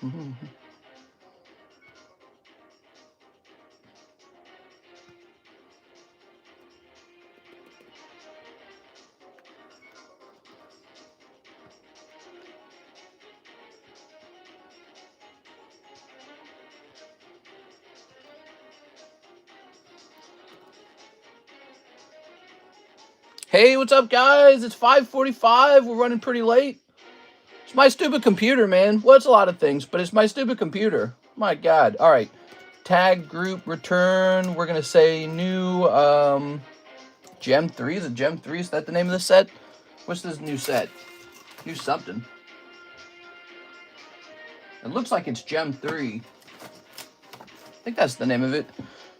Hey, what's up, guys? It's 5:45. We're running pretty late. It's my stupid computer, man. Well, it's a lot of things, but it's my stupid computer. My God. All right. Tag group return. We're going to say new Gem 3. Is it Gem 3? Is that the name of the set? What's this new set? New something. It looks like it's Gem 3. I think that's the name of it.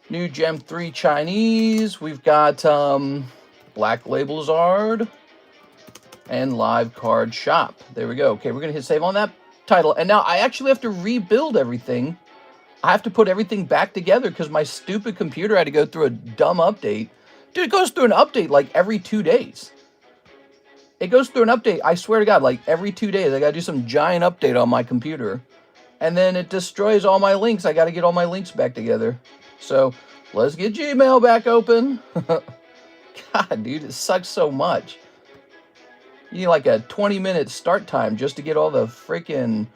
New Gem 3 Chinese. We've got Black Label Zard and Live Card Shop. There we go. Okay, we're going to hit save on that title. And now I actually have to rebuild everything. I have to put everything back together because my stupid computer had to go through a dumb update. Dude, it goes through an update like every 2 days. It goes through an update, I swear to God, like every 2 days. I got to do some giant update on my computer. And then it destroys all my links. I got to get all my links back together. So let's get Gmail back open. God, dude, it sucks so much. You need like a 20-minute start time just to get all the freaking...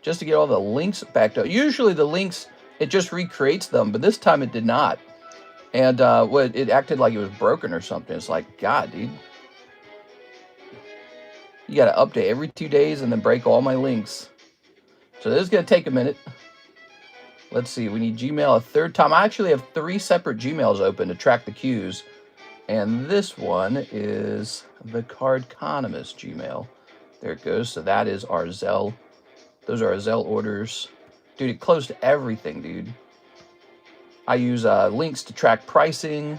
just to get all the links back up. Usually the links, it just recreates them, but this time it did not. And it acted like it was broken or something. It's like, God, dude. You got to update every 2 days and then break all my links. So this is going to take a minute. Let's see. We need Gmail a third time. I actually have 3 separate Gmails open to track the queues. And this one is TheCardconomist Gmail. There it goes. So that is our ZELLE. Those are our ZELLE orders. Dude, it closed everything, dude. I use links to track pricing.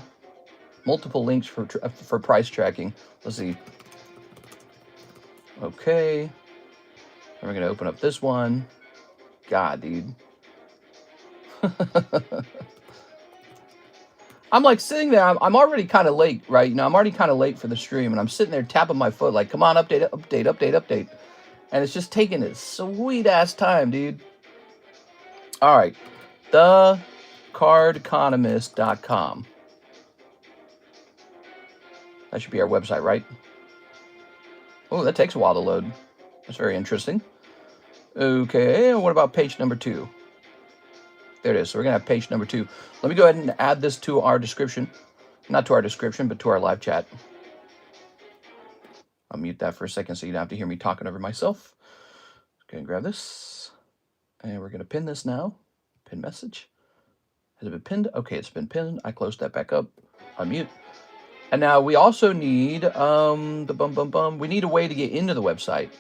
Multiple links for price tracking. Let's see. Okay. And we're going to open up this one. God, dude. I'm like sitting there. I'm already kind of late, right? You know, I'm already kind of late for the stream, and I'm sitting there tapping my foot like, come on, update, update, update, update. And it's just taking its sweet-ass time, dude. All right. TheCardconomist.com. That should be our website, right? Oh, that takes a while to load. That's very interesting. Okay, what about page number 2? There it is. So we're going to have page number 2. Let me go ahead and add this to our description. Not to our description, but to our live chat. I'll mute that for a second so you don't have to hear me talking over myself. Okay, grab this. And we're going to pin this now. Pin message. Has it been pinned? Okay, it's been pinned. I closed that back up. Unmute. And now we also need we need a way to get into the website.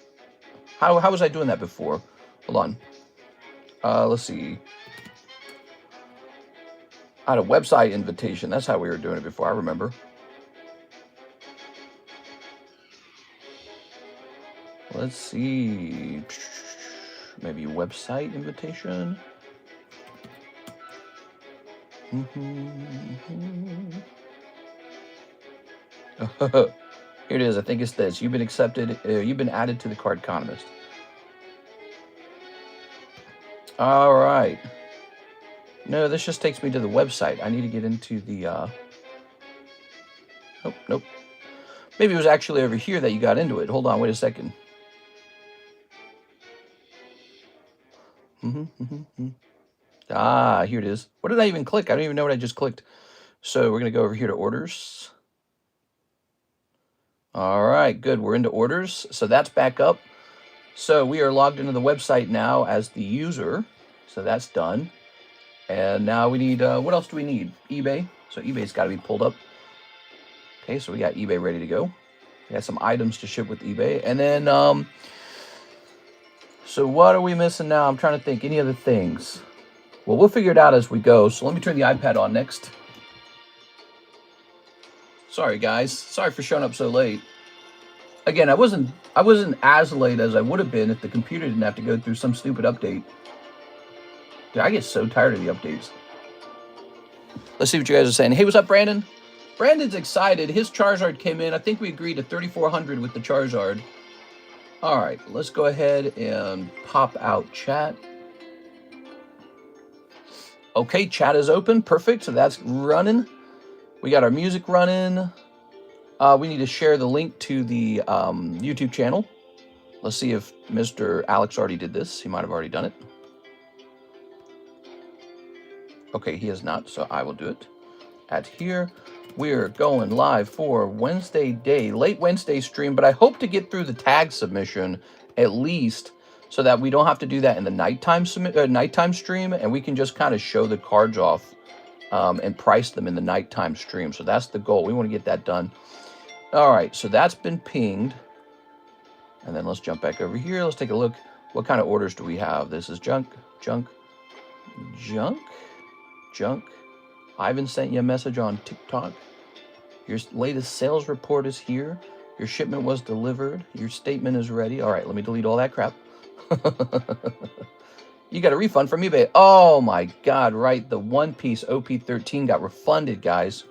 How was I doing that before? Hold on. Let's see. I had a website invitation. That's how we were doing it before, I remember. Let's see. Maybe website invitation. Here it is. I think it's this. You've been accepted. You've been added to the Cardconomist. All right. No, this just takes me to the website. I need to get into the... Nope, nope. Maybe it was actually over here that you got into it. Hold on, wait a second. Ah, here it is. What did I even click? I don't even know what I just clicked. So we're going to go over here to orders. All right, good. We're into orders. So that's back up. So we are logged into the website now as the user. So that's done. And now we need, what else do we need? eBay. So eBay's got to be pulled up. Okay, so we got eBay ready to go. We got some items to ship with eBay. And then, so what are we missing now? I'm trying to think. Any other things? Well, we'll figure it out as we go. So let me turn the iPad on next. Sorry, guys. Sorry for showing up so late. Again, I wasn't as late as I would have been if the computer didn't have to go through some stupid update. Dude, I get so tired of the updates. Let's see what you guys are saying. Hey, what's up, Brandon? Brandon's excited. His Charizard came in. I think we agreed to 3,400 with the Charizard. All right, let's go ahead and pop out chat. Okay, chat is open. Perfect. So that's running. We got our music running. We need to share the link to the YouTube channel. Let's see if Mr. Alex already did this. He might have already done it. Okay, he has not, so I will do it. At here, we're going live for Wednesday day, late Wednesday stream, but I hope to get through the tag submission at least so that we don't have to do that in the nighttime stream, and we can just kind of show the cards off and price them in the nighttime stream. So that's the goal. We want to get that done. All right, so that's been pinged. And then let's jump back over here. Let's take a look. What kind of orders do we have? This is junk, junk, junk, junk. Ivan sent you a message on TikTok. Your latest sales report is here. Your shipment was delivered. Your statement is ready. All right, let me delete all that crap. You got a refund from eBay. Oh my God, right. The one piece OP13 got refunded, guys.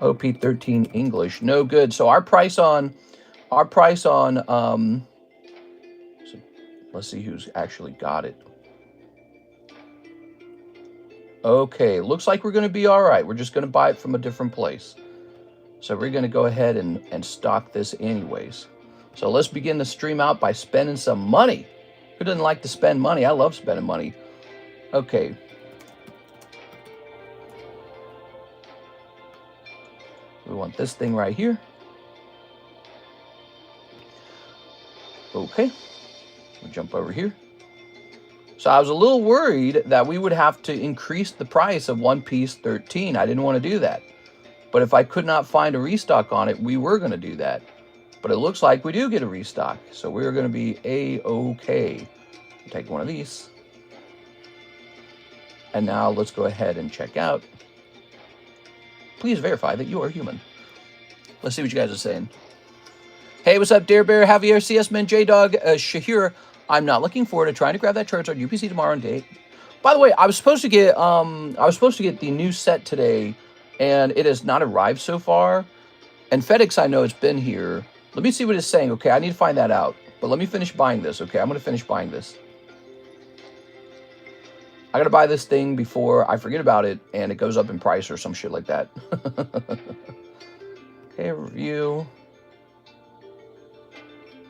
OP13 English, no good. So our price on, so let's see who's actually got it. Okay, looks like we're going to be all right. We're just going to buy it from a different place. So we're going to go ahead and stock this anyways. So let's begin the stream out by spending some money. Who doesn't like to spend money? I love spending money. Okay. We want this thing right here. Okay. We'll jump over here. So I was a little worried that we would have to increase the price of one piece 13. I didn't want to do that. But if I could not find a restock on it, we were going to do that. But it looks like we do get a restock. So we're going to be A-OK. Take one of these. And now let's go ahead and check out. Please verify that you are human. Let's see what you guys are saying. Hey, what's up, Dare Bear, Javier, CS Man, J-Dog, Shahir. I'm not looking forward to trying to grab that Charizard UPC tomorrow on date. By the way, I was supposed to get the new set today, and it has not arrived so far. And FedEx, I know it's been here. Let me see what it's saying. Okay, I need to find that out. But let me finish buying this. Okay, I'm going to finish buying this. I got to buy this thing before I forget about it, and it goes up in price or some shit like that. Okay, review.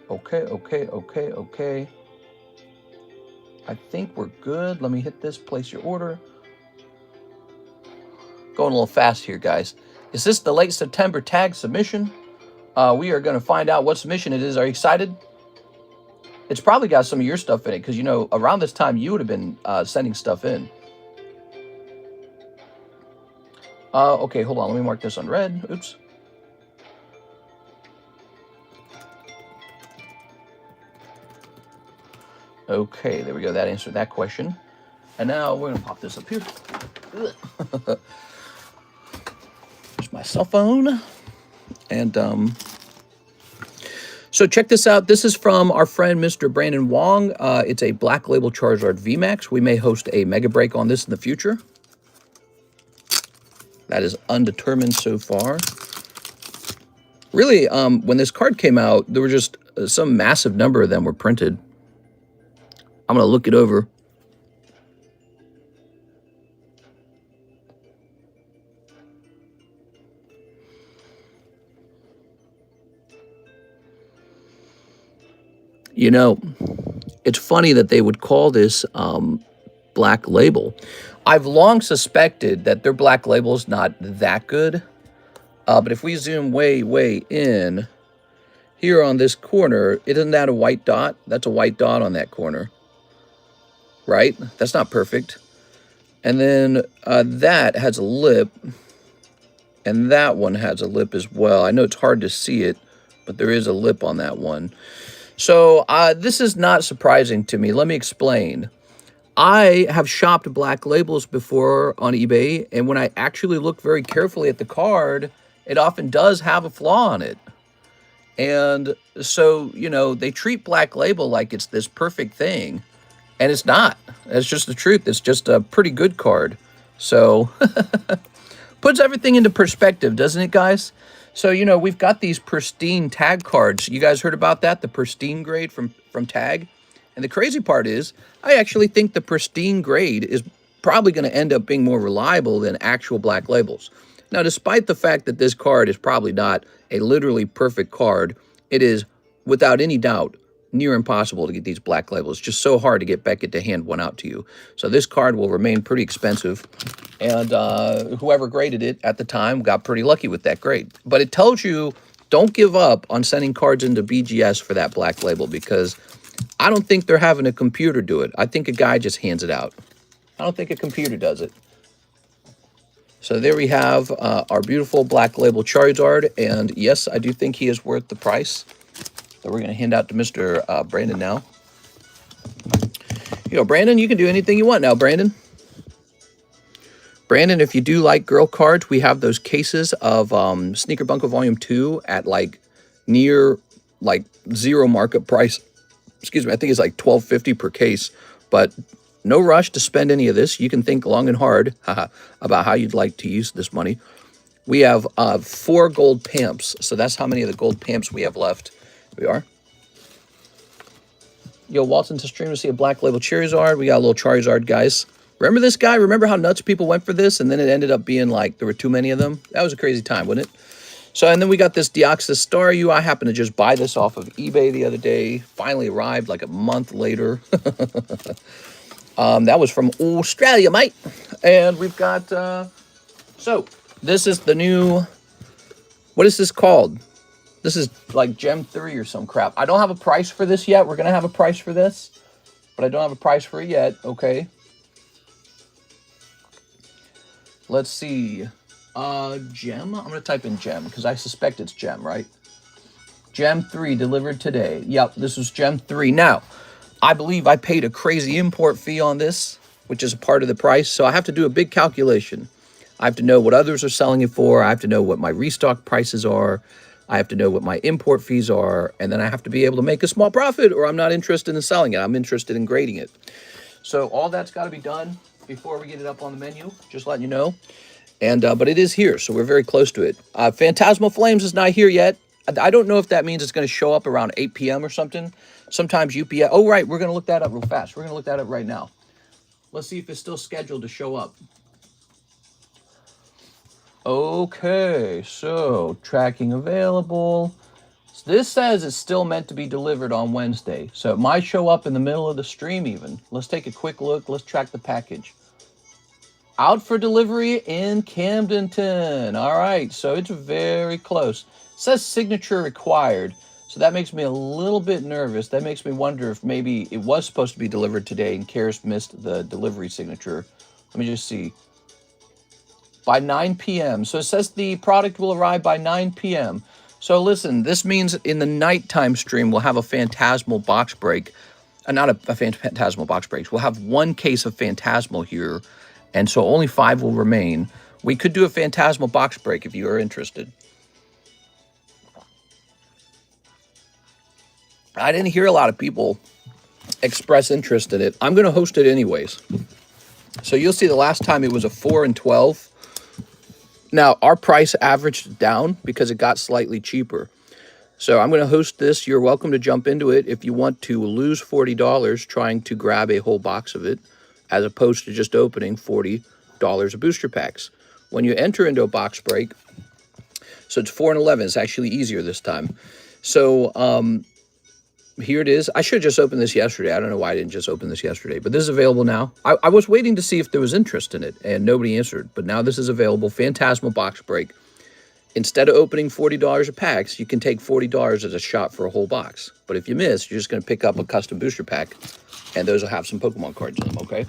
Okay. I think we're good. Let me hit this, place your order. Going a little fast here, guys. Is this the late September tag submission? We are going to find out what submission it is. Are you excited? It's probably got some of your stuff in it because, you know, around this time you would have been sending stuff in. Okay, hold on. Let me mark this on red. Oops. Okay, there we go. That answered that question. And now we're going to pop this up here. There's my cell phone. And so check this out. This is from our friend, Mr. Brandon Wong. It's a Black Label Charizard VMAX. We may host a mega break on this in the future. That is undetermined so far. Really, when this card came out, there were just some massive number of them were printed. I'm going to look it over. You know, it's funny that they would call this Black Label. I've long suspected that their Black Label is not that good. But if we zoom way, way in, here on this corner, isn't that a white dot? That's a white dot on that corner. Right? That's not perfect. And then that has a lip. And that one has a lip as well. I know it's hard to see it, but there is a lip on that one. So this is not surprising to me. Let me explain. I have shopped Black Labels before on eBay, and when I actually look very carefully at the card, it often does have a flaw on it. And so, you know, they treat Black Label like it's this perfect thing. And it's not. It's just the truth. It's just a pretty good card. So, puts everything into perspective, doesn't it, guys? So, you know, we've got these pristine tag cards. You guys heard about that? The pristine grade from Tag? And the crazy part is, I actually think the pristine grade is probably going to end up being more reliable than actual black labels. Now, despite the fact that this card is probably not a literally perfect card, it is, without any doubt, near impossible to get these black labels. It's just so hard to get Beckett to hand one out to you. So this card will remain pretty expensive. And whoever graded it at the time got pretty lucky with that grade. But it tells you, don't give up on sending cards into BGS for that black label, because I don't think they're having a computer do it. I think a guy just hands it out. I don't think a computer does it. So there we have our beautiful black label Charizard. And yes, I do think he is worth the price. So we're going to hand out to Mr. Brandon now. You know, Brandon, you can do anything you want now, Brandon. Brandon, if you do like girl cards, we have those cases of Sneaker Bunko Volume 2 at like near like zero market price. Excuse me, I think it's like $12.50 per case. But no rush to spend any of this. You can think long and hard about how you'd like to use this money. We have 4 gold pamps. So that's how many of the gold pamps we have left. We are. Yo, Walton to stream to see a black label Charizard. We got a little Charizard, guys. Remember this guy? Remember how nuts people went for this? And then it ended up being like there were too many of them? That was a crazy time, wasn't it? So, and then we got this Deoxys Staryu. I happened to just buy this off of eBay the other day. Finally arrived like a month later. That was from Australia, mate. And we've got, so this is the new, what is this called? This is like Gem 3 or some crap. I don't have a price for this yet. We're going to have a price for this, but I don't have a price for it yet. Okay. Let's see. Gem? I'm going to type in Gem because I suspect it's Gem, right? Gem 3 delivered today. Yep, this was Gem 3. Now, I believe I paid a crazy import fee on this, which is a part of the price. So I have to do a big calculation. I have to know what others are selling it for. I have to know what my restock prices are. I have to know what my import fees are, and then I have to be able to make a small profit, or I'm not interested in selling it. I'm interested in grading it. So all that's got to be done before we get it up on the menu, just letting you know. And but it is here, so we're very close to it. Phantasmal Flames is not here yet. I don't know if that means it's going to show up around 8 p.m. or something. Sometimes UPS... Oh, right, we're going to look that up real fast. We're going to look that up right now. Let's see if it's still scheduled to show up. Okay, so tracking available. So this says it's still meant to be delivered on Wednesday. So it might show up in the middle of the stream even. Let's take a quick look. Let's track the package. Out for delivery in Camdenton. All right, so it's very close. It says signature required. So that makes me a little bit nervous. That makes me wonder if maybe it was supposed to be delivered today and Karis missed the delivery signature. Let me just see. By 9 p.m. So it says the product will arrive by 9 p.m. So listen, this means in the nighttime stream, we'll have a Phantasmal box break. Not a Phantasmal box break. We'll have 1 case of Phantasmal here, and so only 5 will remain. We could do a Phantasmal box break if you are interested. I didn't hear a lot of people express interest in it. I'm going to host it anyways. So you'll see the last time it was a 4 and 12. Now, our price averaged down because it got slightly cheaper. So I'm going to host this. You're welcome to jump into it if you want to lose $40 trying to grab a whole box of it, as opposed to just opening $40 of booster packs. When you enter into a box break, so it's 4 and 11. It's actually easier this time. So here it is. I should have just opened this yesterday. I don't know why I didn't just open this yesterday, but this is available now. I was waiting to see if there was interest in it, and nobody answered, but now this is available. Phantasmal box break. Instead of opening $40 of packs, you can take $40 as a shot for a whole box. But if you miss, you're just going to pick up a custom booster pack, and those will have some Pokemon cards in them, okay?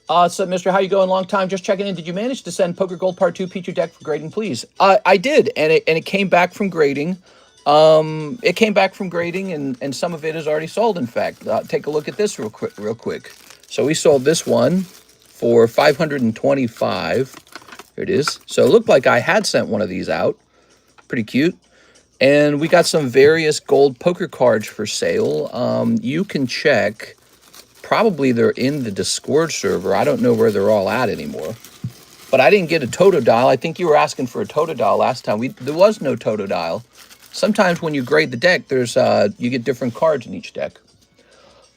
So, Mr. How you going? Long time. Just checking in. Did you manage to send Poker Gold Part 2 Pichu deck for grading, please? I did, and it came back from grading. It came back from grading, and some of it is already sold, in fact. Take a look at this real quick. So we sold this one for $525. Here it is. So it looked like I had sent one of these out. Pretty cute. And we got some various gold poker cards for sale. You can check. Probably they're in the Discord server. I don't know where they're all at anymore. But I didn't get a Totodile. I think you were asking for a Totodile last time. There was no Totodile. Sometimes when you grade the deck, there's you get different cards in each deck.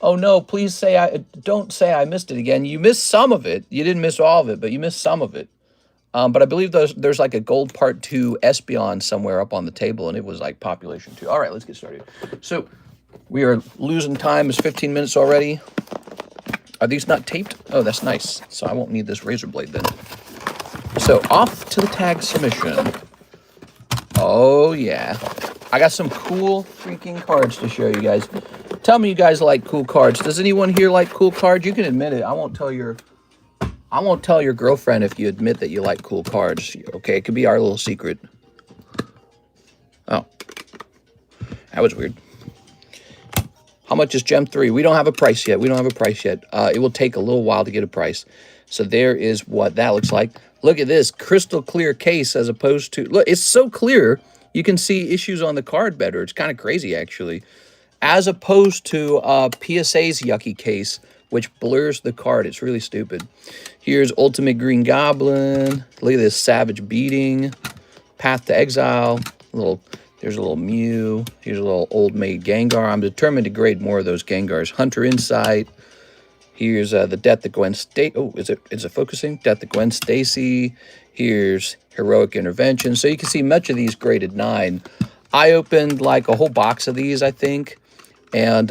Oh no, please don't say I missed it again. You missed some of it. You didn't miss all of it, but you missed some of it. But I believe there's like a gold part 2 Espeon somewhere up on the table, and it was like population 2. All right, let's get started. So we are losing time. It's 15 minutes already. Are these not taped? Oh, that's nice. So I won't need this razor blade then. So off to the tag submission. Oh yeah. I got some cool freaking cards to show you guys. Tell me you guys like cool cards. Does anyone here like cool cards? You can admit it. I won't tell your girlfriend if you admit that you like cool cards. Okay, it could be our little secret. Oh. That was weird. How much is Gem 3? We don't have a price yet. It will take a little while to get a price. So there is what that looks like. Look at this crystal clear case as opposed to... Look, it's so clear you can see issues on the card better. It's kind of crazy, actually. As opposed to PSA's yucky case, which blurs the card. It's really stupid. Here's Ultimate Green Goblin. Look at this Savage Beating. Path to Exile. There's a little Mew. Here's a little Old Maid Gengar. I'm determined to grade more of those Gengars. Hunter Insight. Here's the Death of Gwen Stacy. Oh, is it focusing? Death of Gwen Stacy. Here's Heroic Intervention. So you can see much of these graded 9. I opened like a whole box of these, I think. And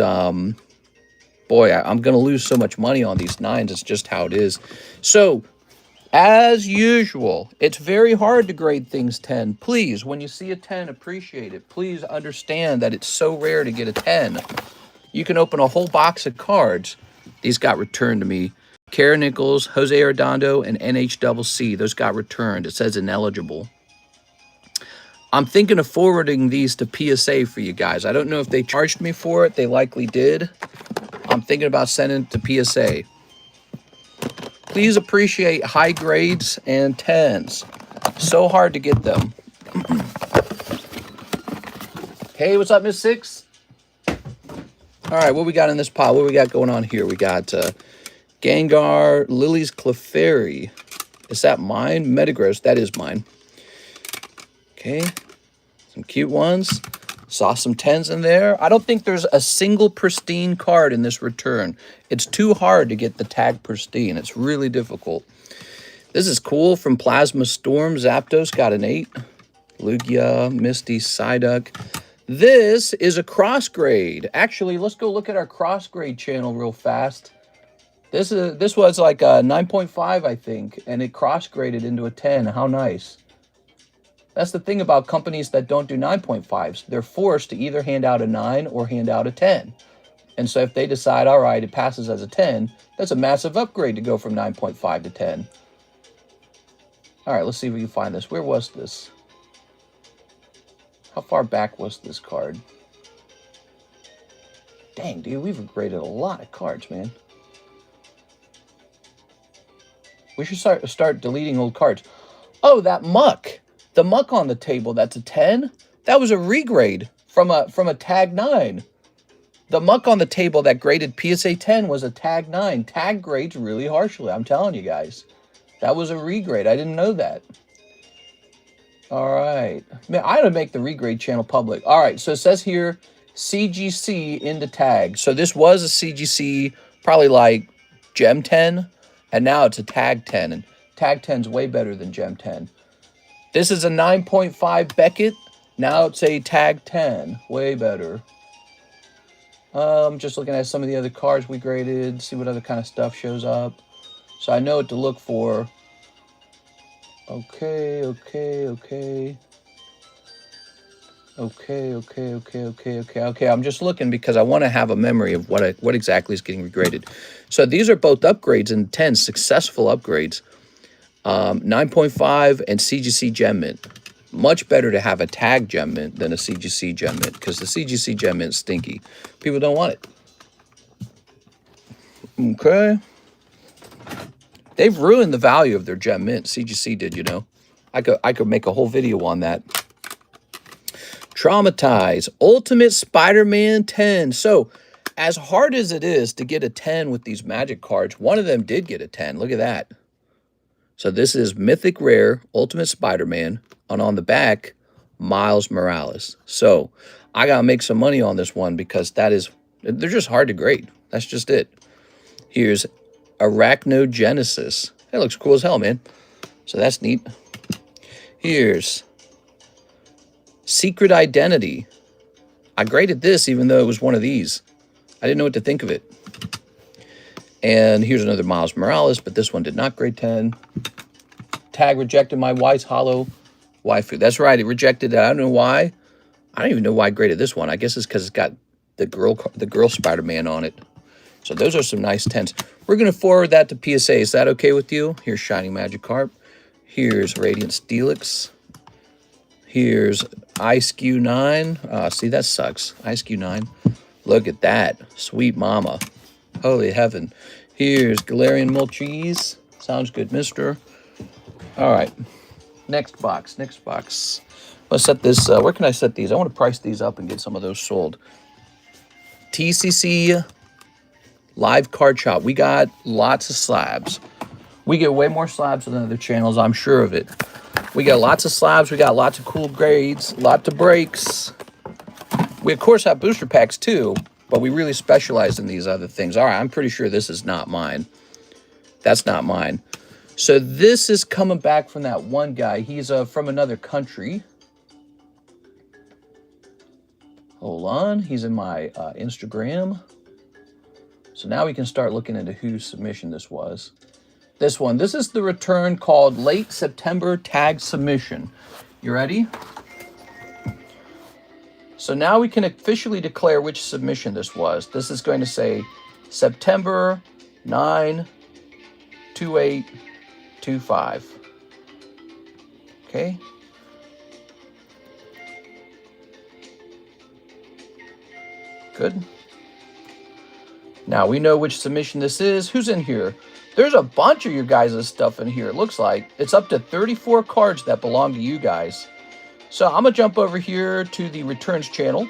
boy, I'm going to lose so much money on these 9s. It's just how it is. So as usual, it's very hard to grade things 10. Please, when you see a 10, appreciate it. Please understand that it's so rare to get a 10. You can open a whole box of cards. These got returned to me. Kara Nichols, Jose Arredondo, and NHCC. Those got returned. It says ineligible. I'm thinking of forwarding these to PSA for you guys. I don't know if they charged me for it. They likely did. I'm thinking about sending it to PSA. Please appreciate high grades and 10s. So hard to get them. Hey, what's up, Miss Six? All right, what we got in this pile? What we got going on here? We got Gengar, Lily's Clefairy. Is that mine? Metagross, that is mine. Okay, some cute ones. Saw some 10s in there. I don't think there's a single pristine card in this return. It's too hard to get the tag pristine. It's really difficult. This is cool from Plasma Storm. Zapdos got an 8. Lugia, Misty, Psyduck. This is a cross grade. Actually, let's go look at our cross grade channel real fast. This was like a 9.5, I think, and it cross graded into a 10. How nice. That's the thing about companies that don't do 9.5s. They're forced to either hand out a 9 or hand out a 10. And so if they decide, all right, it passes as a 10, that's a massive upgrade to go from 9.5 to 10. All right, let's see if we can find this. Where was this? How far back was this card? Dang, dude, we've graded a lot of cards, man. We should start deleting old cards. Oh, that muck. The muck on the table, that's a 10? That was a regrade from a tag 9. The muck on the table that graded PSA 10 was a tag 9. Tag grades really harshly, I'm telling you guys. That was a regrade. I didn't know that. All right. Man, I ought to make the regrade channel public. All right, so it says here, CGC into tag. So this was a CGC, probably like Gem 10, and now it's a tag 10. And tag 10's way better than Gem 10. This is a 9.5 Beckett. Now it's a tag 10. Way better. Just looking at some of the other cards we graded. See what other kind of stuff shows up. So I know what to look for. Okay. I'm just looking because I want to have a memory of what exactly is getting regraded. So these are both upgrades in 10, successful upgrades. 9.5 and CGC Gem Mint. Much better to have a tag Gem Mint than a CGC Gem Mint because the CGC Gem Mint is stinky. People don't want it. Okay. They've ruined the value of their Gem Mint. CGC did, you know. I could make a whole video on that. Traumatize. Ultimate Spider-Man 10. So, as hard as it is to get a 10 with these magic cards, one of them did get a 10. Look at that. So this is Mythic Rare Ultimate Spider-Man, and on the back, Miles Morales. So I gotta make some money on this one because they're just hard to grade. That's just it. Here's Arachnogenesis. That looks cool as hell, man. So that's neat. Here's Secret Identity. I graded this even though it was one of these. I didn't know what to think of it. And here's another Miles Morales, but this one did not grade 10. Tag rejected my Wise Hollow Waifu. That's right, it rejected it. I don't know why. I don't even know why I graded this one. I guess it's because it's got the girl Spider-Man on it. So those are some nice 10s. We're going to forward that to PSA. Is that okay with you? Here's Shining Magikarp. Here's Radiant Steelix. Here's ISQ9. See, that sucks. ISQ9. Look at that. Sweet mama. Holy heaven. Here's Galarian Moltres. Sounds good, mister. All right. Next box. Next box. Let's set this. Where can I set these? I want to price these up and get some of those sold. TCC Live Card Shop. We got lots of slabs. We get way more slabs than other channels. I'm sure of it. We got lots of slabs. We got lots of cool grades. Lots of breaks. We, of course, have booster packs, too. But we really specialize in these other things. All right, I'm pretty sure this is not mine. That's not mine. So this is coming back from that one guy. He's from another country. Hold on. He's in my Instagram. So now we can start looking into whose submission this was. This one. This is the return called Late September Tag Submission. You ready? So now we can officially declare which submission this was. This is going to say September 9/28/25. Okay. Good. Now we know which submission this is. Who's in here? There's a bunch of your guys' stuff in here. It looks like it's up to 34 cards that belong to you guys. So I'm going to jump over here to the returns channel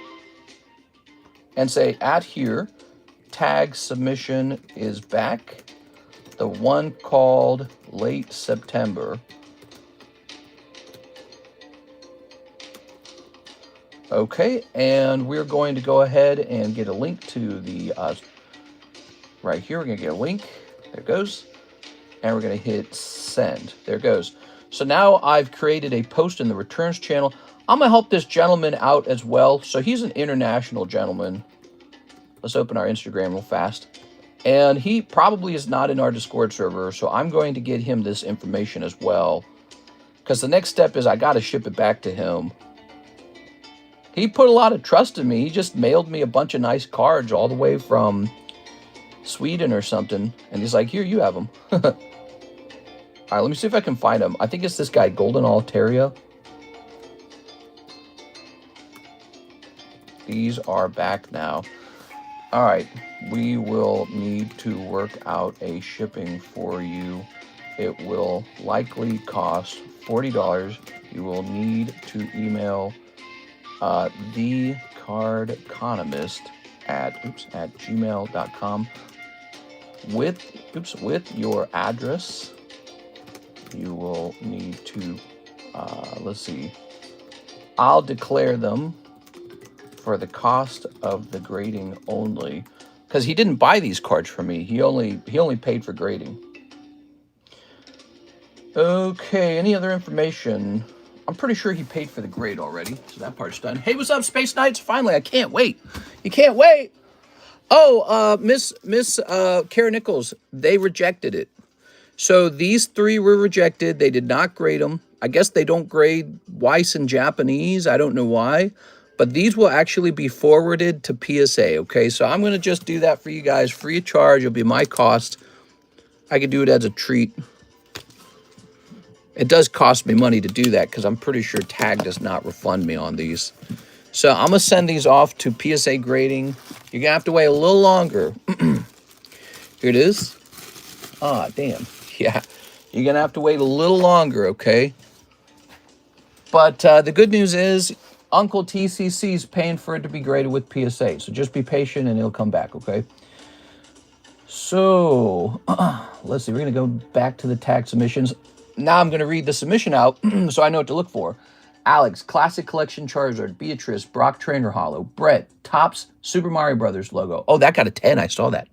and say at here, tag submission is back. The one called Late September. Okay, and we're going to go ahead and get a link to the, right here, we're going to get a link. There it goes. And we're going to hit send. There it goes. So now I've created a post in the returns channel. I'm going to help this gentleman out as well. So he's an international gentleman. Let's open our Instagram real fast. And he probably is not in our Discord server. So I'm going to get him this information as well. Because the next step is I got to ship it back to him. He put a lot of trust in me. He just mailed me a bunch of nice cards all the way from Sweden or something. And he's like, here, you have them. All right, let me see if I can find him. I think it's this guy, Golden Altaria. These are back now. All right, we will need to work out a shipping for you. It will likely cost $40. You will need to email TheCardconomist at gmail.com with your address. You will need to let's see, I'll declare them for the cost of the grading only, because he didn't buy these cards from me. He only paid for grading. Okay, any other information? I'm pretty sure he paid for the grade already, so that part's done. Hey, what's up, Space Knights? Finally, I can't wait. You can't wait. Oh, Miss Kara Nichols, they rejected it. So these three were rejected. They did not grade them. I guess they don't grade Weiss in Japanese. I don't know why. But these will actually be forwarded to PSA, okay? So I'm going to just do that for you guys free of charge. It'll be my cost. I could do it as a treat. It does cost me money to do that because I'm pretty sure Tag does not refund me on these. So I'm going to send these off to PSA grading. You're going to have to wait a little longer. Here it is. Ah, damn. Yeah. You're going to have to wait a little longer, okay? But the good news is Uncle TCC is paying for it to be graded with PSA. So just be patient and it'll come back, okay? So, let's see. We're going to go back to the tag submissions. Now I'm going to read the submission out so I know what to look for. Alex, Classic Collection Charizard. Beatrice, Brock Trainer Hollow. Brett, Topps Super Mario Brothers logo. Oh, that got a 10. I saw that.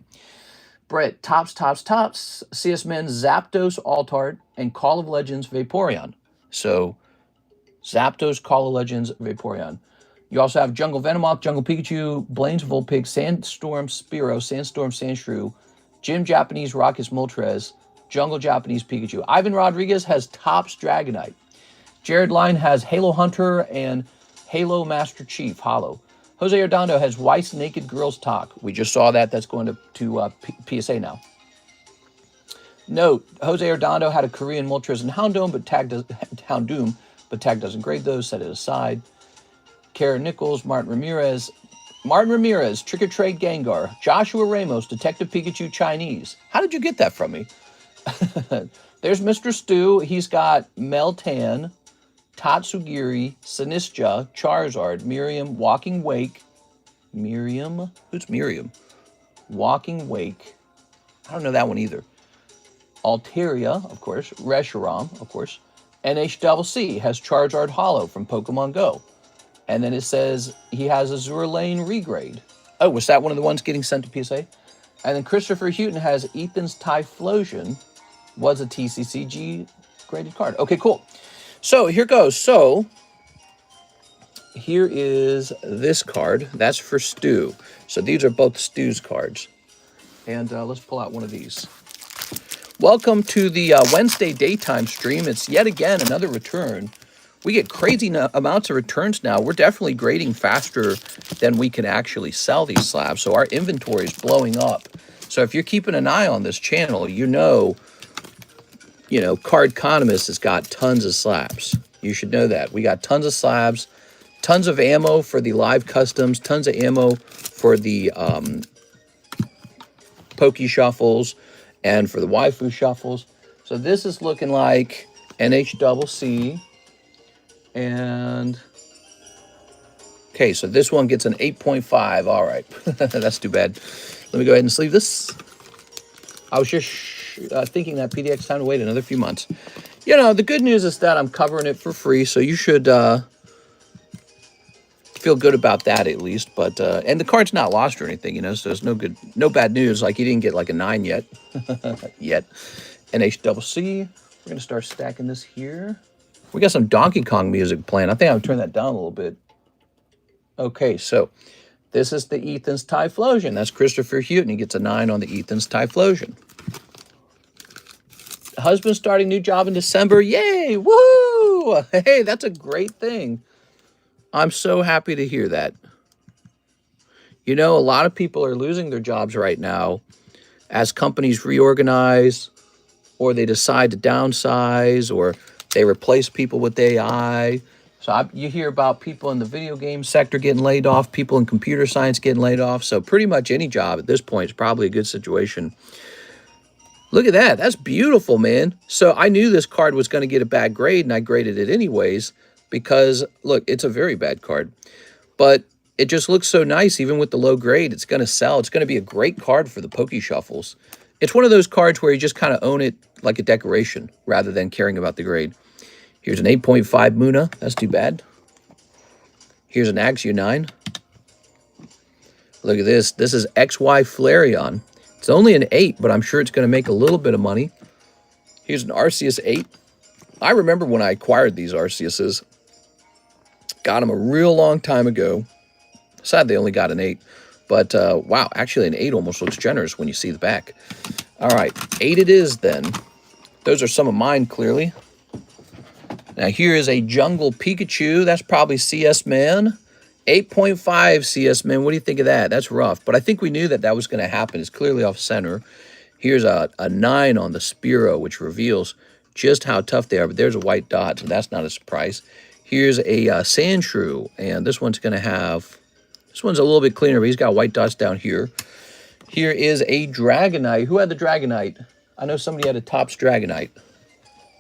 Brett, Topps. CS Men, Zapdos Altart, and Call of Legends Vaporeon. So, Zapdos, Call of Legends Vaporeon. You also have Jungle Venomoth, Jungle Pikachu, Blaine's Vulpix, Sandstorm Spearow, Sandstorm Sandshrew, Jim Japanese Rockus Moltres, Jungle Japanese Pikachu. Ivan Rodriguez has Topps Dragonite. Jared Line has Halo Hunter and Halo Master Chief Hollow. Jose Ardondo has Weiss Naked Girls Talk. We just saw that. That's going to PSA now. Note, Jose Ardondo had a Korean Moltres and Houndoom, but tag doesn't grade those. Set it aside. Karen Nichols, Martin Ramirez, Trick or Trade Gengar, Joshua Ramos, Detective Pikachu Chinese. How did you get that from me? There's Mr. Stu. He's got Meltan, Tatsugiri, Sinistcha, Charizard, Miriam, Walking Wake. Miriam? Who's Miriam? Walking Wake. I don't know that one either. Altaria, of course. Reshiram, of course. NHCC has Charizard Hollow from Pokemon Go. And then it says he has Azure Lane regrade. Oh, was that one of the ones getting sent to PSA? And then Christopher Houghton has Ethan's Typhlosion. Was a TCCG graded card. Okay, cool. So here goes. So here is this card. That's for Stu. So these are both Stu's cards. And let's pull out one of these. Welcome to the Wednesday daytime stream. It's yet again another return. We get crazy amounts of returns now. We're definitely grading faster than we can actually sell these slabs. So our inventory is blowing up. So if you're keeping an eye on this channel, you know, Cardconomist has got tons of slabs. You should know that. We got tons of slabs, tons of ammo for the live customs, tons of ammo for the Poke Shuffles and for the Waifu Shuffles. So this is looking like NHCC. And, okay, so this one gets an 8.5. All right, that's too bad. Let me go ahead and sleeve this. I was just thinking that PDX time to wait another few months. The good news is that I'm covering it for free, so you should feel good about that at least. But and the card's not lost or anything, so there's no bad news. Like you didn't get like a 9 yet. NHCC. We're gonna start stacking this here. We got some Donkey Kong music playing. I think I'll turn that down a little bit. Okay, so this is the Ethan's Typhlosion. That's Christopher Houghton. He gets a 9 on the Ethan's Typhlosion. Husband starting new job in December. Yay! Woo! Hey, that's a great thing. I'm so happy to hear that. A lot of people are losing their jobs right now as companies reorganize or they decide to downsize or they replace people with AI. So you hear about people in the video game sector getting laid off, people in computer science getting laid off. So pretty much any job at this point is probably a good situation. Look at that. That's beautiful, man. So I knew this card was going to get a bad grade, and I graded it anyways because, look, it's a very bad card. But it just looks so nice, even with the low grade. It's going to sell. It's going to be a great card for the Poke Shuffles. It's one of those cards where you just kind of own it like a decoration rather than caring about the grade. Here's an 8.5 Muna. That's too bad. Here's an Axew 9. Look at this. This is XY Flareon. It's only an 8, but I'm sure it's going to make a little bit of money. Here's an Arceus 8. I remember when I acquired these Arceuses. Got them a real long time ago. Sad they only got an 8. But, wow, actually an 8 almost looks generous when you see the back. All right, 8 it is then. Those are some of mine, clearly. Now, here is a Jungle Pikachu. That's probably CS Man. 8.5 CS Man. What do you think of that? That's rough. But I think we knew that was going to happen. It's clearly off center. Here's a 9 on the Spearow, which reveals just how tough they are. But there's a white dot, so that's not a surprise. Here's a Sandshrew, and this one's going to have... This one's a little bit cleaner, but he's got white dots down here. Here is a Dragonite. Who had the Dragonite? I know somebody had a Topps Dragonite.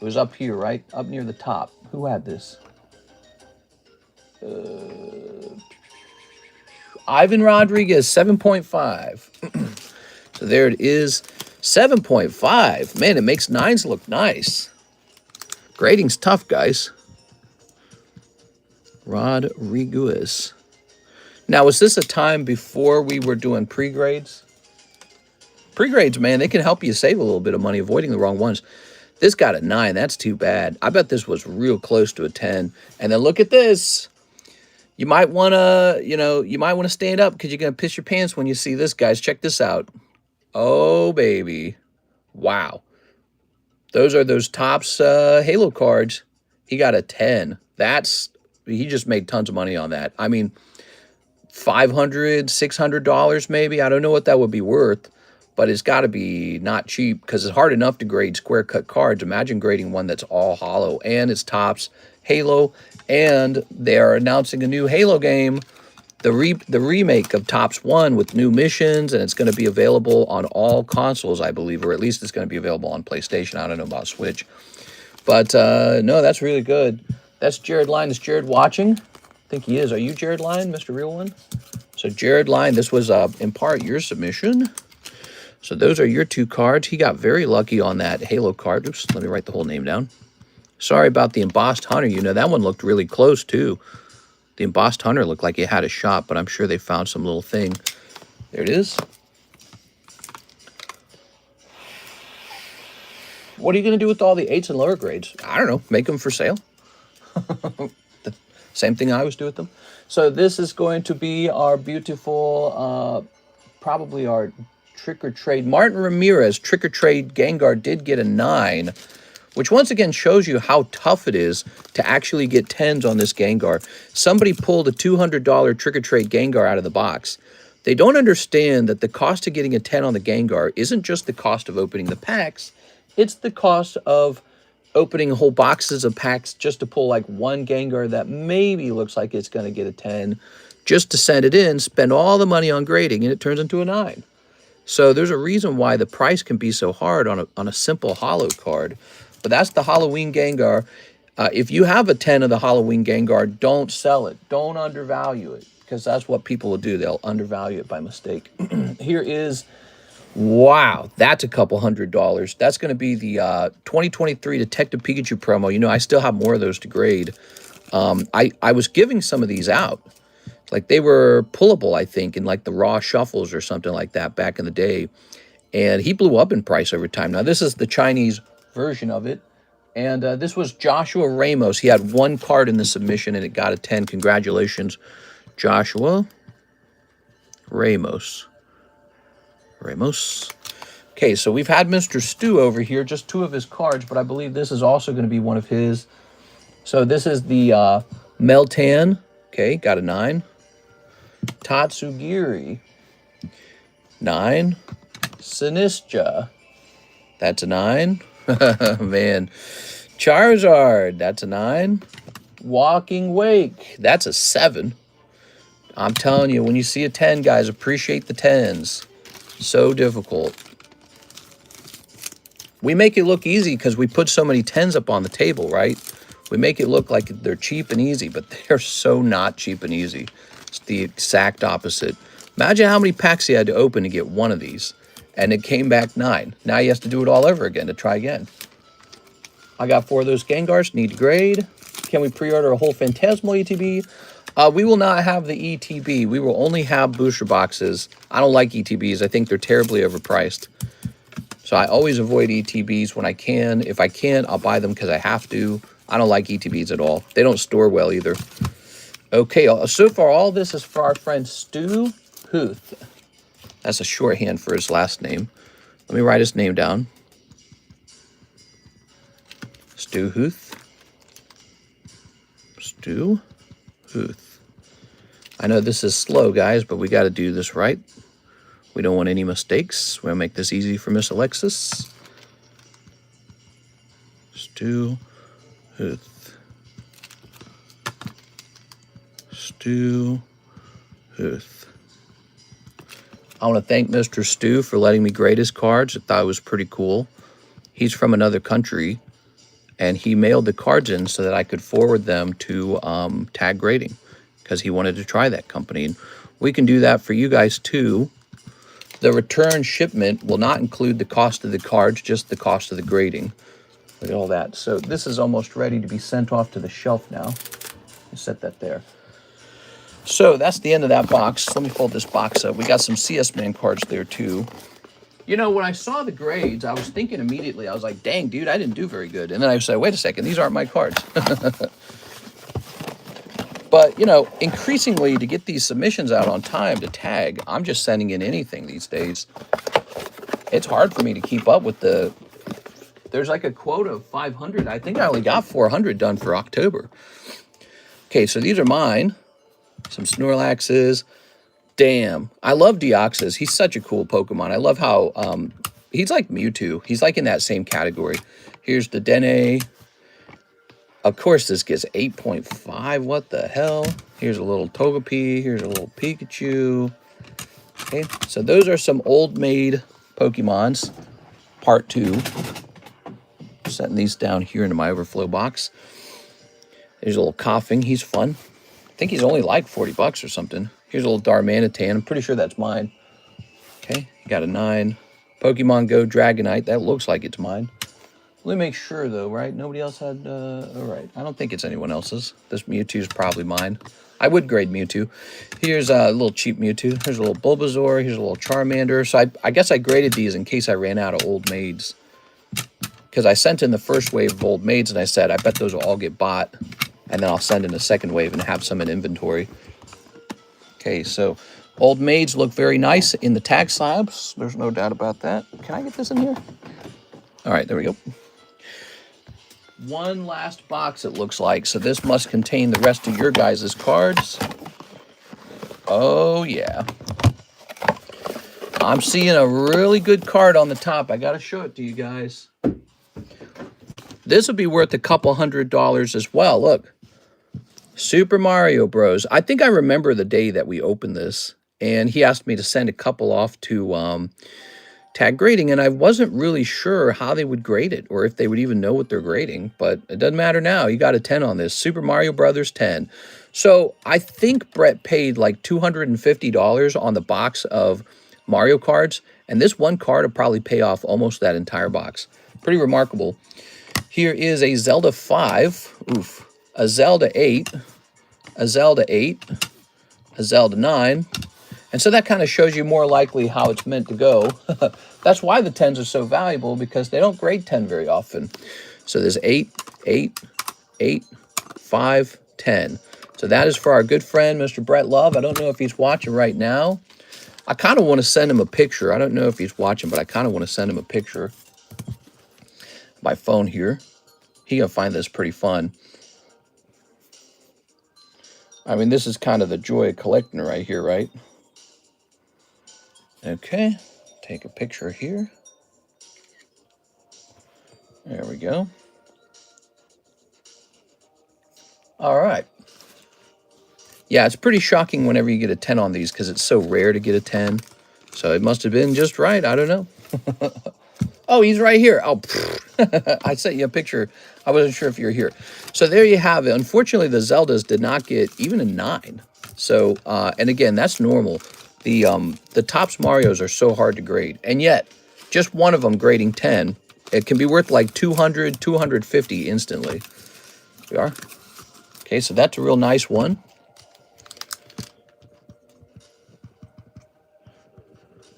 It was up here, right? Up near the top. Who had this? Ivan Rodriguez, 7.5. So there it is. 7.5. Man, it makes 9s look nice. Grading's tough, guys. Rodriguez. Now, was this a time before we were doing pre-grades? Pre-grades, man, they can help you save a little bit of money avoiding the wrong ones. This got a 9. That's too bad. I bet this was real close to a 10. And then look at this. You might want to, you might want to stand up because you're going to piss your pants when you see this, guys. Check this out. Oh, baby. Wow. Those are those Topps Halo cards. He got a 10. He just made tons of money on that. I mean, $500, $600 maybe. I don't know what that would be worth, but it's got to be not cheap because it's hard enough to grade square cut cards. Imagine grading one that's all hollow and it's Topps Halo, and they are announcing a new Halo game, the remake of Topps 1 with new missions, and it's going to be available on all consoles, I believe, or at least it's going to be available on PlayStation. I don't know about Switch. But, no, that's really good. That's Jared Line. Is Jared watching? I think he is. Are you Jared Line, Mr. Real One? So, Jared Line, this was, in part, your submission. So, those are your 2 cards. He got very lucky on that Halo card. Oops, let me write the whole name down. Sorry about the embossed hunter. That one looked really close, too. The embossed hunter looked like it had a shot, but I'm sure they found some little thing. There it is. What are you going to do with all the 8s and lower grades? I don't know. Make them for sale. The same thing I always do with them. So this is going to be our beautiful, probably our Trick or Trade. Martin Ramirez, Trick or Trade Gengar did get a 9. Which once again shows you how tough it is to actually get 10s on this Gengar. Somebody pulled a $200 Trick or Trade Gengar out of the box. They don't understand that the cost of getting a 10 on the Gengar isn't just the cost of opening the packs. It's the cost of opening whole boxes of packs just to pull like one Gengar that maybe looks like it's going to get a 10. Just to send it in, spend all the money on grading, and it turns into a 9. So there's a reason why the price can be so hard on a simple holo card. But that's the Halloween Gengar. If you have a 10 of the Halloween Gengar, don't sell it. Don't undervalue it, because that's what people will do. They'll undervalue it by mistake. Here is, wow, that's a couple $100. That's going to be the 2023 Detective Pikachu promo. I still have more of those to grade. I was giving some of these out. Like, they were pullable, I think, in like the raw shuffles or something like that back in the day. And he blew up in price over time. Now, this is the Chinese version of it, and this was Joshua Ramos. He had 1 card in the submission and it got a 10. Congratulations, Joshua Ramos. Okay, so we've had Mr. Stu over here, just 2 of his cards, but I believe this is also going to be one of his. So this is the Meltan. Okay, got a 9. Tatsugiri, 9. Sinistra, that's a 9. Man. Charizard, that's a 9. Walking Wake, that's a 7. I'm telling you, when you see a 10, guys, appreciate the 10s. So difficult. We make it look easy because we put so many 10s up on the table, right? We make it look like they're cheap and easy, but they're so not cheap and easy. It's the exact opposite. Imagine how many packs he had to open to get one of these. And it came back 9. Now he has to do it all over again to try again. I got 4 of those Gengars. Need to grade. Can we pre-order a whole Phantasmal ETB? We will not have the ETB. We will only have booster boxes. I don't like ETBs. I think they're terribly overpriced. So I always avoid ETBs when I can. If I can't, I'll buy them because I have to. I don't like ETBs at all. They don't store well either. Okay, so far all this is for our friend Stu Huth. That's a shorthand for his last name. Let me write his name down. Stu Huth. Stu Huth. I know this is slow, guys, but we got to do this right. We don't want any mistakes. We'll make this easy for Miss Alexis. Stu Huth. Stu Huth. I want to thank Mr. Stu for letting me grade his cards. I thought it was pretty cool. He's from another country, and he mailed the cards in so that I could forward them to Tag Grading because he wanted to try that company. And we can do that for you guys too. The return shipment will not include the cost of the cards, just the cost of the grading. Look at all that. So this is almost ready to be sent off to the shelf now. Set that there. So that's the end of that box. Let me fold this box up. We got some CS Man cards there too. You know, when I saw the grades, I was thinking immediately, I was like, dang, dude, I didn't do very good. And then I said, wait a second, these aren't my cards. But, you know, increasingly to get these submissions out on time to tag, I'm just sending in anything these days. It's hard for me to keep up with the... There's like a quota of 500. I think I only got 400 done for October. Okay, so these are mine. Some Snorlaxes. Damn. I love Deoxys. He's such a cool Pokemon. I love how he's like Mewtwo. He's like in that same category. Here's the Dene. Of course, this gets 8.5. What the hell? Here's a little Togepi. Here's a little Pikachu. Okay, so those are some old-made Pokemons. Part 2. Setting these down here into my overflow box. There's a little Coughing. He's fun. I think he's only like 40 bucks or something. Here's a little Darmanitan. I'm pretty sure that's mine. Okay, got a 9. Pokemon Go Dragonite. That looks like it's mine. Let me make sure, though, right? Nobody else had... all right. I don't think it's anyone else's. This Mewtwo's probably mine. I would grade Mewtwo. Here's a little cheap Mewtwo. Here's a little Bulbasaur. Here's a little Charmander. So I guess I graded these in case I ran out of old maids. Because I sent in the first wave of old maids, and I said, I bet those will all get bought. And then I'll send in a second wave and have some in inventory. Okay, so old maids look very nice in the tag slabs. There's no doubt about that. Can I get this in here? All right, there we go. One last box, it looks like. So this must contain the rest of your guys' cards. Oh, yeah. I'm seeing a really good card on the top. I got to show it to you guys. This would be worth a couple $100 as well. Look. Super Mario Bros. I think I remember the day that we opened this. And he asked me to send a couple off to... tag grading, and I wasn't really sure how they would grade it or if they would even know what they're grading, but it doesn't matter now. You got a 10 on this. Super Mario Brothers 10. So I think Brett paid like $250 on the box of Mario cards, and this one card will probably pay off almost that entire box. Pretty remarkable. Here is a Zelda 5, oof, a Zelda 8, a Zelda 8, a Zelda 9, and so that kind of shows you more likely how it's meant to go. That's why the 10s are so valuable, because they don't grade 10 very often. So there's 8, 8, 8, 5, 10. So that is for our good friend, Mr. Brett Love. I don't know if he's watching right now. I kind of want to send him a picture. I don't know if he's watching, but I kind of want to send him a picture. My phone here. He's going to find this pretty fun. I mean, this is kind of the joy of collecting right here, right? Okay, take a picture here. There we go. All right. Yeah, it's pretty shocking whenever you get a 10 on these because it's so rare to get a 10. So it must have been just right. I don't know. Oh, he's right here. Oh, I sent you a picture. I wasn't sure if you're here. So there you have it. Unfortunately, the Zeldas did not get even a 9. So, and again, that's normal. The Topps Marios are so hard to grade. And yet, just one of them grading 10, it can be worth like 200, 250 instantly. We are. Okay, so that's a real nice one.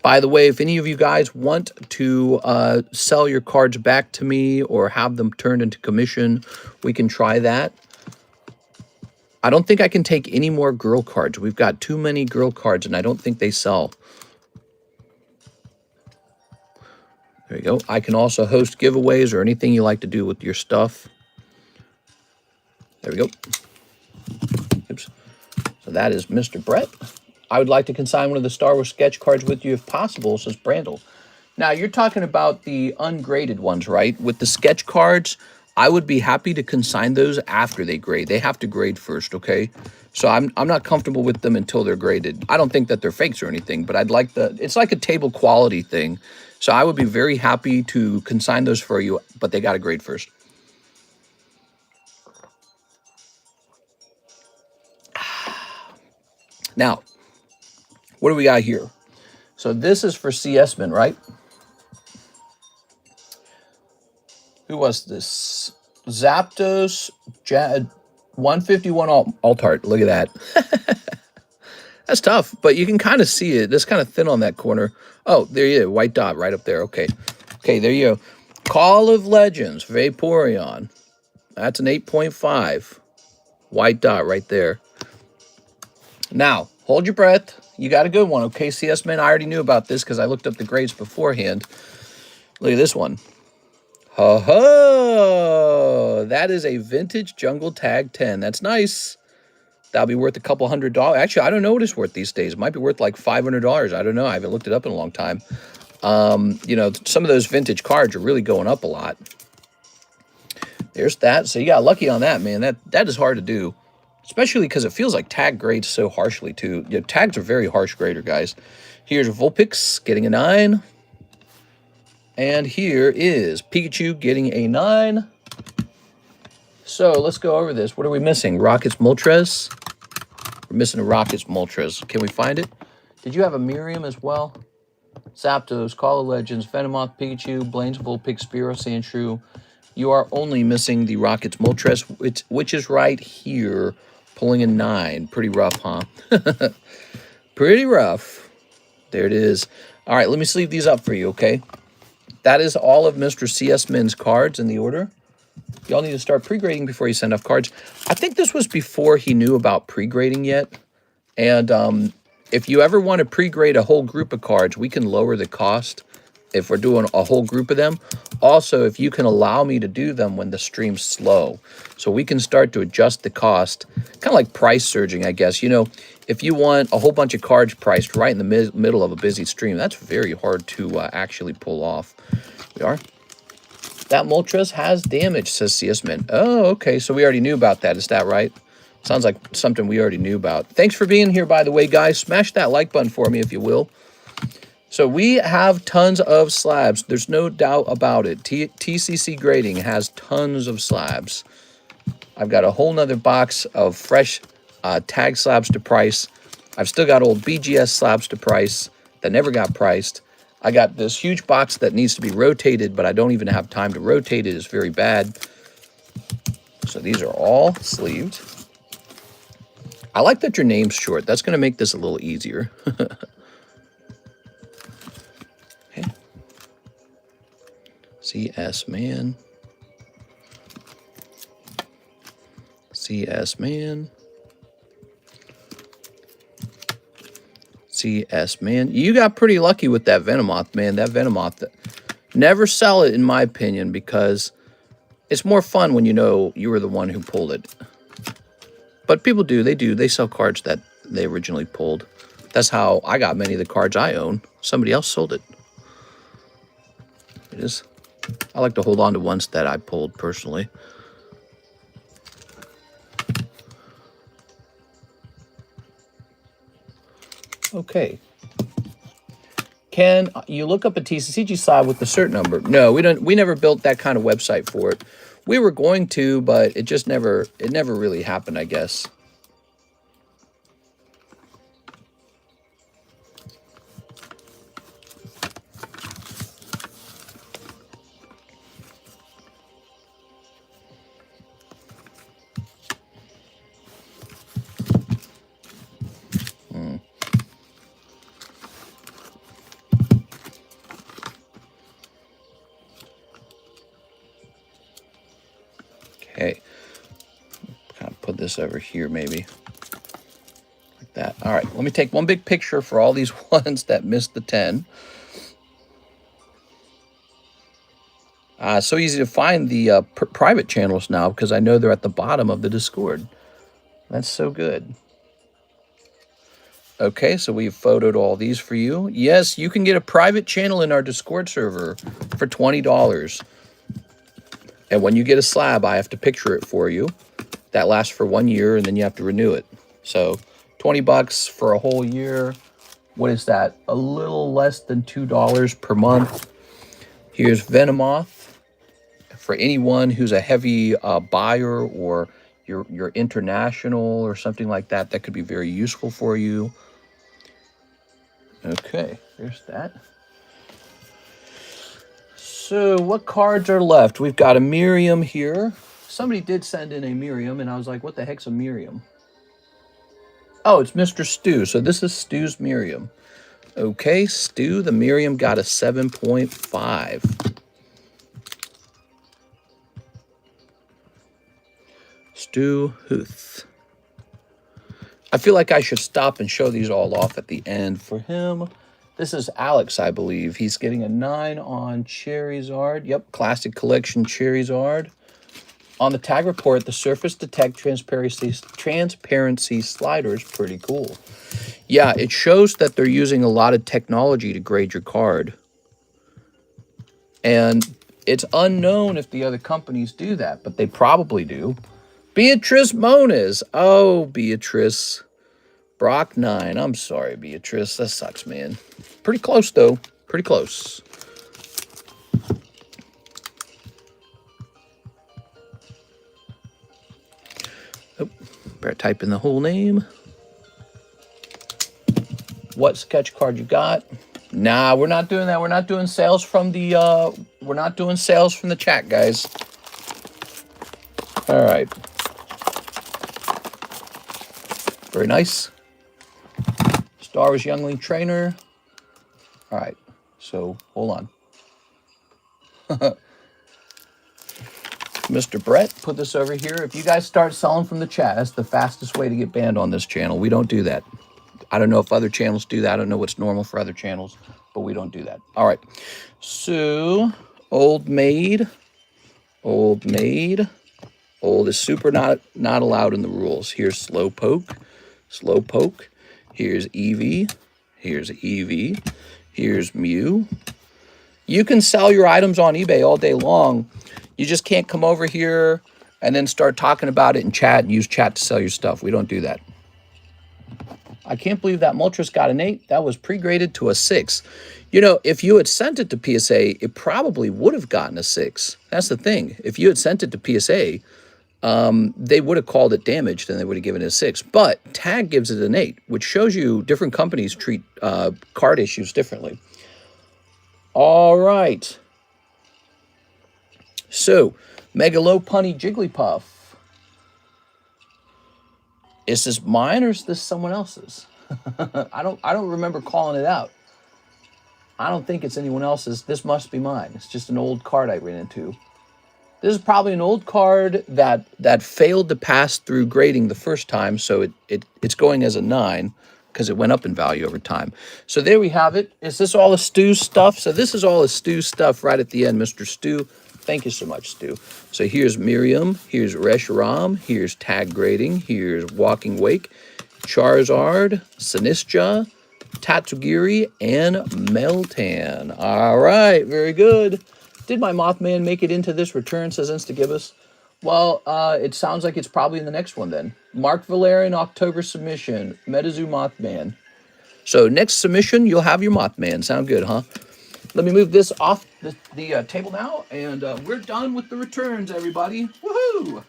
By the way, if any of you guys want to sell your cards back to me or have them turned into commission, we can try that. I don't think I can take any more girl cards. We've got too many girl cards, and I don't think they sell. There you go. I can also host giveaways or anything you like to do with your stuff. There we go. Oops. So that is Mr. Brett. I would like to consign one of the Star Wars sketch cards with you if possible, says Brandel. Now, you're talking about the ungraded ones, right? With the sketch cards, I would be happy to consign those after they grade. They have to grade first, okay? So I'm not comfortable with them until they're graded. I don't think that they're fakes or anything, but I'd like it's like a table quality thing. So I would be very happy to consign those for you, but they got to grade first. Now, what do we got here? So this is for CS Men, right? Who was this? Zapdos 151 alt art. Look at that. That's tough, but you can kind of see it. It's kind of thin on that corner. Oh, there you go. White dot right up there. Okay. Okay, there you go. Call of Legends, Vaporeon. That's an 8.5. White dot right there. Now, hold your breath. You got a good one, okay, CS Man? I already knew about this because I looked up the grades beforehand. Look at this one. Ho ho! That is a vintage Jungle Tag 10. That's nice. That'll be worth a couple $100. Actually, I don't know what it's worth these days. It might be worth like $500. I don't know. I haven't looked it up in a long time. You know, some of those vintage cards are really going up a lot. There's that. So you got lucky on that, man. That is hard to do, especially because it feels like tag grades so harshly too. You know, tags are very harsh grader, guys. Here's Vulpix getting a 9. And here is Pikachu getting a 9. So let's go over this. What are we missing? Rockets Moltres. We're missing a Rockets Moltres. Can we find it? Did you have a Miriam as well? Zapdos, Call of Legends, Venomoth, Pikachu, Blaine's Vulpix, Spearow, Sandshrew. You are only missing the Rockets Moltres, which is right here, pulling a 9. Pretty rough, huh? Pretty rough. There it is. All right, let me sleeve these up for you, okay? That is all of Mr. CS Min's cards in the order. Y'all need to start pre-grading before you send off cards. I think this was before he knew about pre-grading yet. And if you ever want to pre-grade a whole group of cards, we can lower the cost if we're doing a whole group of them. Also, if you can allow me to do them when the stream's slow. So we can start to adjust the cost, kind of like price surging, I guess. You know, if you want a whole bunch of cards priced right in the middle of a busy stream, that's very hard to actually pull off. We are. That Moltres has damage, says CS Min. Oh, okay. So we already knew about that. Is that right? Sounds like something we already knew about. Thanks for being here, by the way, guys. Smash that like button for me, if you will. So we have tons of slabs. There's no doubt about it. TCC Grading has tons of slabs. I've got a whole nother box of fresh tag slabs to price. I've still got old BGS slabs to price that never got priced. I got this huge box that needs to be rotated, but I don't even have time to rotate it. It's very bad. So these are all sleeved. I like that your name's short. That's going to make this a little easier. Okay. CS Man. CS Man. CS Man. You got pretty lucky with that Venomoth, man. That Venomoth. Never sell it, in my opinion, because it's more fun when you know you were the one who pulled it. But people do. They sell cards that they originally pulled. That's how I got many of the cards I own. Somebody else sold it. It is. I like to hold on to ones that I pulled personally. Okay. Can you look up a TCCG slab with the cert number? No, we don't. We never built that kind of website for it. We were going to, but it just never really happened, I guess. Okay, kind of put this over here maybe, like that. All right, let me take one big picture for all these ones that missed the 10. So easy to find the private channels now because I know they're at the bottom of the Discord. That's so good. Okay, so we've photoed all these for you. Yes, you can get a private channel in our Discord server for $20. And when you get a slab, I have to picture it for you. That lasts for 1 year, and then you have to renew it. So $20 for a whole year. What is that? A little less than $2 per month. Here's Venomoth. For anyone who's a heavy buyer or you're international or something like that, that could be very useful for you. Okay, there's that. So what cards are left? We've got a Miriam here. Somebody did send in a Miriam, and I was like, what the heck's a Miriam? Oh, it's Mr. Stu. So this is Stu's Miriam. Okay, Stu, the Miriam got a 7.5. Stu Huth. I feel like I should stop and show these all off at the end for him. This is Alex, I believe. He's getting a 9 on Charizard. Yep, Classic Collection Charizard. On the tag report, the Surface Detect Transparency Slider is pretty cool. Yeah, it shows that they're using a lot of technology to grade your card. And it's unknown if the other companies do that, but they probably do. Beatrice Moniz. Oh, Beatrice. Brock 9. I'm sorry, Beatrice. That sucks, man. Pretty close, though. Pretty close. Oh, better type in the whole name. What sketch card you got? Nah, we're not doing that. We're not doing sales from the we're not doing sales from the chat, guys. All right. Very nice. Star Wars Youngling Trainer. All right. So, hold on. Mr. Brett, put this over here. If you guys start selling from the chat, that's the fastest way to get banned on this channel. We don't do that. I don't know if other channels do that. I don't know what's normal for other channels, but we don't do that. All right. So, Old Maid. Old Maid. Old is super not allowed in the rules. Here's Slowpoke. Slowpoke. Here's Eevee. Here's Eevee. Here's Mew. You can sell your items on eBay all day long. You just can't come over here and then start talking about it in chat and use chat to sell your stuff. We don't do that. I can't believe that Moltres got an 8. That was pre-graded to a 6. You know, if you had sent it to PSA, it probably would have gotten a 6. That's the thing. If you had sent it to PSA, they would have called it damaged and they would have given it a 6. But Tag gives it an 8, which shows you different companies treat card issues differently. All right. So, Megalopunny Jigglypuff. Is this mine or is this someone else's? I don't remember calling it out. I don't think it's anyone else's. This must be mine. It's just an old card I ran into. This is probably an old card that failed to pass through grading the first time, so it's going as a 9 because it went up in value over time. So there we have it. Is this all of Stu's stuff? So this is all of Stu's stuff right at the end, Mr. Stu. Thank you so much, Stu. So here's Miriam, here's Reshiram, here's Tag Grading, here's Walking Wake, Charizard, Sinistcha, Tatsugiri, and Meltan. All right, very good. Did my Mothman make it into this return, says Instagibbous? Well, it sounds like it's probably in the next one then. Mark Valerian, October submission, Metazoo Mothman. So next submission, you'll have your Mothman. Sound good, huh? Let me move this off the table now, and we're done with the returns, everybody. Woohoo!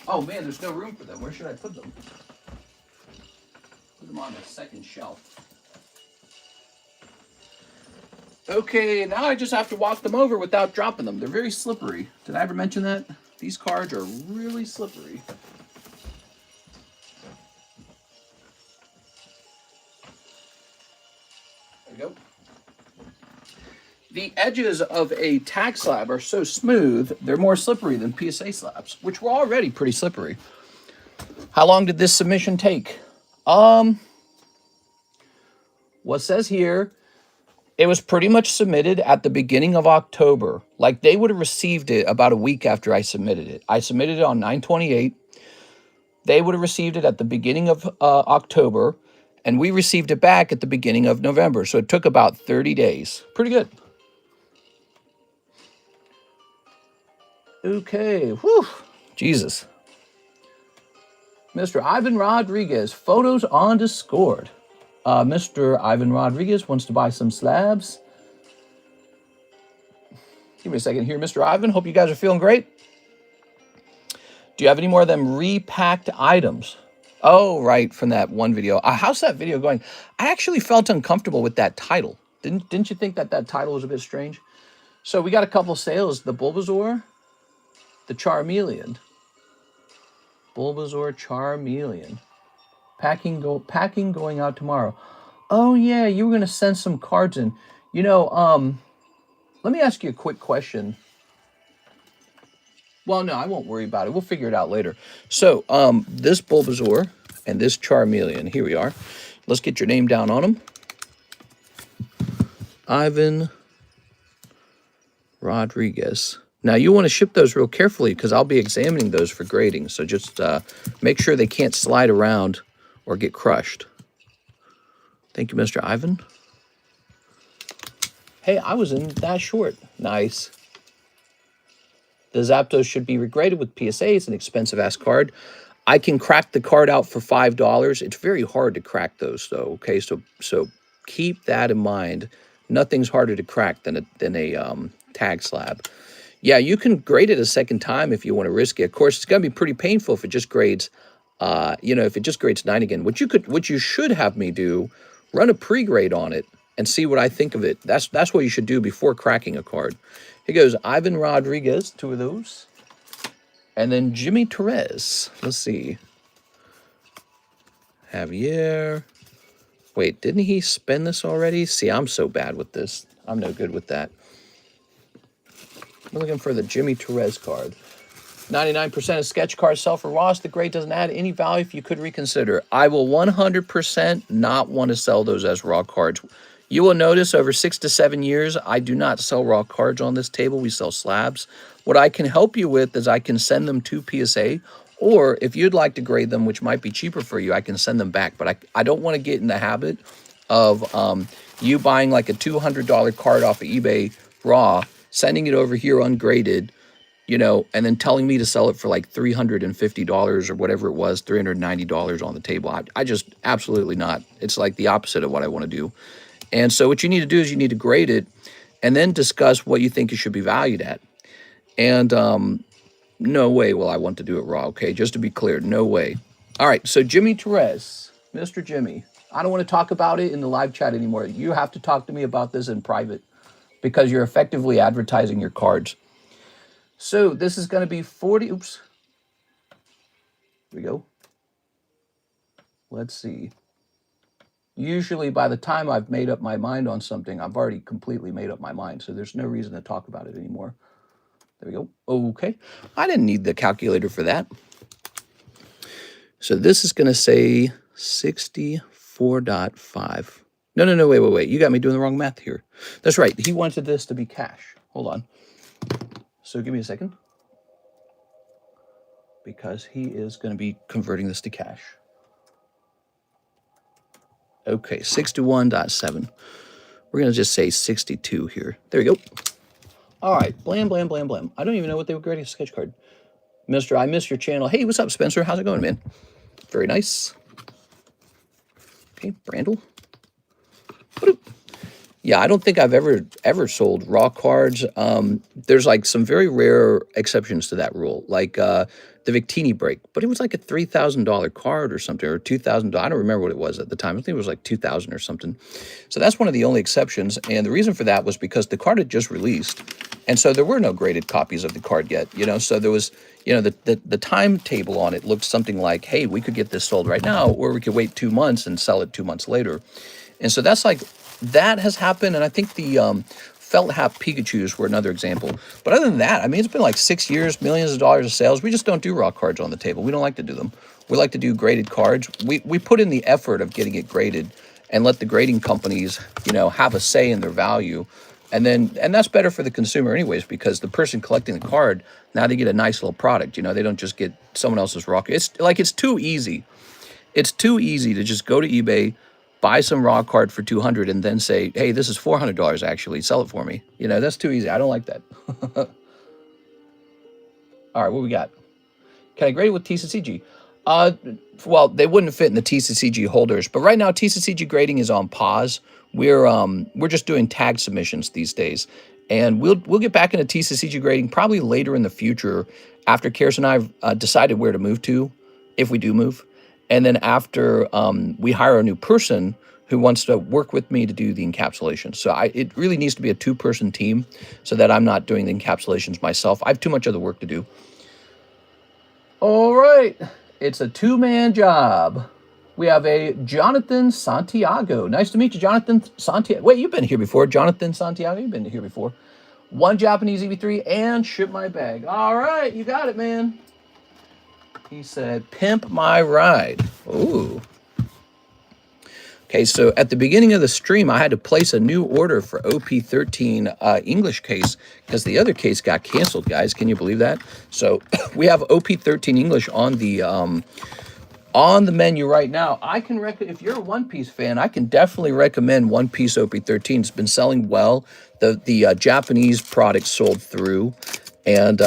Oh, man, there's no room for them. Where should I put them? Put them on the second shelf. Okay, now I just have to walk them over without dropping them. They're very slippery. Did I ever mention that? These cards are really slippery. There you go. The edges of a tag slab are so smooth, they're more slippery than PSA slabs, which were already pretty slippery. How long did this submission take? What says here, it was pretty much submitted at the beginning of October. Like, they would have received it about a week after I submitted it. I submitted it on 9/28. They would have received it at the beginning of October, and we received it back at the beginning of November. So it took about 30 days. Pretty good. Okay, whew, Jesus. Mr. Ivan Rodriguez, photos on Discord. Mr. Ivan Rodriguez wants to buy some slabs. Give me a second here, Mr. Ivan. Hope you guys are feeling great. Do you have any more of them repacked items? Oh, right, from that one video. How's that video going? I actually felt uncomfortable with that title. Didn't you think that title was a bit strange? So we got a couple sales. The Bulbasaur, the Charmeleon. Bulbasaur, Charmeleon. Packing going out tomorrow. Oh yeah, you were gonna send some cards in. You know, let me ask you a quick question. Well, no, I won't worry about it. We'll figure it out later. So, this Bulbasaur and this Charmeleon, here we are. Let's get your name down on them. Ivan Rodriguez. Now, you want to ship those real carefully because I'll be examining those for grading. So just make sure they can't slide around or get crushed. Thank you, Mr. Ivan. Hey, I was in that short. Nice. The Zapdos should be regraded with PSA. It's an expensive-ass card. I can crack the card out for $5. It's very hard to crack those, though. Okay, so keep that in mind. Nothing's harder to crack than a tag slab. Yeah, you can grade it a second time if you want to risk it. Of course, it's going to be pretty painful if it just grades, if it just grades 9 again. What you should have me do, run a pre-grade on it and see what I think of it. That's what you should do before cracking a card. Here goes Ivan Rodriguez, 2 of those. And then Jimmy Torres. Let's see. Javier. Wait, didn't he spend this already? See, I'm so bad with this. I'm no good with that. I'm looking for the Jimmy Torres card. 99% of sketch cards sell for Ross. The grade doesn't add any value if you could reconsider. I will 100% not want to sell those as raw cards. You will notice over 6 to 7 years, I do not sell raw cards on this table. We sell slabs. What I can help you with is I can send them to PSA, or if you'd like to grade them, which might be cheaper for you, I can send them back. But I don't want to get in the habit of you buying like a $200 card off of eBay raw, sending it over here ungraded, and then telling me to sell it for like $350 or whatever it was, $390 on the table. I just absolutely not. It's like the opposite of what I want to do. And so what you need to do is you need to grade it and then discuss what you think it should be valued at. And no way will I want to do it raw, okay? Just to be clear, no way. All right, so Jimmy Torres, Mr. Jimmy, I don't want to talk about it in the live chat anymore. You have to talk to me about this in private because you're effectively advertising your cards. So this is going to be 40. Oops. Here we go. Let's see. Usually by the time I've made up my mind on something, I've already completely made up my mind. So there's no reason to talk about it anymore. There we go. Okay. I didn't need the calculator for that. So this is going to say 64.5. No, wait. You got me doing the wrong math here. That's right. He wanted this to be cash. Hold on. So give me a second. Because he is going to be converting this to cash. Okay, 61.7. We're going to just say 62 here. There we go. All right, blam. I don't even know what they were grading a sketch card. Mr. I miss your channel. Hey, what's up, Spencer? How's it going, man? Very nice. Okay, Brandel. Yeah, I don't think I've ever sold raw cards. There's like some very rare exceptions to that rule, like the Victini break, but it was like a $3,000 card or something, or $2,000. I don't remember what it was at the time. I think it was like $2,000 or something. So that's one of the only exceptions, and the reason for that was because the card had just released, and so there were no graded copies of the card yet. So there was, the timetable on it looked something like, hey, we could get this sold right now, or we could wait 2 months and sell it 2 months later, and so that's like. That has happened, and I think the felt hat Pikachus were another example. But other than that, I mean, it's been like 6 years, millions of dollars of sales. We just don't do raw cards on the table. We don't like to do them. We like to do graded cards. We put in the effort of getting it graded and let the grading companies, have a say in their value. And that's better for the consumer anyways, because the person collecting the card, now they get a nice little product. They don't just get someone else's raw card. It's too easy. It's too easy to just go to eBay, buy some raw card for $200 and then say, hey, this is $400 actually, sell it for me. That's too easy. I don't like that. All right, what we got? Can I grade it with TCCG? Well, they wouldn't fit in the TCCG holders, but right now TCCG grading is on pause. We're just doing tag submissions these days, and we'll get back into TCCG grading probably later in the future after Karis and I have decided where to move to, if we do move. And then after we hire a new person who wants to work with me to do the encapsulation. So it really needs to be a 2-person team so that I'm not doing the encapsulations myself. I have too much other work to do. All right. It's a 2-man job. We have a Jonathan Santiago. Nice to meet you, Jonathan Santiago. Wait, you've been here before. Jonathan Santiago, you've been here before. 1 Japanese EV3 and ship my bag. All right, you got it, man. He said, pimp my ride. Ooh. Okay, so at the beginning of the stream, I had to place a new order for OP13 English case because the other case got canceled, guys. Can you believe that? So we have OP13 English on the menu right now. I can if you're a One Piece fan, I can definitely recommend One Piece OP13. It's been selling well. The Japanese product sold through, and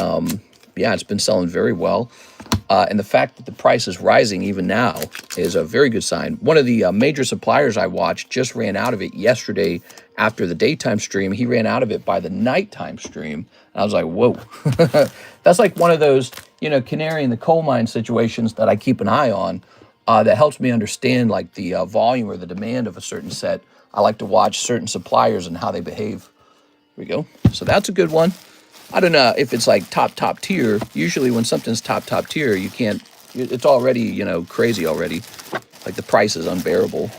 yeah, it's been selling very well. And the fact that the price is rising even now is a very good sign. One of the major suppliers I watched just ran out of it yesterday after the daytime stream. He ran out of it by the nighttime stream. And I was like, whoa. That's like one of those, canary in the coal mine situations that I keep an eye on that helps me understand like the volume or the demand of a certain set. I like to watch certain suppliers and how they behave. Here we go. So that's a good one. I don't know if it's like top tier. Usually when something's top tier, you can't, it's already, crazy already. Like the price is unbearable.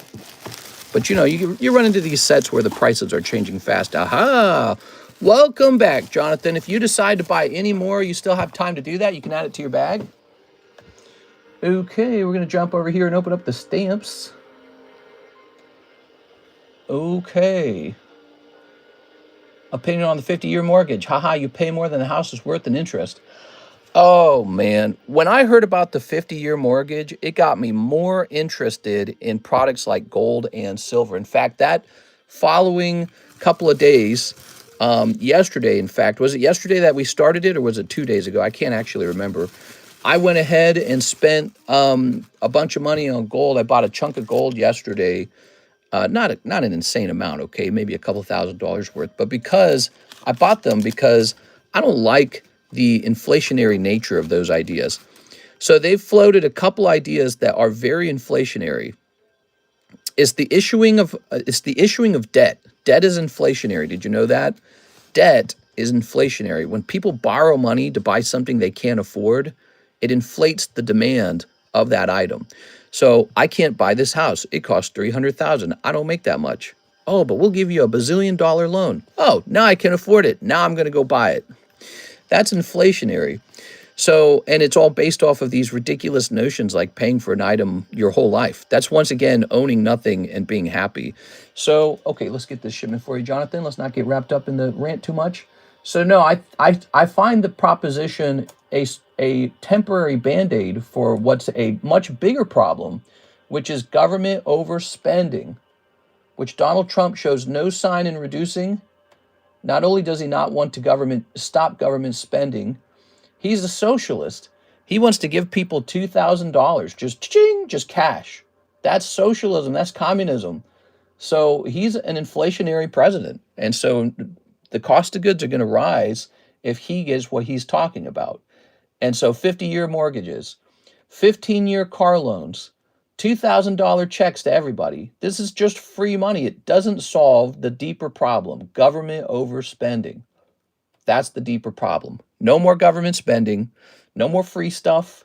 But you run into these sets where the prices are changing fast. Aha! Welcome back, Jonathan. If you decide to buy any more, you still have time to do that. You can add it to your bag. Okay, we're going to jump over here and open up the stamps. Okay. Opinion on the 50-year mortgage. Haha, you pay more than the house is worth in interest. Oh, man. When I heard about the 50-year mortgage, it got me more interested in products like gold and silver. In fact, that following couple of days, yesterday, in fact, was it yesterday that we started it or was it 2 days ago? I can't actually remember. I went ahead and spent a bunch of money on gold. I bought a chunk of gold yesterday. Not an insane amount, okay, maybe a couple $1,000s worth, but because I bought them because I don't like the inflationary nature of those ideas. So they've floated a couple ideas that are very inflationary. It's the issuing of debt. Debt is inflationary. Did you know that? Debt is inflationary. When people borrow money to buy something they can't afford, it inflates the demand of that item. So I can't buy this house. It costs $300,000. I don't make that much. Oh, but we'll give you a bazillion-dollar loan. Oh, now I can afford it. Now I'm going to go buy it. That's inflationary. So, and it's all based off of these ridiculous notions like paying for an item your whole life. That's once again owning nothing and being happy. So, okay, let's get this shipment for you, Jonathan. Let's not get wrapped up in the rant too much. So no, I find the proposition a temporary Band-Aid for what's a much bigger problem, which is government overspending, which Donald Trump shows no sign in reducing. Not only does he not want to stop government spending, he's a socialist. He wants to give people $2,000, just cash. That's socialism, that's communism. So he's an inflationary president. And so the cost of goods are going to rise if he gets what he's talking about. And so 50-year mortgages, 15-year car loans, $2,000 checks to everybody. This is just free money. It doesn't solve the deeper problem, government overspending. That's the deeper problem. No more government spending, no more free stuff.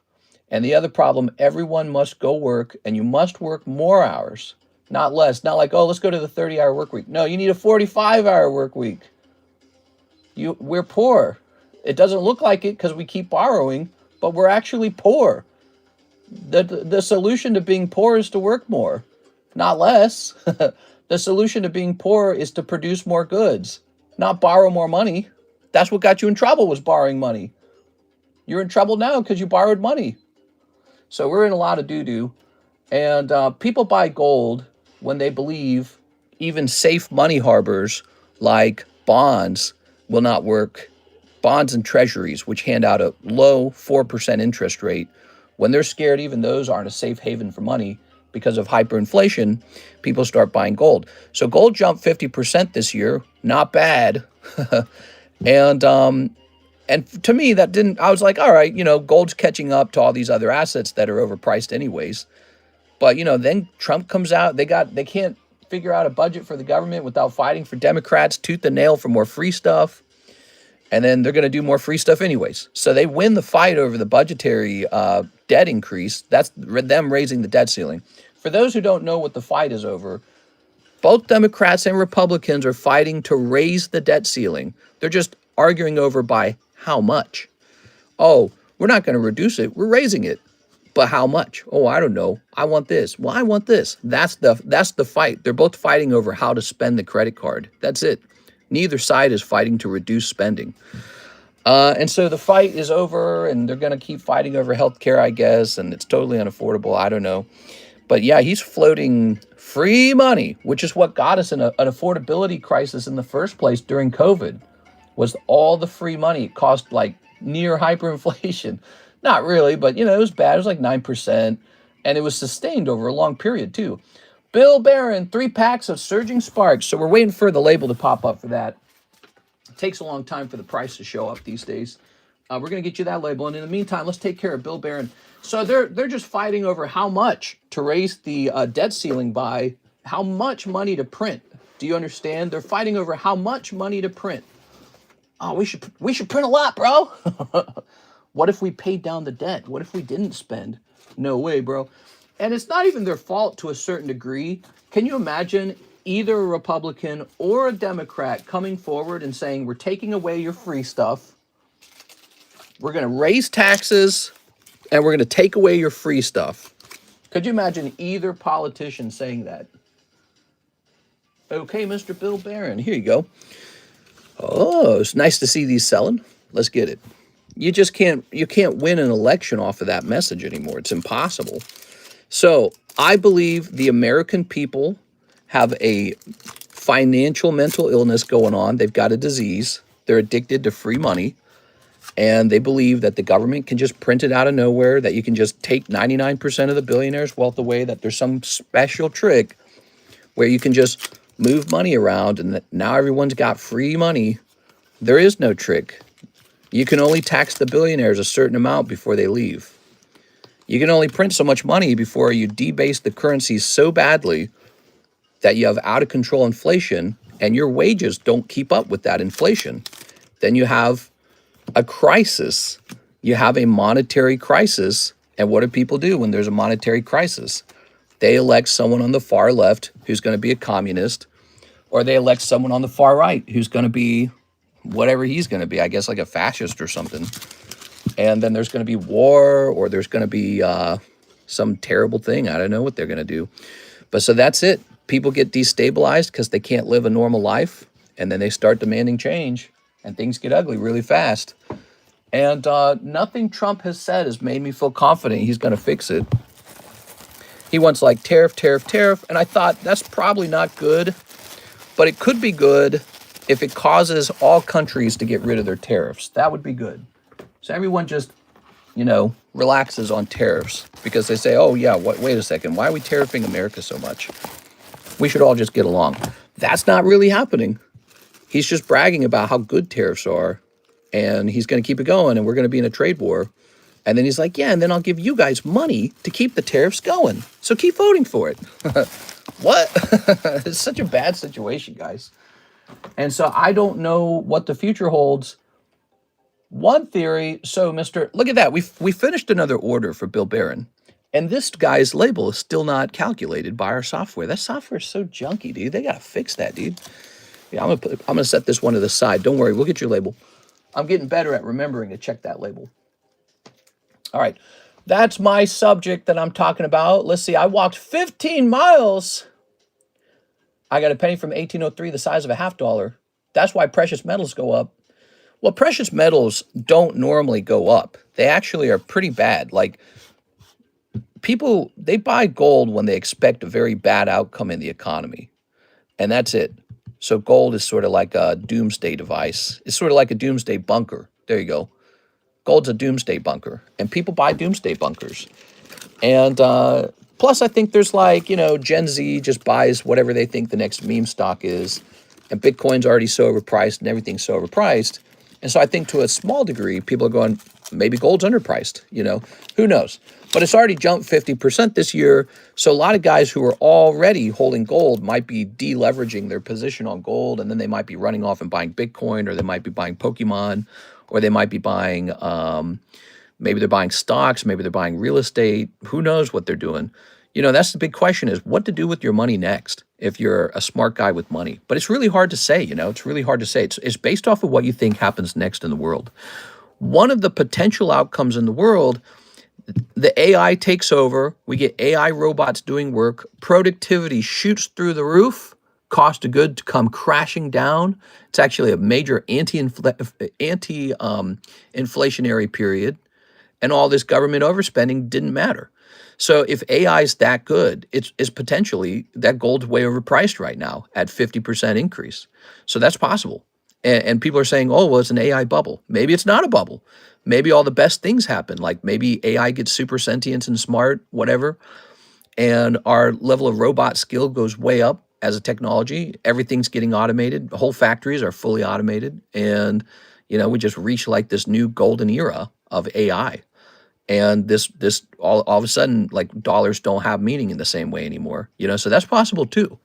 And the other problem, everyone must go work, and you must work more hours, not less. Not like, oh, let's go to the 30-hour work week. No, you need a 45-hour work week. We're poor. It doesn't look like it because we keep borrowing, but we're actually poor. The solution to being poor is to work more, not less. The solution to being poor is to produce more goods, not borrow more money. That's what got you in trouble, was borrowing money. You're in trouble now because you borrowed money. So we're in a lot of doo-doo. And people buy gold when they believe even safe money harbors like bonds will not work. Bonds and treasuries, which hand out a low 4% interest rate, when they're scared even those aren't a safe haven for money because of hyperinflation, people start buying gold. So gold jumped 50% this year. Not bad. And to me, that didn't, I was like, all right, gold's catching up to all these other assets that are overpriced anyways. But, you know, then Trump comes out. They can't figure out a budget for the government without fighting for Democrats tooth and nail for more free stuff. And then they're going to do more free stuff anyways. So they win the fight over the budgetary debt increase. That's them raising the debt ceiling. For those who don't know what the fight is over, both Democrats and Republicans are fighting to raise the debt ceiling. They're just arguing over by how much. Oh, we're not going to reduce it. We're raising it. But how much? Oh, I don't know. I want this. Well, I want this. That's the fight. They're both fighting over how to spend the credit card. That's it. Neither side is fighting to reduce spending. And so the fight is over, and they're going to keep fighting over health care, I guess, and it's totally unaffordable. I don't know. But yeah, he's floating free money, which is what got us in an affordability crisis in the first place during COVID, was all the free money. It cost like near hyperinflation. Not really, but, you know, it was bad. It was like 9%, and it was sustained over a long period, too. Bill Barron, 3 packs of Surging Sparks. So we're waiting for the label to pop up for that. It takes a long time for the price to show up these days. We're going to get you that label. And in the meantime, let's take care of Bill Barron. So they're just fighting over how much to raise the debt ceiling by, how much money to print. Do you understand? They're fighting over how much money to print. Oh, we should print a lot, bro. What if we paid down the debt? What if we didn't spend? No way, bro. And it's not even their fault to a certain degree. Can you imagine either a Republican or a Democrat coming forward and saying, we're taking away your free stuff, we're going to raise taxes, and we're going to take away your free stuff? Could you imagine either politician saying that? Okay, Mr. Bill Barron, here you go. Oh, it's nice to see these selling. Let's get it. You can't win an election off of that message anymore. It's impossible. So I believe the American people have a financial mental illness going on. They've got a disease. They're addicted to free money. And they believe that the government can just print it out of nowhere, that you can just take 99% of the billionaires' wealth away, that there's some special trick where you can just move money around and that now everyone's got free money. There is no trick. You can only tax the billionaires a certain amount before they leave. You can only print so much money before you debase the currency so badly that you have out of control inflation and your wages don't keep up with that inflation. Then you have a crisis. You have a monetary crisis. And what do people do when there's a monetary crisis? They elect someone on the far left who's going to be a communist, or they elect someone on the far right who's going to be whatever he's going to be, I guess like a fascist or something. And then there's going to be war, or there's going to be some terrible thing. I don't know what they're going to do. But so that's it. People get destabilized because they can't live a normal life. And then they start demanding change. And things get ugly really fast. And nothing Trump has said has made me feel confident he's going to fix it. He wants like tariff, tariff, tariff. And I thought that's probably not good. But it could be good if it causes all countries to get rid of their tariffs. That would be good. So everyone just, you know, relaxes on tariffs because they say, oh, yeah, wait a second. Why are we tariffing America so much? We should all just get along. That's not really happening. He's just bragging about how good tariffs are, and he's going to keep it going, and we're going to be in a trade war. And then he's like, yeah, and then I'll give you guys money to keep the tariffs going. So keep voting for it. What? It's such a bad situation, guys. And so I don't know what the future holds. One theory, so look at that. We finished another order for Bill Barron. And this guy's label is still not calculated by our software. That software is so junky, dude. They got to fix that, dude. Yeah, I'm gonna set this one to the side. Don't worry, we'll get your label. I'm getting better at remembering to check that label. All right, that's my subject that I'm talking about. Let's see, I walked 15 miles. I got a penny from 1803, the size of a $50. That's why precious metals go up. Well, precious metals don't normally go up. They actually are pretty bad. Like, people, they buy gold when they expect a very bad outcome in the economy. And that's it. So gold is sort of like a doomsday device. It's sort of like a doomsday bunker. There you go. Gold's a doomsday bunker. And people buy doomsday bunkers. And plus, I think there's like, you know, Gen Z just buys whatever they think the next meme stock is. And Bitcoin's already so overpriced and everything's so overpriced. And so I think to a small degree, people are going, maybe gold's underpriced, you know, who knows? But it's already jumped 50% this year. So a lot of guys who are already holding gold might be deleveraging their position on gold, and then they might be running off and buying Bitcoin, or they might be buying Pokemon, or they might be buying, maybe they're buying stocks, maybe they're buying real estate. Who knows what they're doing? You know, that's the big question, is what to do with your money next if you're a smart guy with money. But it's really hard to say, you know, it's really hard to say. It's based off of what you think happens next in the world. One of the potential outcomes in the world, the AI takes over, we get AI robots doing work, productivity shoots through the roof, cost of goods come crashing down. It's actually a major anti-inflationary period, and all this government overspending didn't matter. So if AI is that good, it's potentially that gold's way overpriced right now at 50% increase. So that's possible. And people are saying, oh, well, it's an AI bubble. Maybe it's not a bubble. Maybe all the best things happen. Like maybe AI gets super sentient and smart, whatever, and our level of robot skill goes way up as a technology. Everything's getting automated. Whole factories are fully automated. And, you know, we just reach like this new golden era of AI. And this all of a sudden, like, dollars don't have meaning in the same way anymore, you know, so that's possible too.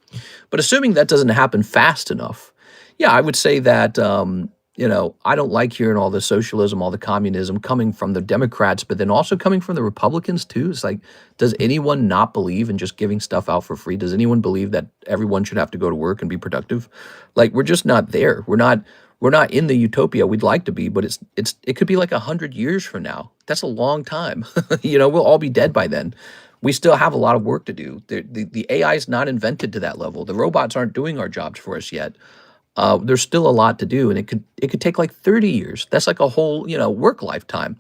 But assuming that doesn't happen fast enough, yeah, I would say that, you know, I don't like hearing all the socialism, all the communism coming from the Democrats, but then also coming from the Republicans too. It's like, does anyone not believe in just giving stuff out for free? Does anyone believe that everyone should have to go to work and be productive? Like, we're just not there. We're not in the utopia we'd like to be, but it could be like 100 years from now. That's a long time. You know, we'll all be dead by then. We still have a lot of work to do. The AI is not invented to that level. The robots aren't doing our jobs for us yet. There's still a lot to do, and it could take like 30 years. That's like a whole, you know, work lifetime.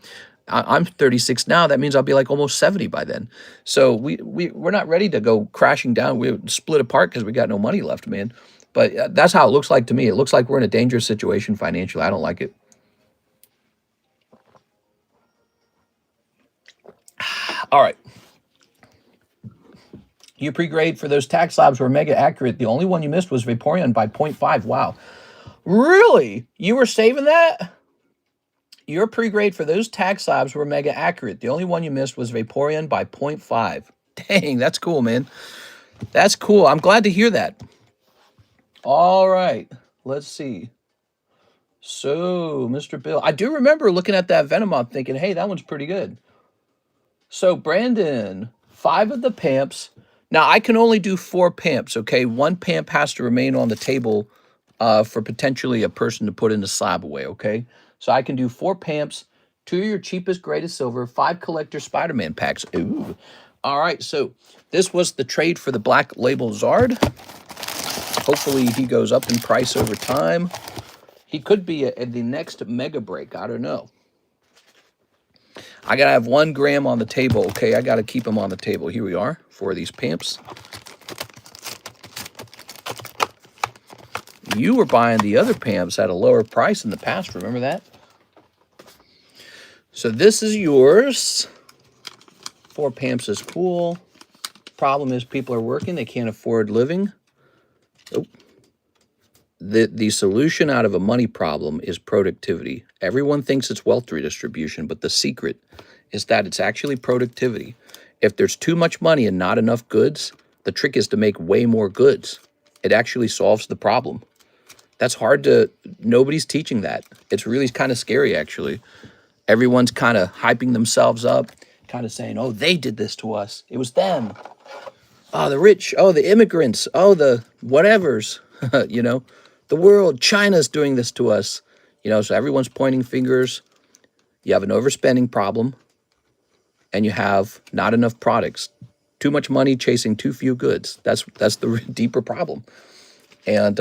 I'm 36 now. That means I'll be like almost 70 by then. So we're not ready to go crashing down. We split apart because we got no money left, man. But that's how it looks like to me. It looks like we're in a dangerous situation financially. I don't like it. All right. Your pre-grade for those tax slabs were mega accurate. The only one you missed was Vaporeon by 0.5. Wow. Really? You were saving that? Your pre-grade for those tax slabs were mega accurate. The only one you missed was Vaporeon by 0.5. Dang, that's cool, man. That's cool. I'm glad to hear that. All right. Let's see. So, Mr. Bill, I do remember looking at that VENMO thinking, hey, that one's pretty good. So, Brandon, 5 of the PAMPs. Now, I can only do 4 PAMPs, okay? 1 PAMP has to remain on the table for potentially a person to put in the slab away, okay? So, I can do 4 PAMPs, 2 of your cheapest, greatest silver, 5 collector Spider-Man packs. Ooh. All right, so this was the trade for the Black Label Zard. Hopefully, he goes up in price over time. He could be at the next mega break. I don't know. I got to have 1 gram on the table, okay? I got to keep them on the table. Here we are for these PAMPs. You were buying the other PAMPs at a lower price in the past. Remember that? So this is yours. 4 PAMPs is cool. Problem is people are working. They can't afford living. Oh. The solution out of a money problem is productivity. Everyone thinks it's wealth redistribution, but the secret is that it's actually productivity. If there's too much money and not enough goods, the trick is to make way more goods. It actually solves the problem. That's hard to, nobody's teaching that. It's really kind of scary, actually. Everyone's kind of hyping themselves up, kind of saying, oh, they did this to us. It was them. Oh, the rich. Oh, the immigrants. Oh, the whatevers, you know. The world, China's doing this to us. You know, so everyone's pointing fingers. You have an overspending problem, and you have not enough products. Too much money chasing too few goods. That's the deeper problem. And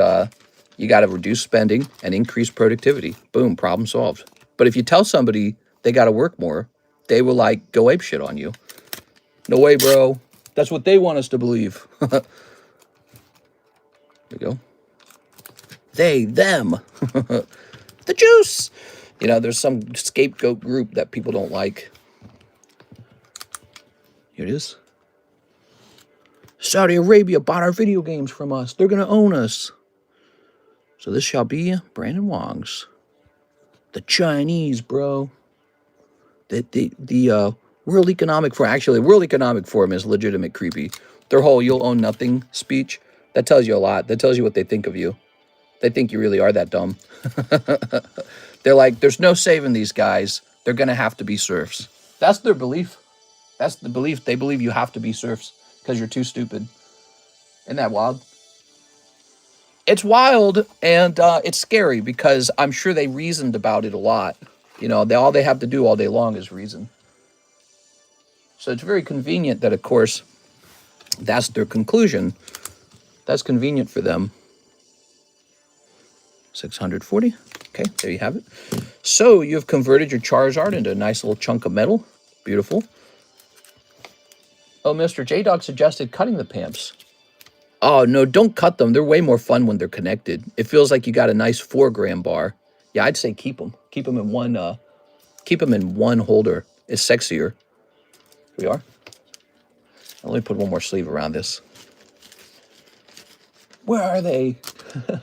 you got to reduce spending and increase productivity. Boom, problem solved. But if you tell somebody they got to work more, they will like go apeshit on you. No way, bro. That's what they want us to believe. There you go. They, them, the juice. You know, there's some scapegoat group that people don't like. Here it is. Saudi Arabia bought our video games from us. They're going to own us. So this shall be Brandon Wong's. The Chinese, bro. The World Economic Forum, actually, the World Economic Forum is legitimate creepy. Their whole "you'll own nothing" speech, that tells you a lot. That tells you what they think of you. They think you really are that dumb. They're like, there's no saving these guys. They're going to have to be serfs. That's their belief. That's the belief. They believe you have to be serfs because you're too stupid. Isn't that wild? It's wild, and it's scary because I'm sure they reasoned about it a lot. You know, all they have to do all day long is reason. So it's very convenient that, of course, that's their conclusion. That's convenient for them. 640. Okay, there you have it. So you've converted your Charizard into a nice little chunk of metal. Beautiful. Oh, Mr. J-Dog suggested cutting the pamps. Oh, no, don't cut them. They're way more fun when they're connected. It feels like you got a nice 4-gram bar. Yeah, I'd say keep them. Keep them in one holder. It's sexier. Here we are. Let me put one more sleeve around this. Where are they?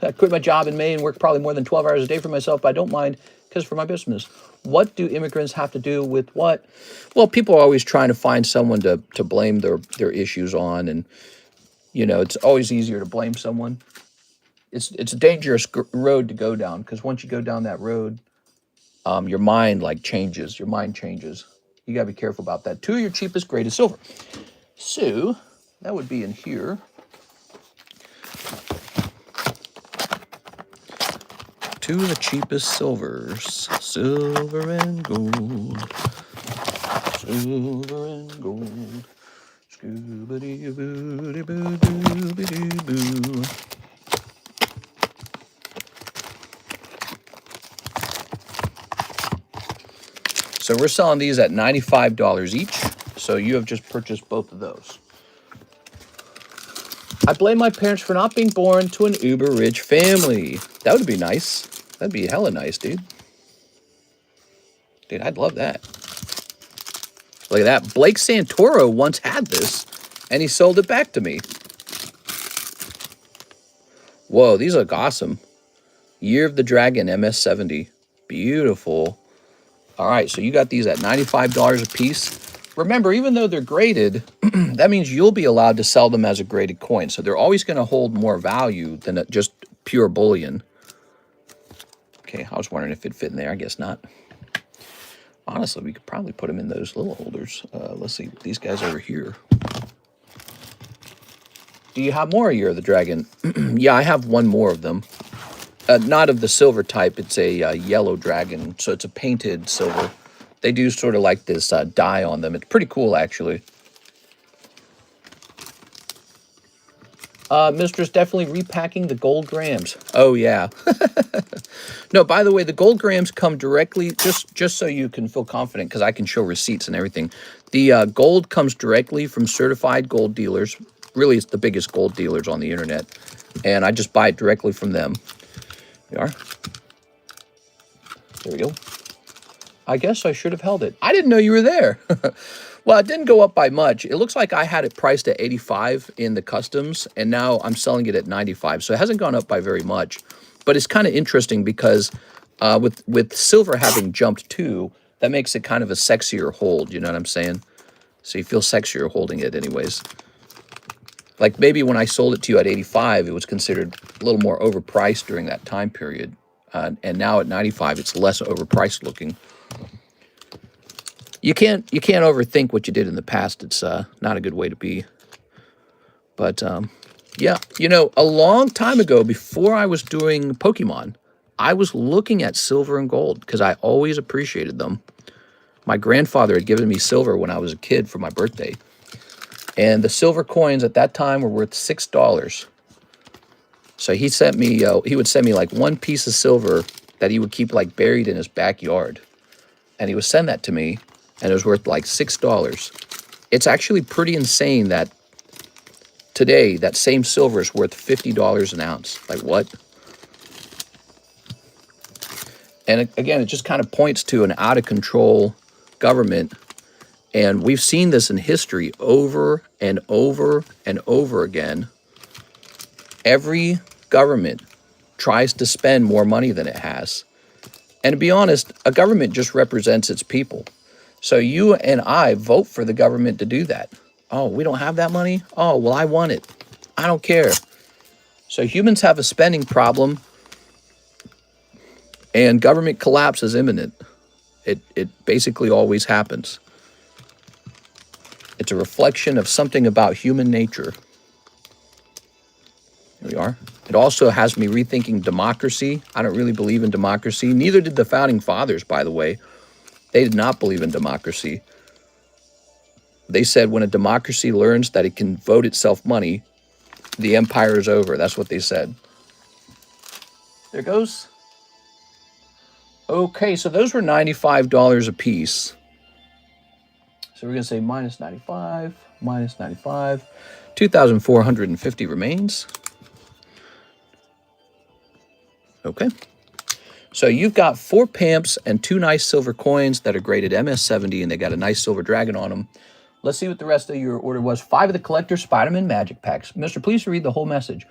I quit my job in May and work probably more than 12 hours a day for myself, but I don't mind because for my business. What do immigrants have to do with what? Well, people are always trying to find someone to blame their issues on, and you know, it's always easier to blame someone. It's a dangerous road to go down because once you go down that road, your mind changes. Your mind changes. You gotta be careful about that. 2 of your cheapest grade is silver. So that would be in here. 2 of the cheapest silvers. Silver and gold. Silver and gold. Scooby-doo-boo-doo-boo-doo-boo-doo-boo. So we're selling these at $95 each. So you have just purchased both of those. I blame my parents for not being born to an uber-rich family. That would be nice. That'd be hella nice, dude. Dude, I'd love that. Look at that. Blake Santoro once had this, and he sold it back to me. Whoa, these look awesome. Year of the Dragon MS-70. Beautiful. All right, so you got these at $95 a piece. Remember, even though they're graded, that means you'll be allowed to sell them as a graded coin. So they're always going to hold more value than just pure bullion. Okay, I was wondering if it'd fit in there. I guess not. Honestly, we could probably put them in those little holders. Let's see, these guys over here. Do you have more Year of the Dragon? Yeah, I have one more of them. Not of the silver type. It's a yellow dragon, so it's a painted silver. They do sort of like this dye on them. It's pretty cool, actually. Mistress definitely repacking the gold grams. Oh, yeah. No, by the way, the gold grams come directly, just so you can feel confident, because I can show receipts and everything. The gold comes directly from certified gold dealers. Really, it's the biggest gold dealers on the internet. And I just buy it directly from them. There we are. There we go. I guess I should have held it. I didn't know you were there. Well, it didn't go up by much. It looks like I had it priced at 85 in the customs, and now I'm selling it at 95. So it hasn't gone up by very much. But it's kind of interesting because with silver having jumped too, that makes it kind of a sexier hold. You know what I'm saying? So you feel sexier holding it anyways. Like maybe when I sold it to you at 85, it was considered a little more overpriced during that time period. And now at 95, it's less overpriced looking. You can't overthink what you did in the past. It's not a good way to be. But yeah, you know, a long time ago, before I was doing Pokemon, I was looking at silver and gold because I always appreciated them. My grandfather had given me silver when I was a kid for my birthday. And the silver coins at that time were worth $6. So he sent me, he would send me like one piece of silver that he would keep like buried in his backyard. And he would send that to me, and it was worth like $6. It's actually pretty insane that today that same silver is worth $50 an ounce. Like what? And again, it just kind of points to an out of control government. And we've seen this in history over and over and over again. Every government tries to spend more money than it has. And to be honest, a government just represents its people. So you and I vote for the government to do that. Oh, we don't have that money? Oh, well, I want it. I don't care. So humans have a spending problem, and government collapse is imminent. It basically always happens. It's a reflection of something about human nature. Here we are. It also has me rethinking democracy. I don't really believe in democracy. Neither did the founding fathers, by the way. They did not believe in democracy. They said when a democracy learns that it can vote itself money, the empire is over. That's what they said. There it goes. Okay, so those were $95 a piece. So we're going to say minus 95, minus 95. 2,450 remains. Okay. So you've got 4 pamps and 2 nice silver coins that are graded MS70, and they got a nice silver dragon on them. Let's see what the rest of your order was. 5 of the collector Spider-Man magic packs. Mister, please read the whole message.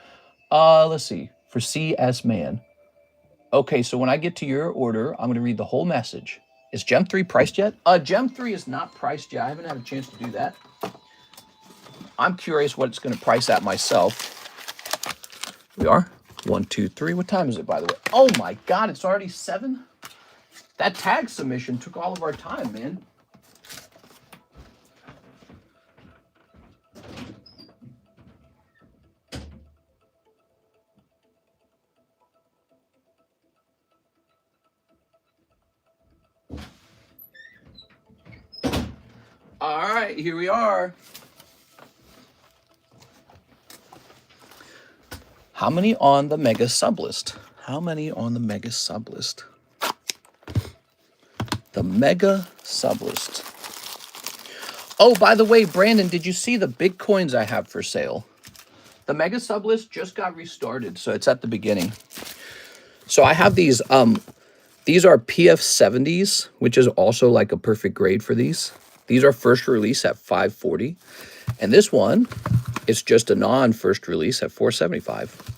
Let's see. For CS Man. Okay, so when I get to your order, I'm going to read the whole message. Is Gem 3 priced yet? Gem 3 is not priced yet. I haven't had a chance to do that. I'm curious what it's going to price at myself. We are. 1, 2, 3. What time is it, by the way? Oh, my God. It's already 7? That tag submission took all of our time, man. All right, here we are. How many on the mega sub list? How many on the mega sub list? The mega sub list. Oh, by the way, Brandon, did you see the Bitcoins I have for sale? The mega sub list just got restarted, so it's at the beginning. So I have these are PF70s, which is also like a perfect grade for these. These are first release at 540. And this one is just a non-first release at 475.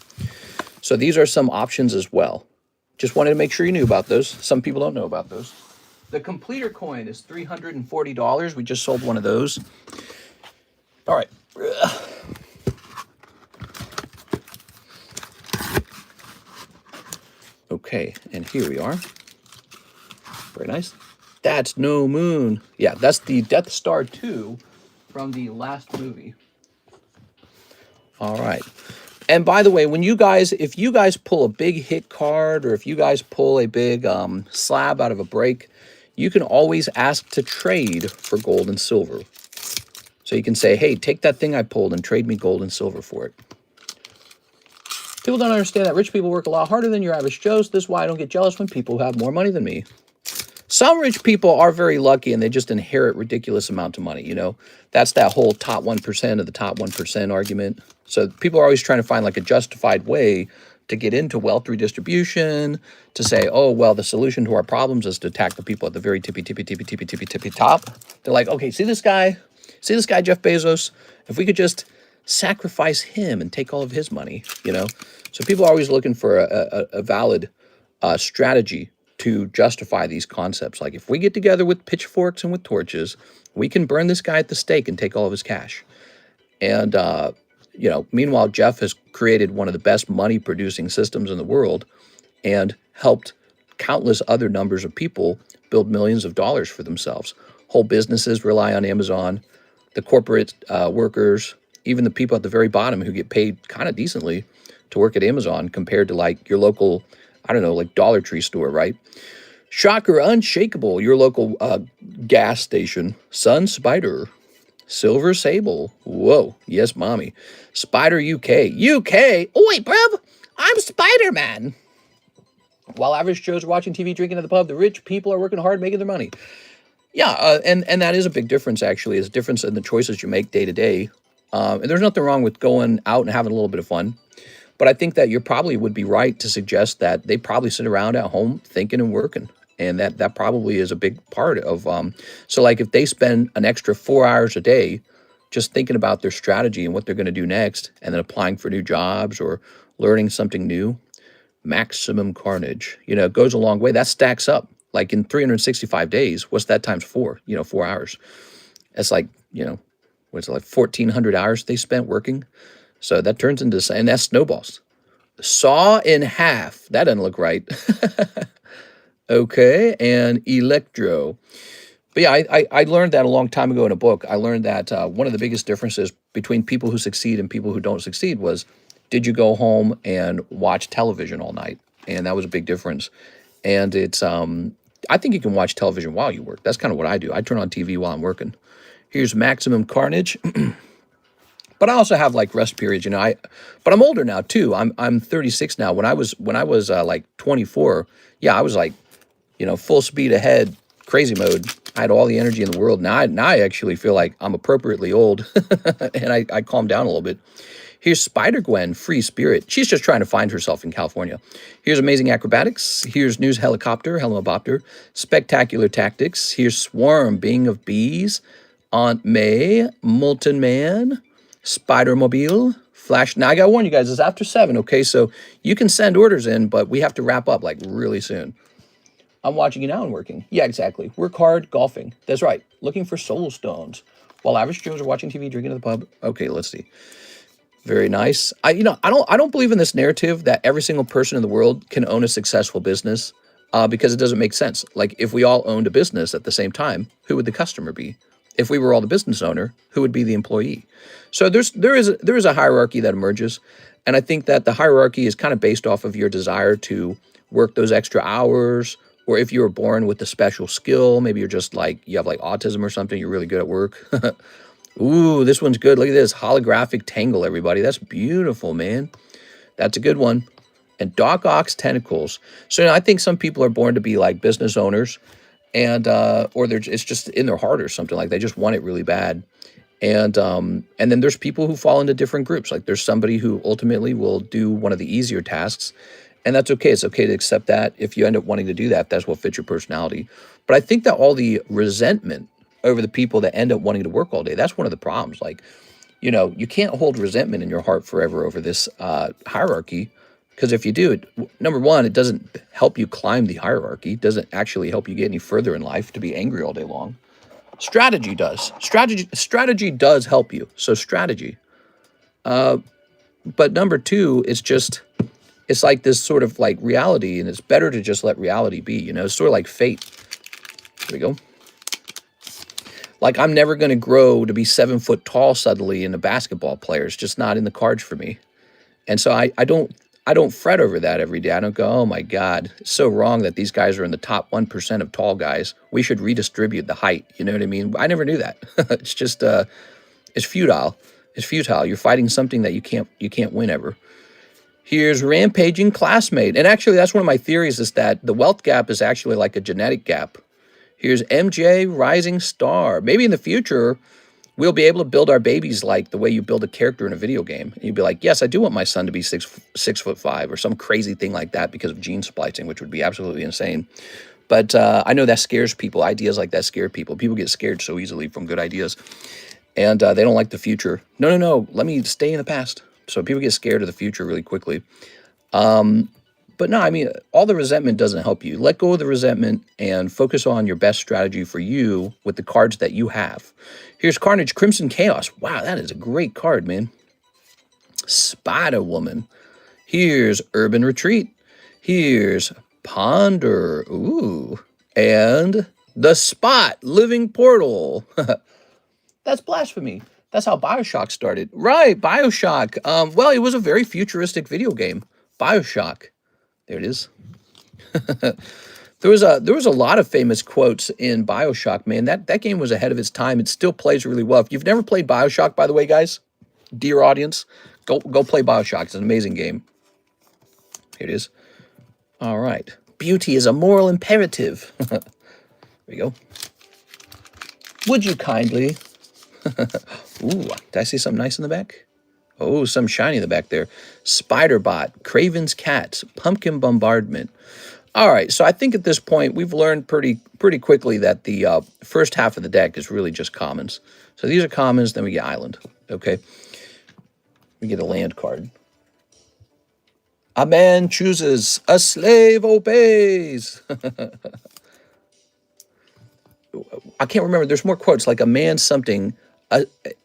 So these are some options as well. Just wanted to make sure you knew about those. Some people don't know about those. The completer coin is $340. We just sold one of those. All right. Okay, and here we are. Very nice. That's no moon. Yeah, that's the Death Star 2 from the last movie. All right. And by the way, when you guys, if you guys pull a big hit card or if you guys pull a big slab out of a break, you can always ask to trade for gold and silver. So you can say, hey, take that thing I pulled and trade me gold and silver for it. People don't understand that rich people work a lot harder than your average Joes. This is why I don't get jealous when people have more money than me. Some rich people are very lucky and they just inherit ridiculous amounts of money, you know. That's that whole top 1% of the top 1% argument. So people are always trying to find like a justified way to get into wealth redistribution, to say, oh, well, the solution to our problems is to attack the people at the very tippy top. They're like, okay, see this guy, Jeff Bezos? If we could just sacrifice him and take all of his money, you know? So people are always looking for a valid strategy to justify these concepts. Like if we get together with pitchforks and with torches, we can burn this guy at the stake and take all of his cash. And, you know, meanwhile, Jeff has created one of the best money producing systems in the world and helped countless other numbers of people build millions of dollars for themselves. Whole businesses rely on Amazon, the corporate workers, even the people at the very bottom who get paid kind of decently to work at Amazon compared to like your local, I don't know, like Dollar Tree store, right? Shocker, Unshakable, your local gas station. Sun Spider, Silver Sable. Whoa, yes, mommy. Spider UK. UK? Oh, wait, bruv, I'm Spider-Man. While average Joes are watching TV, drinking at the pub, the rich people are working hard, making their money. Yeah, and that is a big difference, actually. It's a difference in the choices you make day to day. And there's nothing wrong with going out and having a little bit of fun. But I think that you probably would be right to suggest that they probably sit around at home thinking and working. And that probably is a big part of, so like if they spend an extra 4 hours a day just thinking about their strategy and what they're going to do next, and then applying for new jobs or learning something new, maximum carnage, you know, it goes a long way. That stacks up. Like in 365 days, what's that times 4? 4 hours. That's like, what's it, like 1,400 hours they spent working? So that turns into, and that snowballs. Saw in half. That doesn't look right. Okay, and electro. But yeah, I learned that a long time ago in a book. I learned that one of the biggest differences between people who succeed and people who don't succeed was, did you go home and watch television all night? And that was a big difference. And it's, I think you can watch television while you work. That's kind of what I do. I turn on TV while I'm working. Here's Maximum Carnage. But I also have like rest periods, but I'm older now too. I'm 36 now. When I was like 24, yeah, I was like, full speed ahead, crazy mode. I had all the energy in the world. Now I actually feel like I'm appropriately old, and I calmed down a little bit. Here's Spider-Gwen, Free Spirit. She's just trying to find herself in California. Here's Amazing Acrobatics. Here's News Helicopter, Helimobopter. Spectacular Tactics. Here's Swarm, Being of Bees. Aunt May, Molten Man. Spider-Mobile, Flash. Now, I got to warn you guys, it's after 7, okay? So you can send orders in, but we have to wrap up, like, really soon. I'm watching you now and working. Yeah, exactly. Work hard, golfing. That's right. Looking for soul stones. While average Joes are watching TV, drinking at the pub. Okay, let's see. Very nice. I don't believe in this narrative that every single person in the world can own a successful business, because it doesn't make sense. Like, if we all owned a business at the same time, who would the customer be? If we were all the business owner, who would be the employee? So there is a hierarchy that emerges, and I think that the hierarchy is kind of based off of your desire to work those extra hours, or if you were born with a special skill, maybe you're just like, you have like autism or something, you're really good at work. Ooh, this one's good. Look at this, holographic tangle, everybody. That's beautiful, man. That's a good one. And Doc Ock's tentacles. So I think some people are born to be like business owners, and or it's just in their heart or something, like they just want it really bad. And then there's people who fall into different groups. Like there's somebody who ultimately will do one of the easier tasks, and that's okay. It's okay to accept that if you end up wanting to do that, if that's what fits your personality. But I think that all the resentment over the people that end up wanting to work all day, that's one of the problems. Like, you can't hold resentment in your heart forever over this hierarchy. Because if you do, number one, it doesn't help you climb the hierarchy. It doesn't actually help you get any further in life to be angry all day long. Strategy does. Strategy does help you. So strategy. But number two, it's like this sort of like reality, and it's better to just let reality be. It's sort of like fate. There we go. Like, I'm never going to grow to be 7 foot tall suddenly in a basketball player. It's just not in the cards for me. And so I don't fret over that every day. I don't go, oh my God, it's so wrong that these guys are in the top 1% of tall guys. We should redistribute the height. You know what I mean? I never knew that. It's just, it's futile. It's futile. You're fighting something that you can't win ever. Here's Rampaging Classmate. And actually, that's one of my theories, is that the wealth gap is actually like a genetic gap. Here's MJ Rising Star. Maybe in the future, we'll be able to build our babies like the way you build a character in a video game. And you'd be like, yes, I do want my son to be 6'5", or some crazy thing like that because of gene splicing, which would be absolutely insane. But I know that scares people. Ideas like that scare people. People get scared so easily from good ideas. And they don't like the future. No, let me stay in the past. So people get scared of the future really quickly. But no, I mean, all the resentment doesn't help you. Let go of the resentment and focus on your best strategy for you with the cards that you have. Here's Carnage Crimson Chaos. Wow, that is a great card, man. Spider Woman. Here's Urban Retreat. Here's Ponder. Ooh. And The Spot, Living Portal. That's blasphemy. That's how BioShock started. Right, BioShock. Well, it was a very futuristic video game. BioShock. There it is. There was a lot of famous quotes in BioShock, man. That game was ahead of its time. It still plays really well. If you've never played BioShock, by the way, guys, dear audience, go play BioShock. It's an amazing game. Here it is. All right. Beauty is a moral imperative. There we go. Would you kindly? Ooh, did I see something nice in the back? Oh, some shiny in the back there. Spiderbot, Craven's Cat, Pumpkin Bombardment. All right, so I think at this point we've learned pretty quickly that the first half of the deck is really just commons. So these are commons, then we get island. Okay, we get a land card. A man chooses, a slave obeys. I can't remember. There's more quotes, like a man something,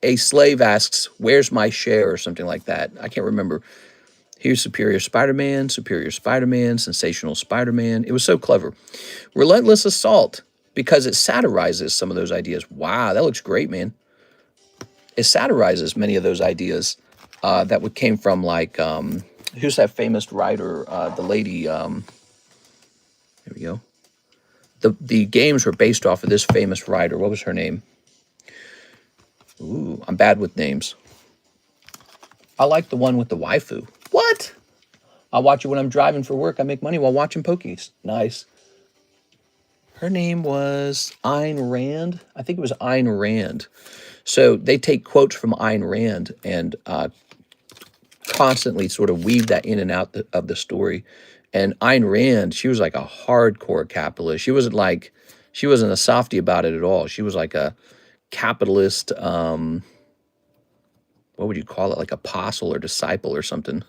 a slave asks, "Where's my share?" or something like that. I can't remember. Here's Superior Spider-Man, Sensational Spider-Man. It was so clever. Relentless Assault, because it satirizes some of those ideas. Wow, that looks great, man. It satirizes many of those ideas that came from, like, who's that famous writer? The lady, here we go. The games were based off of this famous writer. What was her name? Ooh, I'm bad with names. I like the one with the waifu. What? I watch it when I'm driving for work. I make money while watching Pokies. Nice. Her name was Ayn Rand. I think it was Ayn Rand. So they take quotes from Ayn Rand and constantly sort of weave that in and out of the story. And Ayn Rand, she was like a hardcore capitalist. She wasn't a softie about it at all. She was like a capitalist, what would you call it? Like apostle or disciple or something.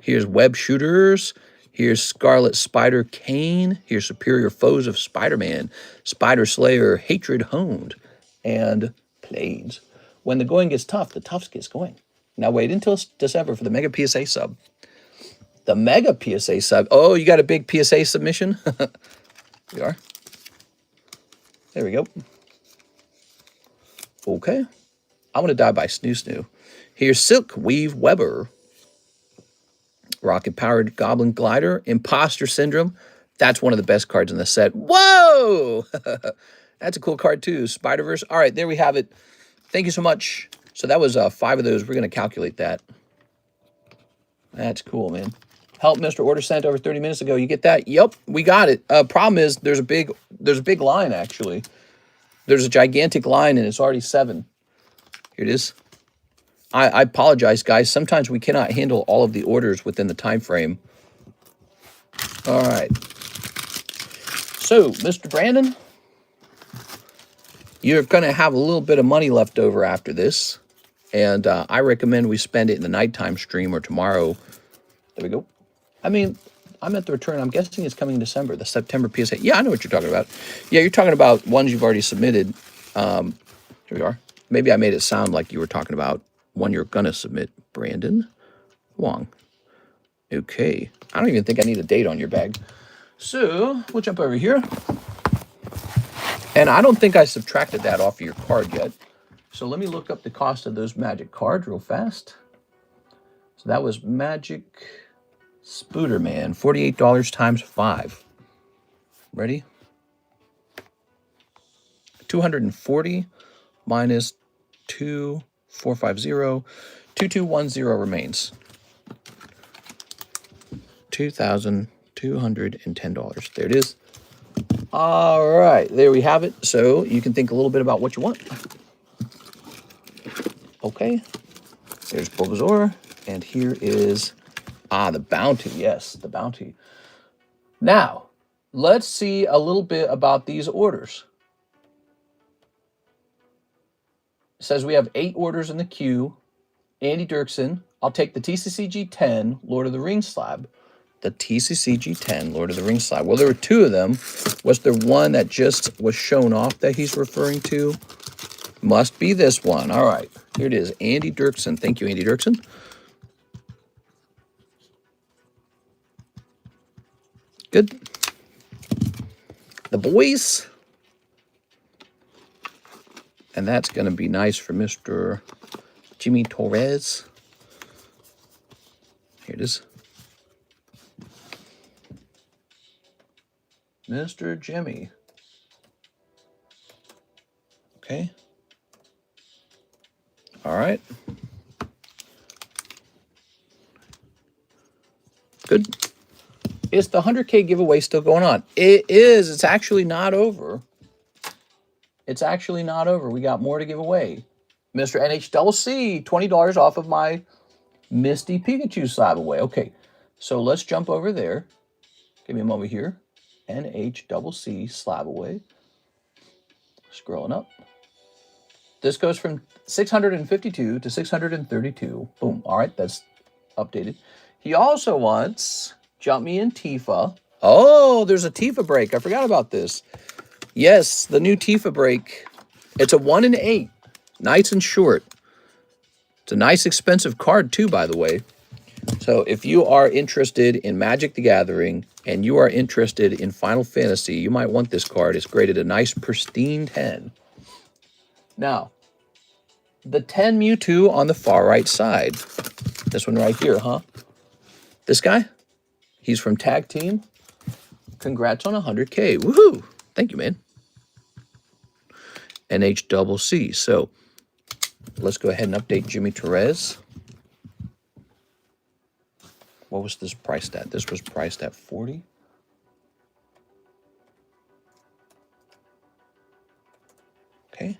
Here's Web Shooters. Here's Scarlet Spider Kane. Here's Superior Foes of Spider-Man. Spider Slayer, Hatred Honed. And Planes. When the going gets tough, the toughs gets going. Now wait until December for the Mega PSA sub. The Mega PSA sub. Oh, you got a big PSA submission? We are. There we go. Okay. I'm going to die by Snoo Snoo. Here's Silk Weave Weber. Rocket-powered Goblin Glider. Imposter Syndrome. That's one of the best cards in the set. Whoa! That's a cool card too. Spider-Verse. All right, there we have it. Thank you so much. So that was 5 of those. We're going to calculate that. That's cool, man. Help, Mr. Order sent over 30 minutes ago. You get that? Yep, we got it. Problem is, there's a big line, actually. There's a gigantic line, and it's already 7. Here it is. I apologize, guys. Sometimes we cannot handle all of the orders within the time frame. All right. So, Mr. Brandon, you're going to have a little bit of money left over after this. And I recommend we spend it in the nighttime stream or tomorrow. There we go. I mean, I'm at the return. I'm guessing it's coming in December, the September PSA. Yeah, I know what you're talking about. Yeah, you're talking about ones you've already submitted. Here we are. Maybe I made it sound like you were talking about one you're going to submit. Brandon Wong. Okay. I don't even think I need a date on your bag. So, we'll jump over here. And I don't think I subtracted that off of your card yet. So let me look up the cost of those magic cards real fast. So that was Magic Spooderman, $48 times 5. Ready? 240 minus 2450, 2210 remains. $2,210. There it is. All right, there we have it. So you can think a little bit about what you want. Okay, there's Bulbasaur, and here is, the bounty. Yes, the bounty. Now, let's see a little bit about these orders. It says we have 8 orders in the queue. Andy Dirksen. I'll take the TCCG 10, Lord of the Rings slab. The TCCG 10, Lord of the Rings slab. Well, there were 2 of them. Was there one that just was shown off that he's referring to? Must be this one. All right. Here it is. Andy Dirksen. Thank you, Andy Dirksen. Good. The boys. And that's going to be nice for Mr. Jimmy Torres. Here it is. Mr. Jimmy. Okay. All right. Good. Is the 100K giveaway still going on? It is. It's actually not over. It's actually not over. We got more to give away. Mr. NHCC, $20 off of my Misty Pikachu slab away. Okay, so let's jump over there. Give me a moment here. NHCC slab away. Scrolling up. This goes from 652 to 632. Boom. All right, that's updated. He also wants Jump Me in Tifa. Oh, there's a Tifa break. I forgot about this. Yes, the new Tifa break. It's a 1 in 8. Nice and short. It's a nice expensive card too, by the way. So if you are interested in Magic the Gathering and you are interested in Final Fantasy, you might want this card. It's graded a nice pristine 10. Now, the 10 Mewtwo on the far right side. This one right here, huh? This guy? He's from Tag Team. Congrats on 100K. Woohoo! Thank you, man. NHCC. So let's go ahead and update Jimmy Torres. What was this priced at? This was priced at 40. Okay.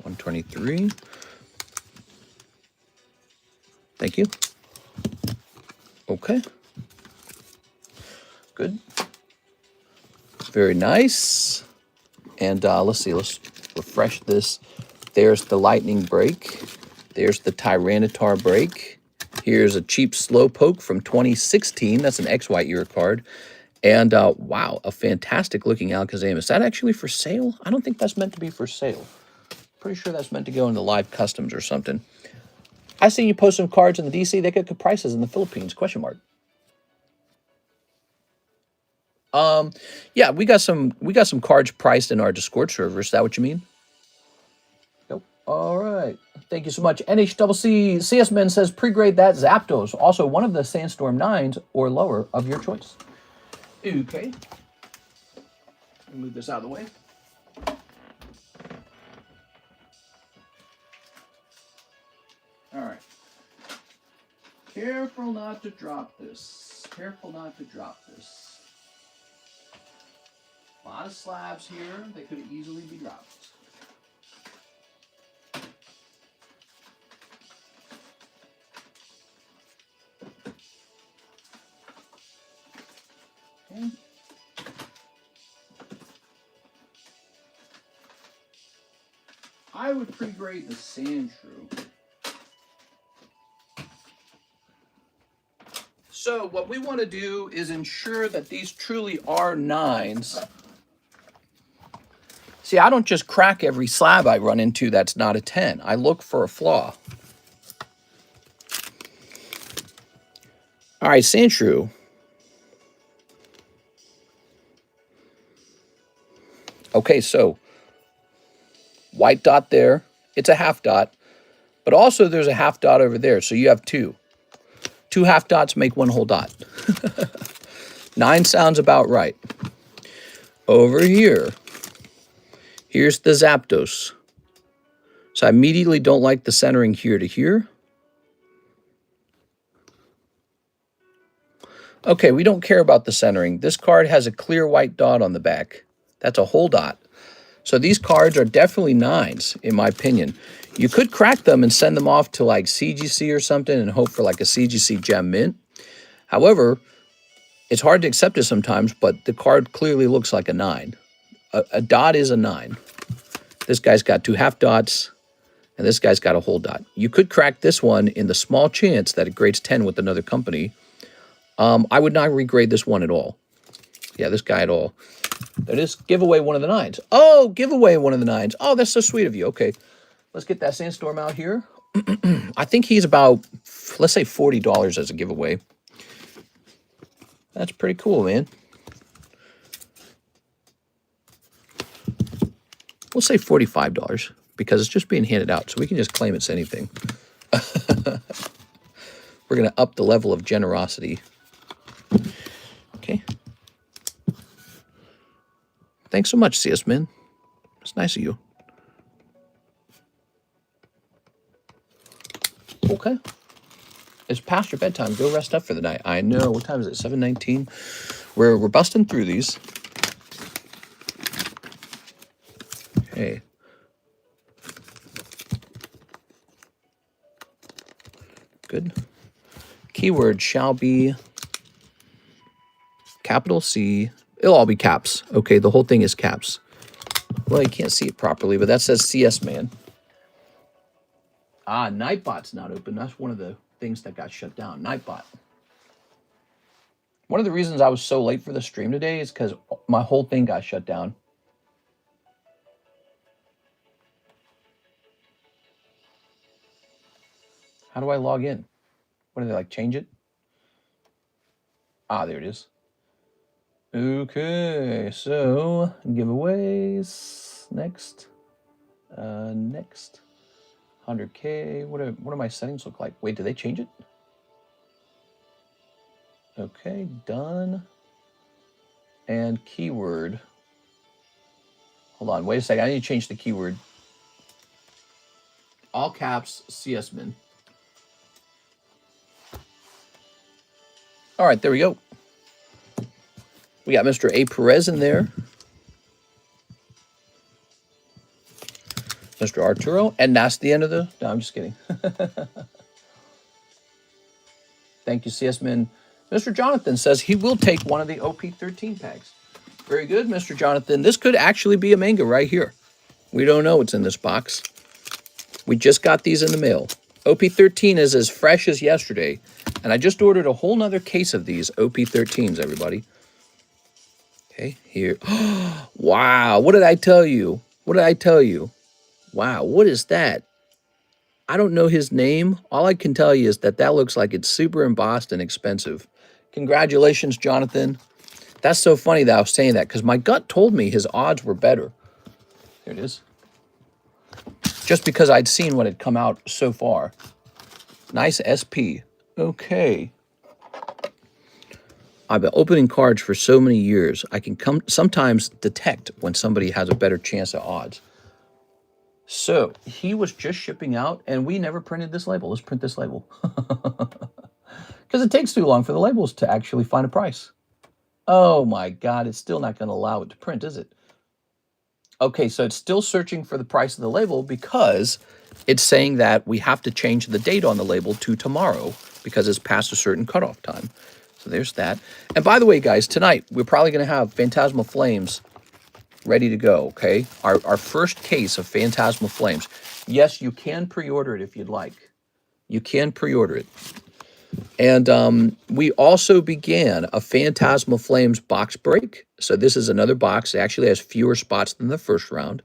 123. Thank you. Okay. Good. Very nice. And let's see. Let's refresh this. There's the Lightning Break. There's the Tyranitar Break. Here's a cheap Slowpoke from 2016. That's an X-White Year card. And wow, a fantastic looking Alakazam. Is that actually for sale? I don't think that's meant to be for sale. Pretty sure that's meant to go into live customs or something. I seen you post some cards in the DC. They got good prices in the Philippines? Question mark. Yeah, we got some cards priced in our Discord server. Is that what you mean? Nope. All right. Thank you so much. NHCC CS Men says pre-grade that Zapdos. Also one of the Sandstorm 9s or lower of your choice. Okay. Let me move this out of the way. All right. Careful not to drop this. Careful not to drop this. A lot of slabs here. They could easily be dropped. Okay. I would pre-grade the Sandshrew. So what we want to do is ensure that these truly are 9s. See, I don't just crack every slab I run into that's not a 10. I look for a flaw. All right, Sandshrew. Okay, so white dot there. It's a half dot. But also there's a half dot over there, so you have 2. 2 half dots make 1 whole dot. 9 sounds about right. Over here, here's the Zapdos. So I immediately don't like the centering here to here. Okay, we don't care about the centering. This card has a clear white dot on the back. That's a whole dot. So these cards are definitely 9s, in my opinion. You could crack them and send them off to like CGC or something and hope for like a CGC gem mint. However, it's hard to accept it sometimes, but the card clearly looks like a 9. A dot is a 9. This guy's got 2 half dots, and this guy's got a whole dot. You could crack this one in the small chance that it grades 10 with another company. I would not regrade this one at all. Yeah, this guy at all. That is give away one of the 9s. Oh, give away one of the 9s. Oh, that's so sweet of you. Okay, let's get that Sandstorm out here. I think he's about, let's say $40 as a giveaway. That's pretty cool, man. We'll say $45 because it's just being handed out, so we can just claim it's anything. We're going to up the level of generosity. Okay. Thanks so much, CS Man. It's nice of you. Okay. It's past your bedtime. Go rest up for the night. I know. What time is it? 7:19. We're busting through these. Okay. Good. Keyword shall be capital C. It'll all be caps. Okay, the whole thing is caps. Well, you can't see it properly, but that says CS Man. Ah, Nightbot's not open. That's one of the things that got shut down. Nightbot. One of the reasons I was so late for the stream today is because my whole thing got shut down. How do I log in? What do they, like, change it? Ah, there it is. Okay, so giveaways. Next. Next. 100K. What do my settings look like? Wait, do they change it? Okay, done. And keyword. Hold on, wait a second. I need to change the keyword. All caps, CSmin. All right, there we go. We got Mr. A. Perez in there. Mr. Arturo. And that's the end of the... No, I'm just kidding. Thank you, CSmin. Mr. Jonathan says he will take one of the OP13 packs. Very good, Mr. Jonathan. This could actually be a manga right here. We don't know what's in this box. We just got these in the mail. OP13 is as fresh as yesterday. And I just ordered a whole nother case of these OP13s, everybody. Okay, here. Wow, what did I tell you? What did I tell you? Wow, what is that? I don't know his name. All I can tell you is that that looks like it's super embossed and expensive. Congratulations, Jonathan. That's so funny that I was saying that because my gut told me his odds were better. There it is. Just because I'd seen what had come out so far. Nice SP. Okay. I've been opening cards for so many years. I can sometimes detect when somebody has a better chance at odds. So he was just shipping out, and we never printed this label. Let's print this label. Because it takes too long for the labels to actually find a price. Oh my God, it's still not going to allow it to print, is it? Okay, so it's still searching for the price of the label because it's saying that we have to change the date on the label to tomorrow because it's past a certain cutoff time. So there's that. And by the way, guys, tonight we're probably going to have Phantasmal Flames ready to go, okay? Our first case of Phantasmal Flames. Yes, you can pre-order it if you'd like. You can pre-order it. And we also began a Phantasmal Flames box break. So this is another box. It actually has fewer spots than the first round.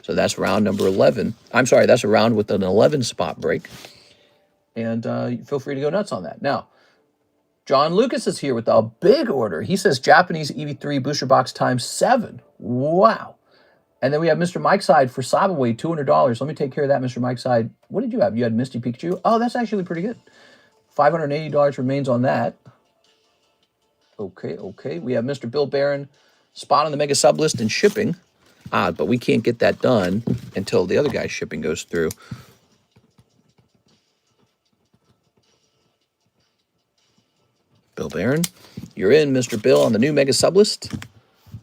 So that's round number 11. I'm sorry, that's a round with an 11 spot break. And feel free to go nuts on that. Now, John Lucas is here with a big order. He says Japanese EV3 booster box times 7. Wow. And then we have Mr. Mike Side for Sabaway, $200. Let me take care of that, Mr. Mike Side. What did you have? You had Misty Pikachu. Oh, that's actually pretty good. $580 remains on that. Okay, okay. We have Mr. Bill Barron, spot on the mega sub list and shipping. But we can't get that done until the other guy's shipping goes through. Bill Barron, you're in, Mr. Bill, on the new mega sub list.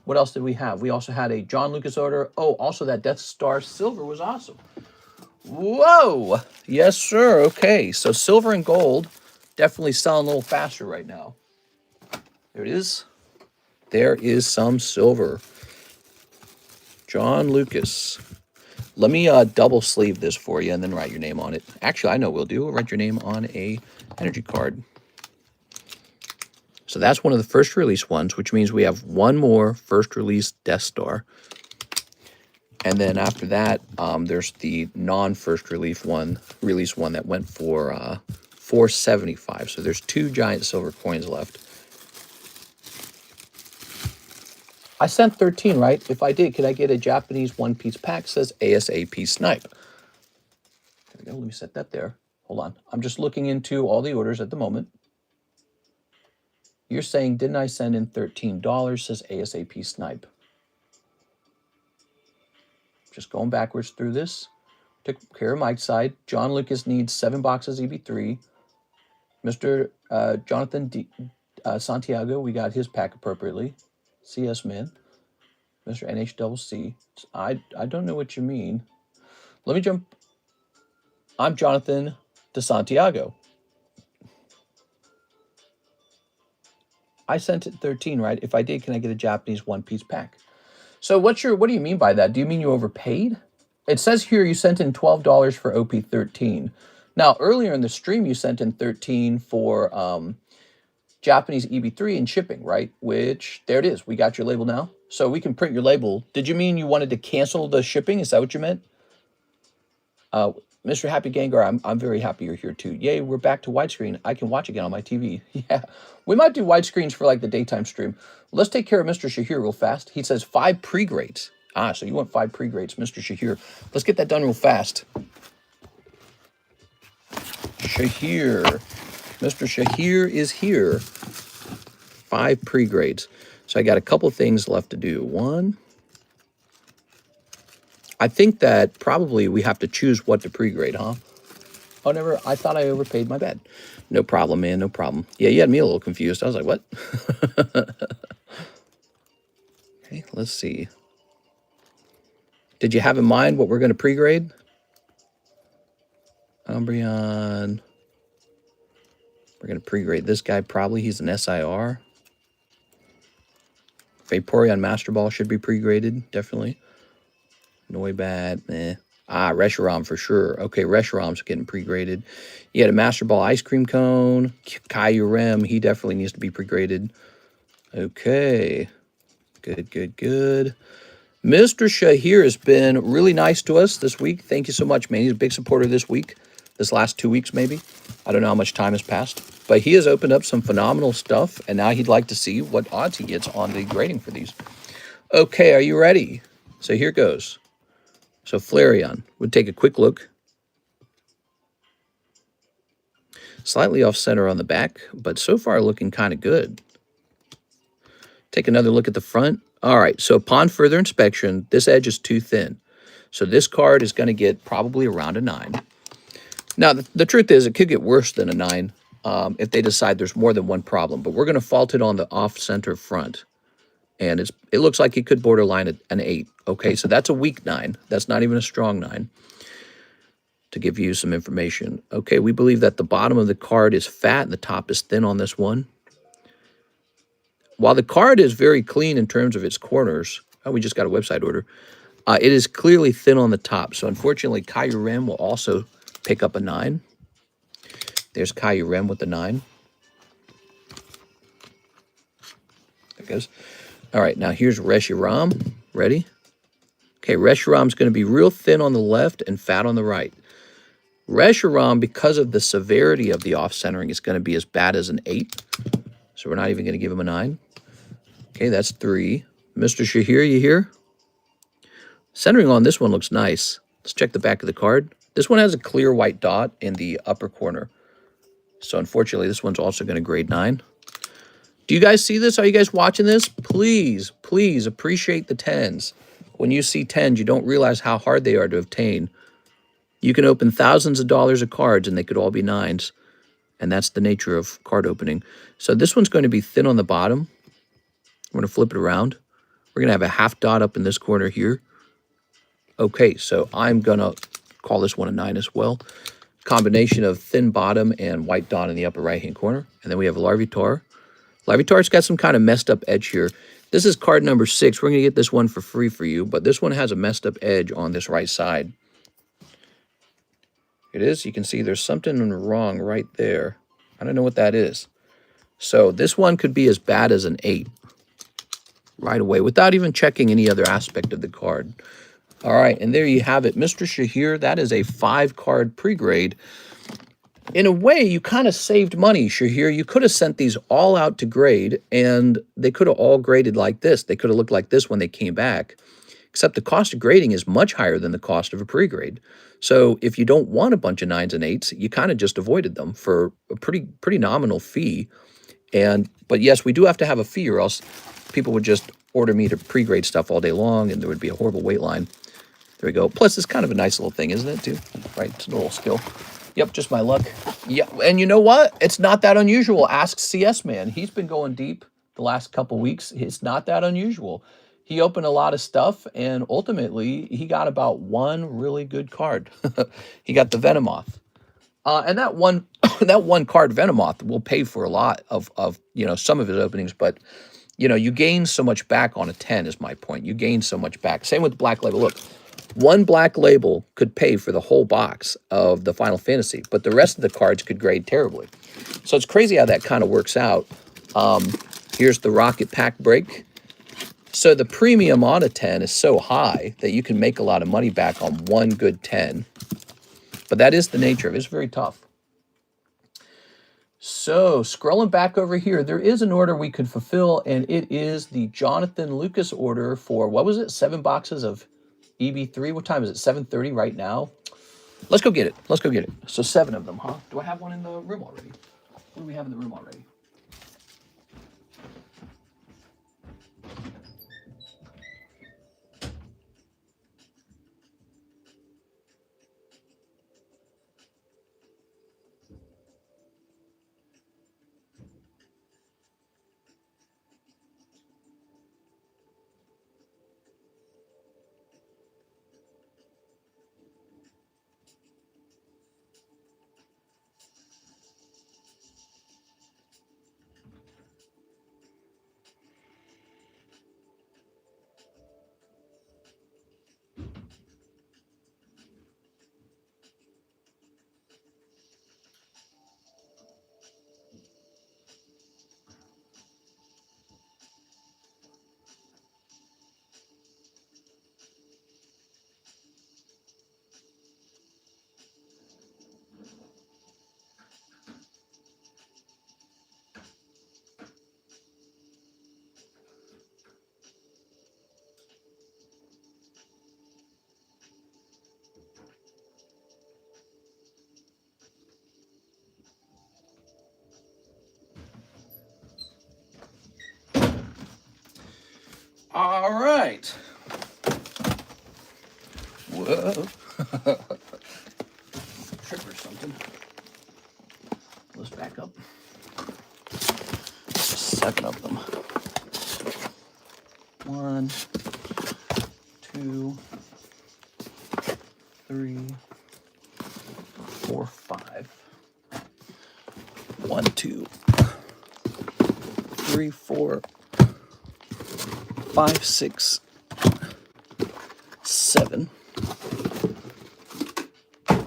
What else did we have? We also had a John Lucas order. Oh, also that Death Star Silver was awesome. Whoa! Yes, sir. Okay, so silver and gold definitely selling a little faster right now. There it is. There is some silver. John Lucas. Let me double sleeve this for you and then write your name on it. Actually, I know we'll do. We'll write your name on a energy card. So that's one of the first release ones, which means we have one more first release Death Star. And then after that, there's the non-first release one that went for $475. So there's 2 giant silver coins left. I sent 13, right? If I did, could I get a Japanese one-piece pack? Says ASAP Snipe. There we go. Let me set that there. Hold on. I'm just looking into all the orders at the moment. You're saying, didn't I send in $13? Says ASAP Snipe. Just going backwards through this. Took care of Mike's side. John Lucas needs 7 boxes EB3. Mr. Jonathan Santiago, we got his pack appropriately. CS Min. Mr. NHCC. I don't know what you mean. Let me jump. I'm Jonathan de Santiago. I sent it 13, right? If I did, can I get a Japanese one-piece pack? So what do you mean by that? Do you mean you overpaid? It says here you sent in $12 for OP13. Now, earlier in the stream, you sent in 13 for Japanese EB3 and shipping, right? Which, there it is. We got your label now. So we can print your label. Did you mean you wanted to cancel the shipping? Is that what you meant? Mr. Happy Gengar, I'm very happy you're here too. Yay, we're back to widescreen. I can watch again on my TV. Yeah, we might do widescreens for like the daytime stream. Let's take care of Mr. Shahir real fast. He says 5 pre-grades. Ah, so you want 5 pre-grades, Mr. Shahir. Let's get that done real fast. Shahir. Mr. Shahir is here. 5 pre-grades. So I got a couple things left to do. One, I think that probably we have to choose what to pre-grade, huh? Oh, never. I thought I overpaid. My bad. No problem, man. No problem. Yeah, you had me a little confused. I was like, what? Okay, let's see. Did you have in mind what we're going to pre-grade? Umbreon. We're going to pre-grade this guy probably. He's an SIR. Vaporeon Master Ball should be pre-graded, definitely. Noibat, eh. Ah, Reshiram for sure. Okay, Reshiram's getting pre-graded. You had a Master Ball Ice Cream Cone. Kyurem, he definitely needs to be pre-graded. Okay. Good, good, good. Mr. Shahir has been really nice to us this week. Thank you so much, man. He's a big supporter this week. This last 2 weeks, maybe. I don't know how much time has passed. But he has opened up some phenomenal stuff, and now he'd like to see what odds he gets on the grading for these. Okay, are you ready? So here goes. So Flareon, we'll take a quick look. Slightly off center on the back, but so far looking kind of good. Take another look at the front. All right, so upon further inspection, this edge is too thin. So this card is going to get probably around a 9. Now, the truth is it could get worse than a 9 if they decide there's more than one problem. But we're going to fault it on the off-center front. And it looks like it could borderline an 8. Okay, so that's a weak 9. That's not even a strong 9. To give you some information. Okay, we believe that the bottom of the card is fat and the top is thin on this one. While the card is very clean in terms of its corners, oh, we just got a website order, it is clearly thin on the top. So unfortunately, Kyurem will also pick up a 9. There's Kyurem with the 9. There it goes. All right, now here's Reshiram. Ready? Okay, Reshiram's going to be real thin on the left and fat on the right. Reshiram, because of the severity of the off-centering, is going to be as bad as an 8. So we're not even going to give him a 9. Okay, that's 3. Mr. Shahir, you here? Centering on this one looks nice. Let's check the back of the card. This one has a clear white dot in the upper corner. So unfortunately, this one's also going to grade 9. Do you guys see this? Are you guys watching this? Please, please appreciate the 10s. When you see 10s, you don't realize how hard they are to obtain. You can open thousands of dollars of cards, and they could all be 9s. And that's the nature of card opening. So this one's going to be thin on the bottom. We're going to flip it around. We're going to have a half dot up in this corner here. Okay, so I'm going to call this one a 9 as well. Combination of thin bottom and white dot in the upper right-hand corner. And then we have a Larvitar. Larvitar's got some kind of messed up edge here. This is card number 6. We're going to get this one for free for you, but this one has a messed up edge on this right side. It is. You can see there's something wrong right there. I don't know what that is. So this one could be as bad as an 8 right away without even checking any other aspect of the card. All right, and there you have it. Mr. Shahir, that is a 5-card pre-grade. In a way, you kind of saved money, Shahir. You could have sent these all out to grade, and they could have all graded like this. They could have looked like this when they came back, except the cost of grading is much higher than the cost of a pre-grade. So if you don't want a bunch of 9s and 8s, you kind of just avoided them for a pretty nominal fee. But yes, we do have to have a fee, or else people would just order me to pre-grade stuff all day long, and there would be a horrible wait line. There we go. Plus, it's kind of a nice little thing, isn't it, too? Right, it's a little skill. Yep, just my luck. Yeah, and you know what? It's not that unusual. Ask CS Man. He's been going deep the last couple weeks. It's not that unusual. He opened a lot of stuff, and ultimately, he got about one really good card. He got the Venomoth. And that one card, Venomoth, will pay for a lot of some of his openings, but you gain so much back on a 10 is my point. You gain so much back. Same with Black Label. Look, one Black Label could pay for the whole box of the Final Fantasy, but the rest of the cards could grade terribly. So it's crazy how that kind of works out. Here's the Rocket Pack break. So the premium on a 10 is so high that you can make a lot of money back on one good 10. But that is the nature of it. It's very tough. So scrolling back over here, there is an order we could fulfill, and it is the Jonathan Lucas order for, what was it, 7 boxes of EB3. What time is it? 7:30 right now. Let's go get it. Let's go get it. So 7 of them, huh? Do I have one in the room already? What do we have in the room already? All right. Whoa. Trip or something. Let's back up. 7 of them. 1, 2, 3, 4, 5. 1, 2, 3, 4, 5, 6, 7.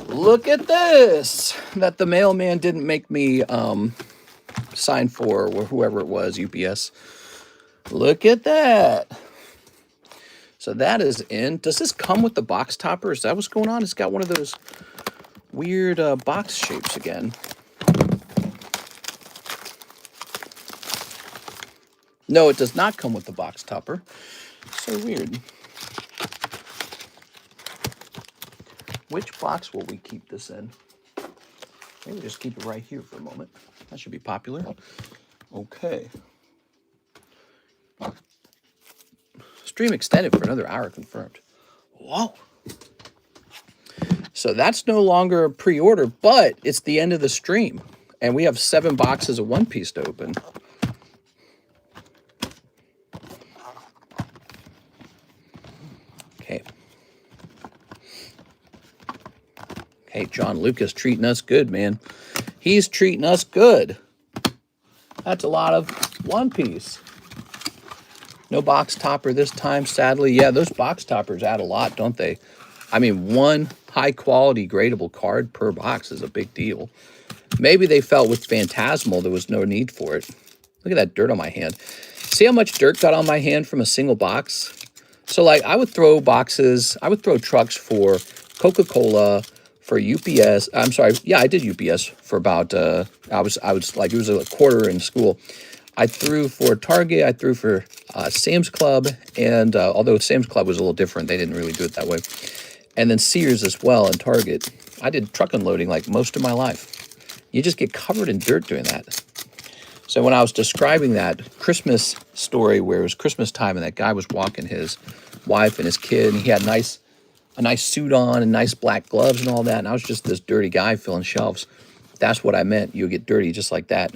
Look at this! That the mailman didn't make me sign for, or whoever it was, UPS. Look at that! So that is in. Does this come with the box topper? Is that what's going on? It's got one of those weird box shapes again. No, it does not come with the box topper. So weird. Which box will we keep this in? Maybe just keep it right here for a moment. That should be popular. Okay. Stream extended for another hour confirmed. Whoa. So that's no longer a pre-order, but it's the end of the stream. And we have 7 boxes of One Piece to open. Okay. Hey, John Lucas treating us good, man. He's treating us good. That's a lot of One Piece. No box topper this time, sadly. Yeah, those box toppers add a lot, don't they? I mean, 1 high-quality gradable card per box is a big deal. Maybe they felt with Phantasmal there was no need for it. Look at that dirt on my hand. See how much dirt got on my hand from a single box? So, like, I would throw boxes, I would throw trucks for Coca-Cola, for UPS. I'm sorry, yeah, I did UPS for about, I was like, it was a quarter in school. I threw for Target, I threw for Sam's Club, and although Sam's Club was a little different, they didn't really do it that way. And then Sears as well, and Target. I did truck unloading like most of my life. You just get covered in dirt doing that. So when I was describing that Christmas story where it was Christmas time and that guy was walking his wife and his kid, and he had a nice suit on and nice black gloves and all that, and I was just this dirty guy filling shelves. That's what I meant. You get dirty just like that,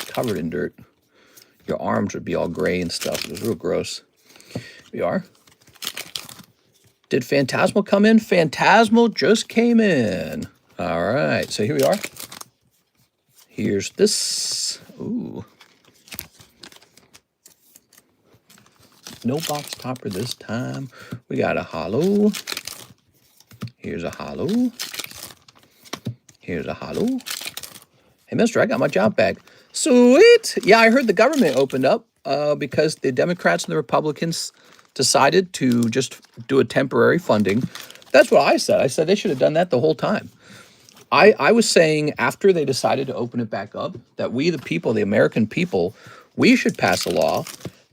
covered in dirt. Your arms would be all gray and stuff. It was real gross. Here we are. Did Phantasmal come in? Phantasmal just came in. All right, so here we are. Here's this. Ooh. No box topper this time. We got a hollow. Here's a hollow. Here's a hollow. Hey, mister, I got my job back. Sweet. Yeah, I heard the government opened up because the Democrats and the Republicans decided to just do a temporary funding. That's what I said. I said they should have done that the whole time. I was saying after they decided to open it back up that we, the people, the American people, we should pass a law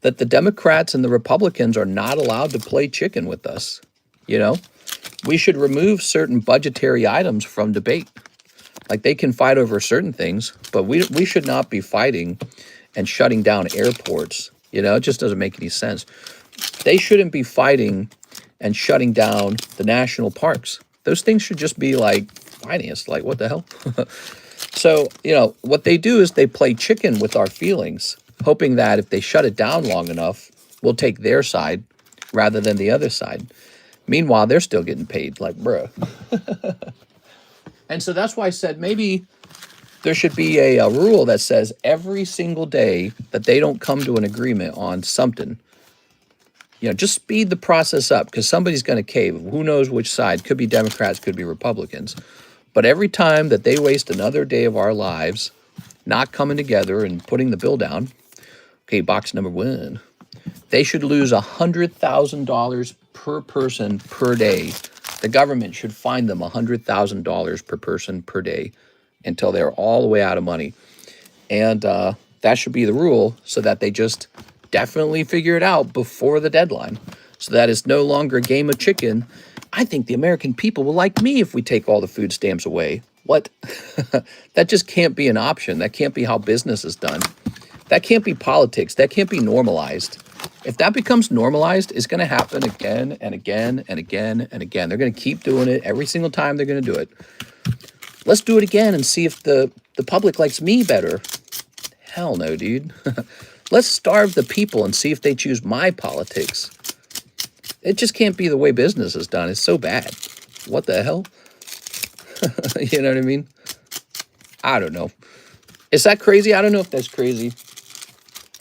that the Democrats and the Republicans are not allowed to play chicken with us. You know, we should remove certain budgetary items from debate. Like they can fight over certain things, but we should not be fighting and shutting down airports. You know, it just doesn't make any sense. They shouldn't be fighting and shutting down the national parks. Those things should just be like financed. Like, what the hell? So, you know, what they do is they play chicken with our feelings, hoping that if they shut it down long enough, we'll take their side rather than the other side. Meanwhile, they're still getting paid. Like, bruh. And so that's why I said maybe there should be a rule that says every single day that they don't come to an agreement on something, you know, just speed the process up because somebody's going to cave. Who knows which side? Could be Democrats, could be Republicans. But every time that they waste another day of our lives not coming together and putting the bill down, okay, box number 1, they should lose $100,000 per person per day. The government should fine them $100,000 per person per day until they're all the way out of money. And that should be the rule so that they just definitely figure it out before the deadline so that it's no longer a game of chicken. I think the American people will like me if we take all the food stamps away. What? That just can't be an option. That can't be how business is done. That can't be politics. That can't be normalized. If that becomes normalized, it's going to happen again and again and again and again. They're going to keep doing it every single time they're going to do it. Let's do it again and see if the public likes me better. Hell no, dude. Let's starve the people and see if they choose my politics. It just can't be the way business is done. It's so bad. What the hell? You know what I mean? I don't know. Is that crazy? I don't know if that's crazy.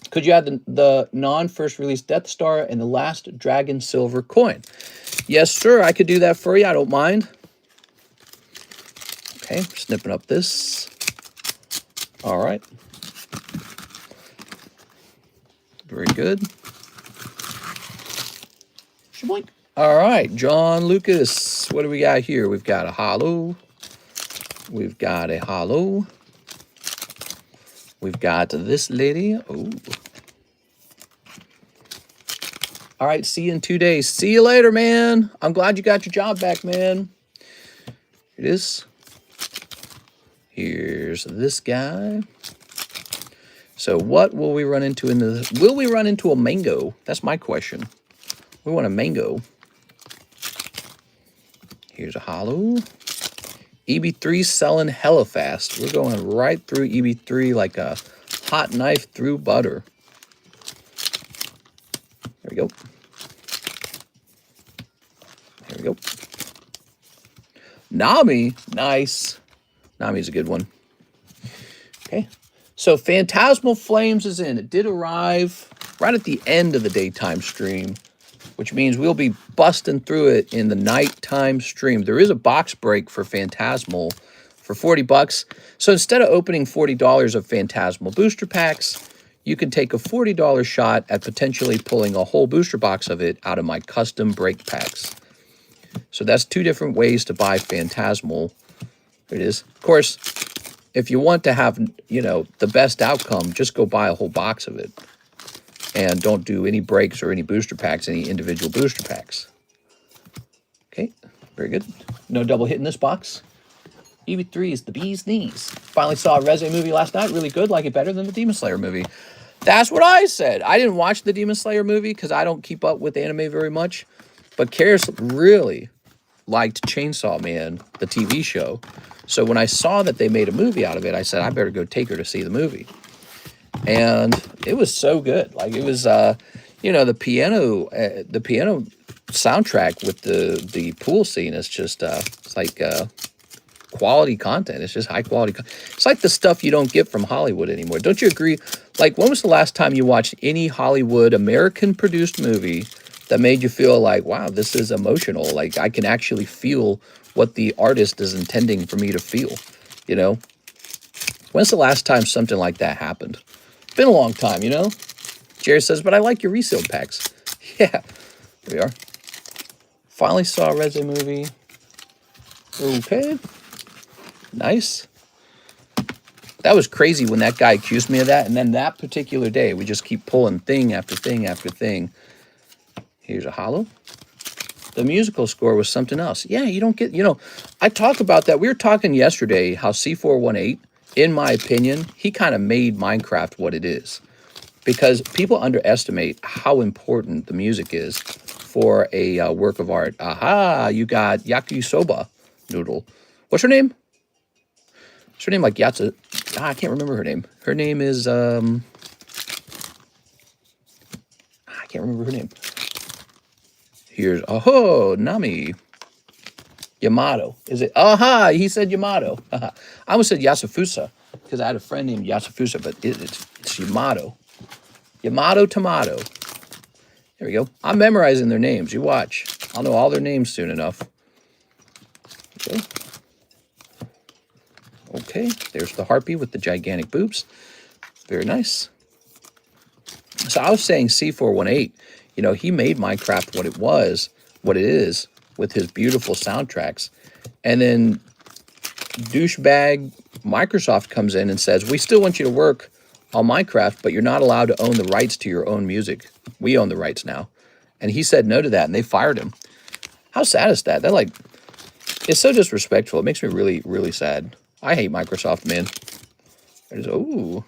Could you add the non-first release Death Star and the last Dragon Silver coin? Yes, sir. I could do that for you. I don't mind. Okay, snipping up this. All right. Very good. Shaboink. All right, John Lucas. What do we got here? We've got a hollow. We've got a hollow. We've got this lady. Oh. All right, see you in 2 days. See you later, man. I'm glad you got your job back, man. It is. Here's this guy. So what will we run into in the... Will we run into a mango? That's my question. We want a mango. Here's a hollow. EB3 selling hella fast. We're going right through EB3 like a hot knife through butter. There we go. There we go. Nami. Nice. Nami's a good one. Okay. So Phantasmal Flames is in. It did arrive right at the end of the daytime stream, which means we'll be busting through it in the nighttime stream. There is a box break for Phantasmal for 40 bucks. So instead of opening $40 of Phantasmal booster packs, you can take a $40 shot at potentially pulling a whole booster box of it out of my custom break packs. So that's 2 different ways to buy Phantasmal. There it is. Of course, if you want to have, you know, the best outcome, just go buy a whole box of it. And don't do any breaks or any booster packs, any individual booster packs. Okay, very good. No double hit in this box. EB3 is the bee's knees. Finally saw a Reze movie last night. Really good. Like it better than the Demon Slayer movie. That's what I said. I didn't watch the Demon Slayer movie because I don't keep up with anime very much. But Karis really liked Chainsaw Man, the TV show. So when I saw that they made a movie out of it, I said, I better go take her to see the movie. And it was so good. Like it was, you know, the piano soundtrack with the pool scene is just, it's like quality content. It's just high quality. It's like the stuff you don't get from Hollywood anymore. Don't you agree? Like, when was the last time you watched any Hollywood American produced movie that made you feel like, wow, this is emotional? Like, I can actually feel what the artist is intending for me to feel, you know? When's the last time something like that happened? Been a long time, you know? Jerry says, but I like your resealed packs. Yeah, there we are. Finally saw a Reze movie. Okay. Nice. That was crazy when that guy accused me of that. And then that particular day, we just keep pulling thing after thing after thing. Here's a holo. The musical score was something else. Yeah, you don't get, you know, I talk about that. We were talking yesterday how C418, in my opinion, he kind of made Minecraft what it is. Because people underestimate how important the music is for a work of art. Aha, you got Yakisoba Noodle. What's her name? What's her name? Like Yatsu. I can't remember her name. Her name is, I can't remember her name. Here's, oh, Nami. Yamato. Is it? Aha, he said Yamato. I almost said Yasufusa because I had a friend named Yasufusa, but it's Yamato. Yamato Tomato. There we go. I'm memorizing their names. You watch. I'll know all their names soon enough. Okay. Okay. There's the harpy with the gigantic boobs. Very nice. So I was saying C418, you know, he made Minecraft what it was, what it is, with his beautiful soundtracks. And then douchebag Microsoft comes in and says, we still want you to work on Minecraft, but you're not allowed to own the rights to your own music. We own the rights now. And he said no to that, and they fired him. How sad is that? That, like, it's so disrespectful. It makes me really, really sad. I hate Microsoft, man. There's, ooh.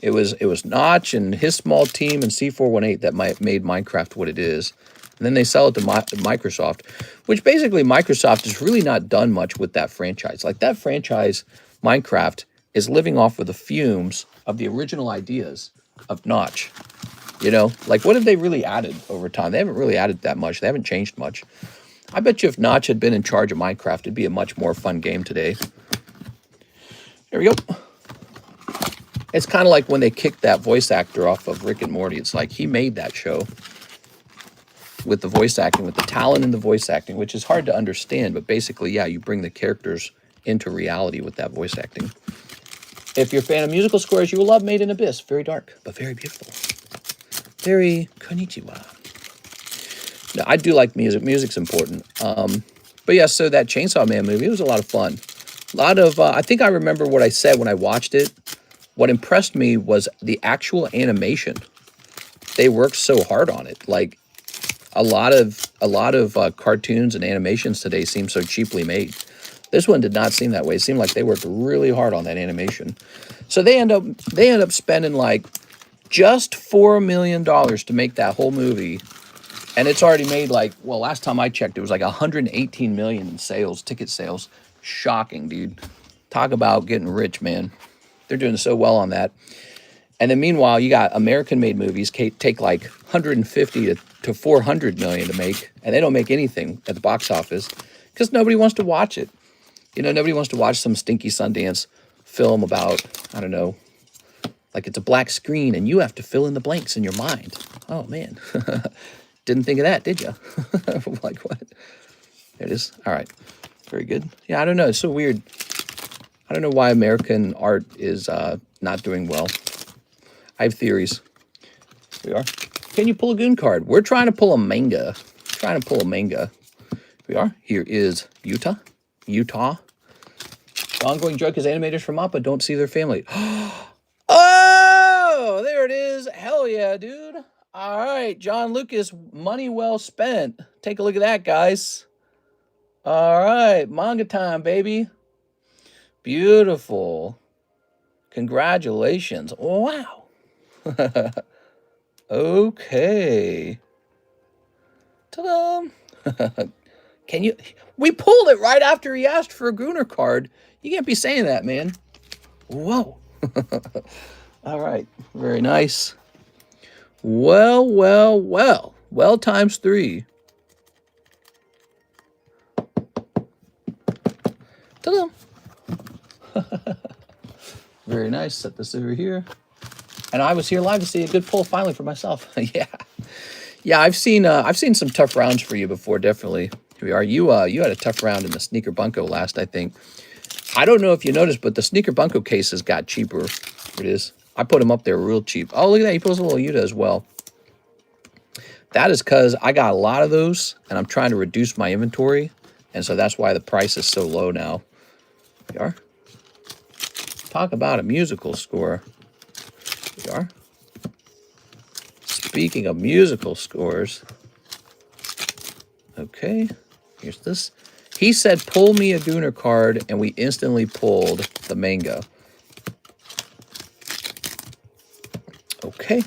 It was Notch and his small team and C418 that made Minecraft what it is. And then they sell it to Microsoft, which basically Microsoft has really not done much with that franchise. Like, that franchise, Minecraft, is living off of the fumes of the original ideas of Notch. You know, like, what have they really added over time? They haven't really added that much. They haven't changed much. I bet you if Notch had been in charge of Minecraft, it'd be a much more fun game today. There we go. It's kind of like when they kicked that voice actor off of Rick and Morty. It's like he made that show with the voice acting, with the talent in the voice acting, which is hard to understand. But basically, yeah, you bring the characters into reality with that voice acting. If you're a fan of musical scores, you will love Made in Abyss. Very dark, but very beautiful. Very konnichiwa. No, I do like music. Music's important. But yeah, so that Chainsaw Man movie, it was a lot of fun. A lot of, I think I remember what I said when I watched it. What impressed me was the actual animation. They worked so hard on it. Like, a lot of cartoons and animations today seem so cheaply made. This one did not seem that way. It seemed like they worked really hard on that animation. So they end up spending like just $4 million to make that whole movie. And it's already made, like, well, last time I checked, it was like 118 million in sales, ticket sales. Shocking, dude. Talk about getting rich, man. They're doing so well on that. And then meanwhile, you got American-made movies take like 150 to 400 million to make, and they don't make anything at the box office because nobody wants to watch it. You know, nobody wants to watch some stinky Sundance film about, I don't know, like it's a black screen and you have to fill in the blanks in your mind. Oh, man. Didn't think of that, did you? Like, what? There it is. All right. Very good. Yeah, I don't know. It's so weird. I don't know why American art is not doing well. I have theories. Here we are. Can you pull a goon card? We're trying to pull a manga. Here we are. Here is Utah. The ongoing joke is animators from Mappa don't see their family. Oh, there it is. Hell yeah, dude. All right, John Lucas, money well spent. Take a look at that, guys. All right, manga time, baby. Beautiful. Congratulations. Wow. Okay. Ta-da. Can you... We pulled it right after he asked for a Gooner card. You can't be saying that, man. Whoa. All right. Very nice. Well. Well times 3. Ta-da. Very nice. Set this over here. And I was here live to see a good pull finally for myself. Yeah. I've seen some tough rounds for you before. Definitely. Here we are. You had a tough round in the sneaker bunko last, I think. I don't know if you noticed, but the Sneaker Bunko cases got cheaper. It is. I put them up there real cheap. Oh, look at that. He puts a little Yuta as well. That is because I got a lot of those, and I'm trying to reduce my inventory. And so that's why the price is so low now. Here we are. Talk about a musical score. Here we are. Speaking of musical scores. Okay. Here's this. He said, pull me a Gooner card, and we instantly pulled the Mango. Okay.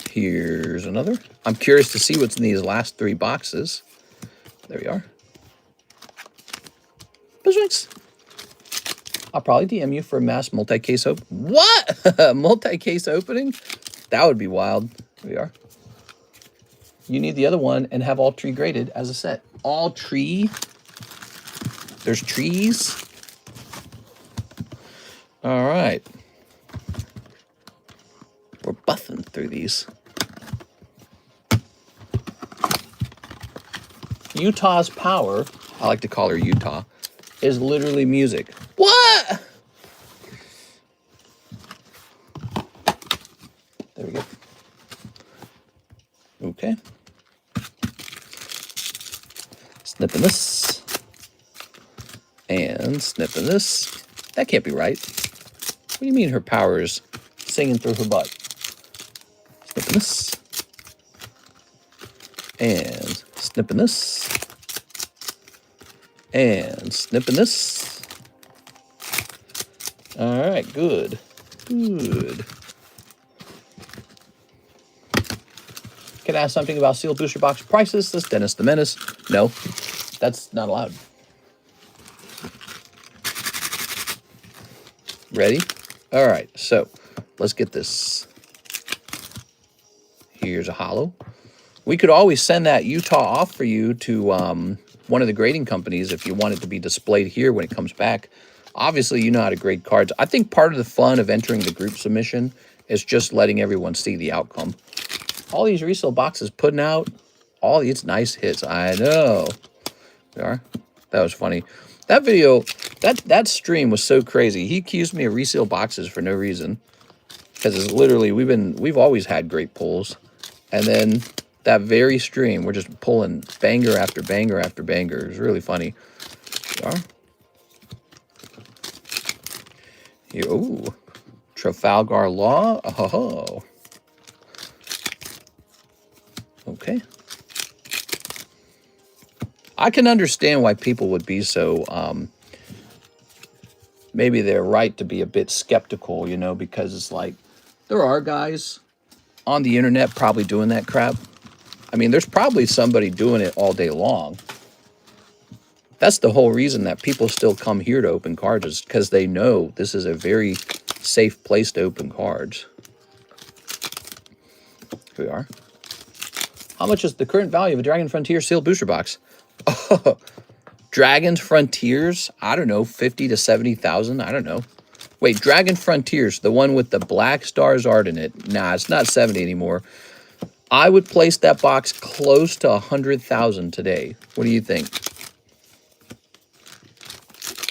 Here's another. I'm curious to see what's in these last 3 boxes. There we are. Bizwinks. I'll probably DM you for a mass multi-case open. What? Multi-case opening? That would be wild. There we are. You need the other one and have all tree graded as a set. All tree. There's trees. All right. We're buffing through these. Utah's power, I like to call her Utah, is literally music. What? There we go. Okay. Snipping this. And snipping this. That can't be right. What do you mean her power is singing through her butt? Snipping this. And snipping this. And snipping this. All right, good. Good. Can I ask something about sealed booster box prices? This Dennis the Menace. No, that's not allowed. Ready? All right, so let's get this. Here's a holo. We could always send that Utah off for you to one of the grading companies if you want it to be displayed here when it comes back. Obviously, you know how to grade cards. I think part of the fun of entering the group submission is just letting everyone see the outcome. All these resale boxes putting out all these nice hits. I know. They are. That was funny. That video, that stream was so crazy. He accused me of resale boxes for no reason. Because it's literally, we've always had great pulls. And then that very stream, we're just pulling banger after banger after banger. It was really funny. There are. Here, ooh. Trafalgar Law. Oh. Okay. I can understand why people would be so, maybe they're right to be a bit skeptical, you know, because it's like, there are guys on the internet probably doing that crap. I mean, there's probably somebody doing it all day long. That's the whole reason that people still come here to open cards, is because they know this is a very safe place to open cards. Here we are. How much is the current value of a Dragon Frontier sealed booster box? Oh, Dragon's Frontiers? I don't know, 50 to 70,000. I don't know. Wait, Dragon Frontiers, the one with the black star Zard in it. Nah, it's not 70 anymore. I would place that box close to 100,000 today. What do you think?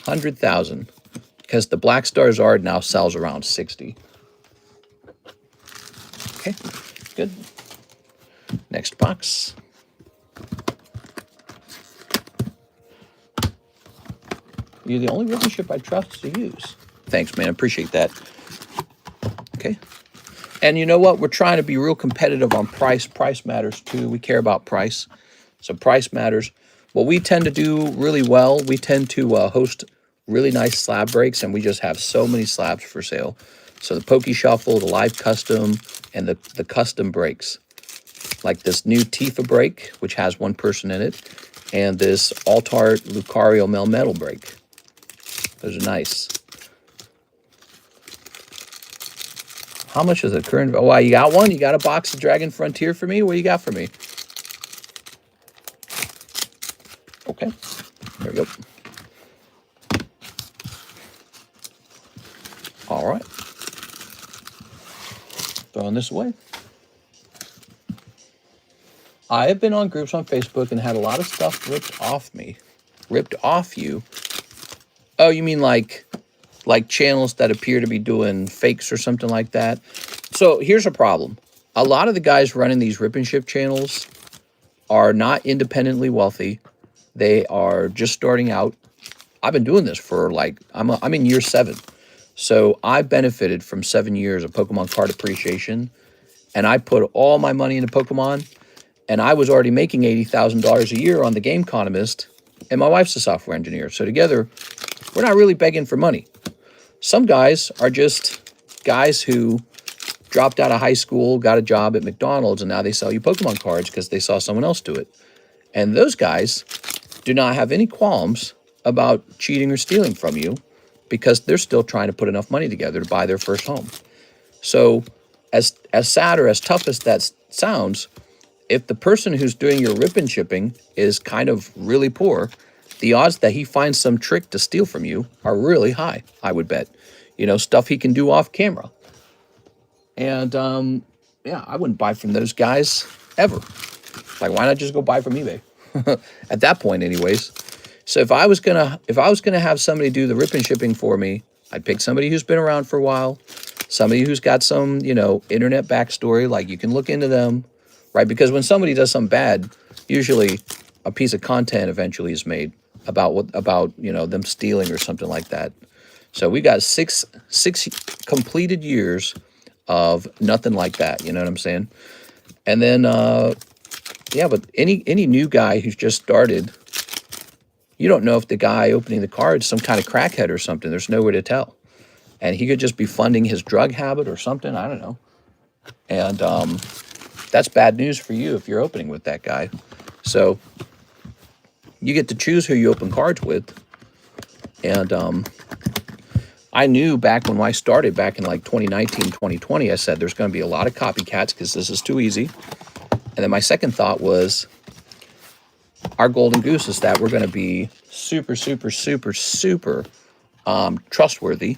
100,000. Because the black star Zard now sells around 60. Okay, good. Next box. You're the only relationship I trust to use. Thanks, man. Appreciate that. Okay. And you know what? We're trying to be real competitive on price. Price matters, too. We care about price. So price matters. What we tend to do really well, we tend to host really nice slab breaks, and we just have so many slabs for sale. So the Poke Shuffle, the Live Custom, and the custom breaks. Like this new Tifa break, which has 1 person in it, and this Altart Lucario Melmetal break. Those are nice. How much is the current? Oh, wow, you got one? You got a box of Dragon Frontier for me? What do you got for me? Okay. There we go. All right. Throwing this away. I have been on groups on Facebook and had a lot of stuff ripped off me. Ripped off you. Oh, you mean like channels that appear to be doing fakes or something like that? So here's a problem. A lot of the guys running these rip and ship channels are not independently wealthy. They are just starting out. I've been doing this for like, I'm in year 7. So I benefited from 7 years of Pokemon card appreciation, and I put all my money into Pokemon, and I was already making $80,000 a year on the TheCardconomist, and my wife's a software engineer. So together, we're not really begging for money. Some guys are just guys who dropped out of high school, got a job at McDonald's, and now they sell you Pokemon cards because they saw someone else do it. And those guys do not have any qualms about cheating or stealing from you because they're still trying to put enough money together to buy their first home. So as sad or as tough as that sounds, if the person who's doing your rip and shipping is kind of really poor, the odds that he finds some trick to steal from you are really high, I would bet. You know, stuff he can do off camera. And yeah, I wouldn't buy from those guys ever. Like, why not just go buy from eBay? At that point, anyways. So if I was gonna have somebody do the rip and shipping for me, I'd pick somebody who's been around for a while, somebody who's got some, you know, internet backstory, like you can look into them, right? Because when somebody does something bad, usually a piece of content eventually is made about you know, them stealing or something like that. So we got six completed years of nothing like that, you know what I'm saying? And then yeah, but any new guy who's just started, you don't know if the guy opening the card is some kind of crackhead or something. There's no way to tell. And he could just be funding his drug habit or something, I don't know. And that's bad news for you if you're opening with that guy. So you get to choose who you open cards with. And I knew back when I started back in like 2019, 2020, I said there's going to be a lot of copycats because this is too easy. And then my second thought was our golden goose is that we're going to be super, super, super, super trustworthy.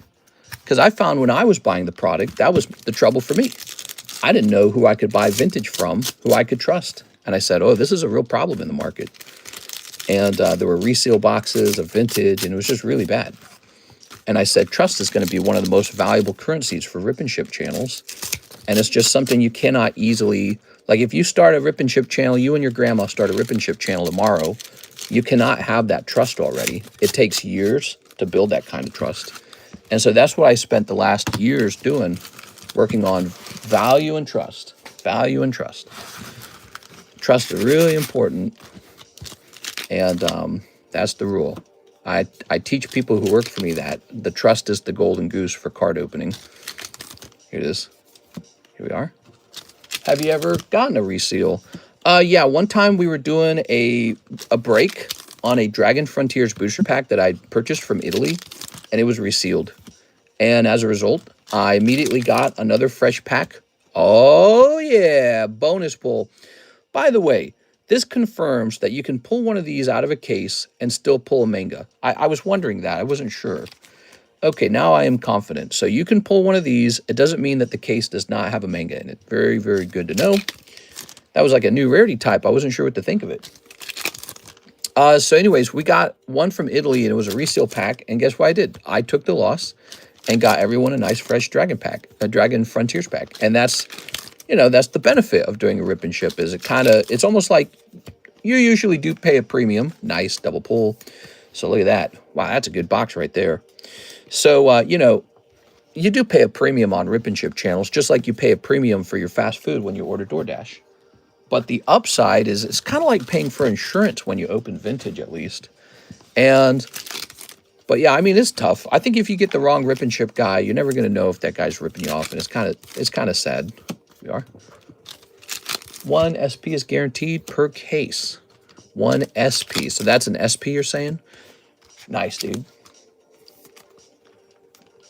Because I found when I was buying the product, that was the trouble for me. I didn't know who I could buy vintage from, who I could trust. And I said, oh, this is a real problem in the market. And there were resale boxes of vintage, and it was just really bad. And I said, trust is going to be one of the most valuable currencies for rip and ship channels. And it's just something you cannot easily, like if you start a rip and ship channel, you and your grandma start a rip and ship channel tomorrow, you cannot have that trust already. It takes years to build that kind of trust. And so that's what I spent the last years doing, working on value and trust. Value and trust. Trust is really important. And that's the rule. I teach people who work for me that the trust is the golden goose for card opening. Here it is. Here we are. Have you ever gotten a reseal? Yeah, one time we were doing a break on a Dragon Frontiers booster pack that I purchased from Italy, and it was resealed. And as a result, I immediately got another fresh pack. Oh yeah, bonus pull. By the way, this confirms that you can pull one of these out of a case and still pull a manga. I was wondering that. I wasn't sure. Okay, now I am confident. So you can pull one of these. It doesn't mean that the case does not have a manga in it. Very, very good to know. That was like a new rarity type. I wasn't sure what to think of it. So anyways, we got one from Italy, and it was a resale pack. And guess what I did? I took the loss and got everyone a nice fresh Dragon pack, a Dragon Frontiers pack. And that's, you know, that's the benefit of doing a rip and ship, is it's almost like you usually do pay a premium. Nice double pull. So look at that. Wow, that's a good box right there. So, you know, you do pay a premium on rip and ship channels, just like you pay a premium for your fast food when you order DoorDash. But the upside is it's kind of like paying for insurance when you open vintage, at least. But yeah, I mean, it's tough. I think if you get the wrong rip and ship guy, you're never going to know if that guy's ripping you off. And it's kind of sad. We are. 1 SP is guaranteed per case. 1 SP. So that's an SP you're saying? Nice, dude.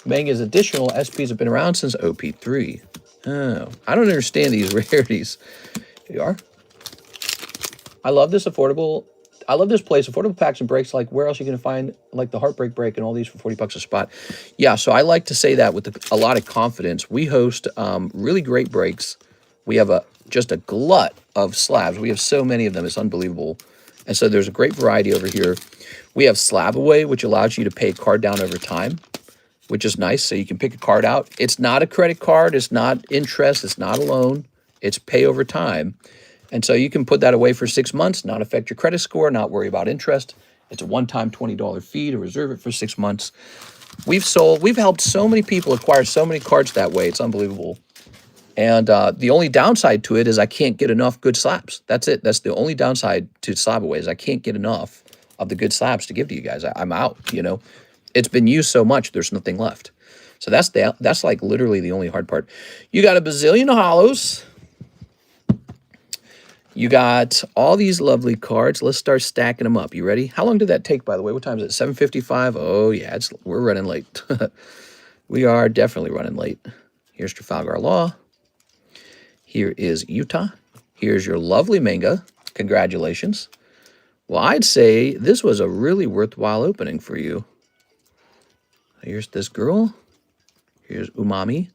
Manga's additional SPs have been around since OP3. Oh, I don't understand these rarities. Here you are. I love this place. Affordable packs and breaks. Like, where else are you going to find like the Heartbreak Break and all these for 40 bucks a spot? Yeah, so I like to say that with a lot of confidence. We host really great breaks. We have just a glut of slabs. We have so many of them. It's unbelievable. And so there's a great variety over here. We have Slab Away, which allows you to pay card down over time, which is nice. So you can pick a card out. It's not a credit card. It's not interest. It's not a loan. It's pay over time. And so you can put that away for 6 months, not affect your credit score, not worry about interest. It's a one-time $20 fee to reserve it for 6 months. We've helped so many people acquire so many cards that way. It's unbelievable. And the only downside to it is I can't get enough good slabs. That's it. That's the only downside to Slab Away is I can't get enough of the good slabs to give to you guys. I'm out, you know. It's been used so much, there's nothing left. So that's like literally the only hard part. You got a bazillion hollows. You got all these lovely cards. Let's start stacking them up. You ready? How long did that take, by the way? What time is it? 7:55? Oh, yeah, we're running late. We are definitely running late. Here's Trafalgar Law. Here is Utah. Here's your lovely manga. Congratulations. Well, I'd say this was a really worthwhile opening for you. Here's this girl. Here's Umami.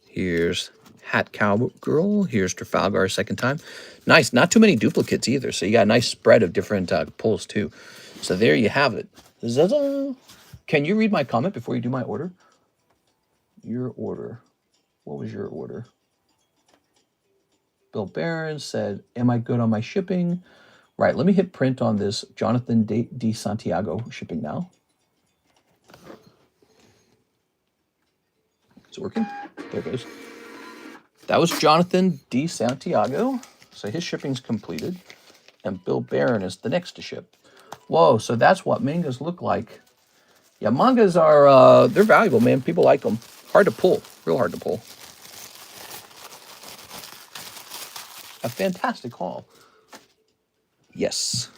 Here's Hat Cowgirl. Here's Trafalgar second time. Nice. Not too many duplicates either. So you got a nice spread of different pulls too. So there you have it. Zaza. Can you read my comment before you do my order? Your order. What was your order? Bill Barron said, am I good on my shipping? Right, let me hit print on this Jonathan D. Santiago shipping now. Is it working? There it goes. That was Jonathan D. Santiago. So his shipping's completed. And Bill Barron is the next to ship. Whoa, so that's what mangas look like. Yeah, mangas are, they're valuable, man. People like them. Hard to pull. Real hard to pull. A fantastic haul. Yes.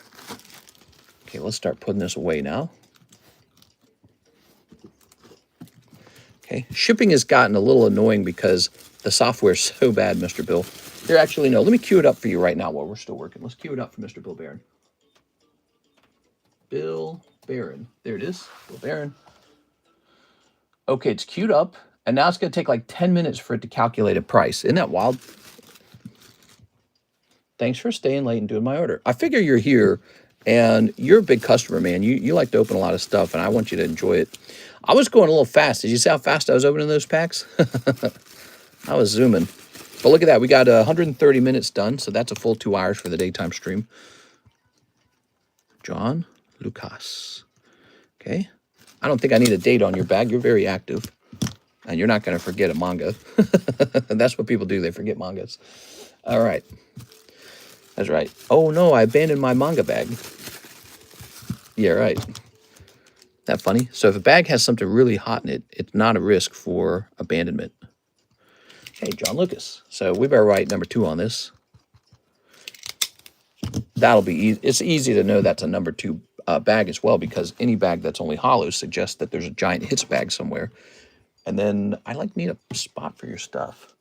Okay, let's start putting this away now. Okay, shipping has gotten a little annoying because the software's so bad, Mr. Bill. There, actually, no, let me cue it up for you right now while we're still working. Let's cue it up for Mr. Bill Barron. Bill Barron. There it is. Bill Barron. Okay, it's queued up, and now it's going to take like 10 minutes for it to calculate a price. Isn't that wild? Thanks for staying late and doing my order. I figure you're here, and you're a big customer, man. You like to open a lot of stuff, and I want you to enjoy it. I was going a little fast. Did you see how fast I was opening those packs? I was zooming. But look at that. We got 130 minutes done, so that's a full 2 hours for the daytime stream. John Lucas. Okay. I don't think I need a date on your bag. You're very active. And you're not going to forget a manga. That's what people do. They forget mangas. All right. That's right. Oh, no, I abandoned my manga bag. Yeah, right. That funny? So if a bag has something really hot in it, it's not a risk for abandonment. Hey, John Lucas. So we better write number 2 on this. That'll be easy. It's easy to know that's a number 2 bag as well, because any bag that's only hollow suggests that there's a giant hits bag somewhere. And then I need a spot for your stuff.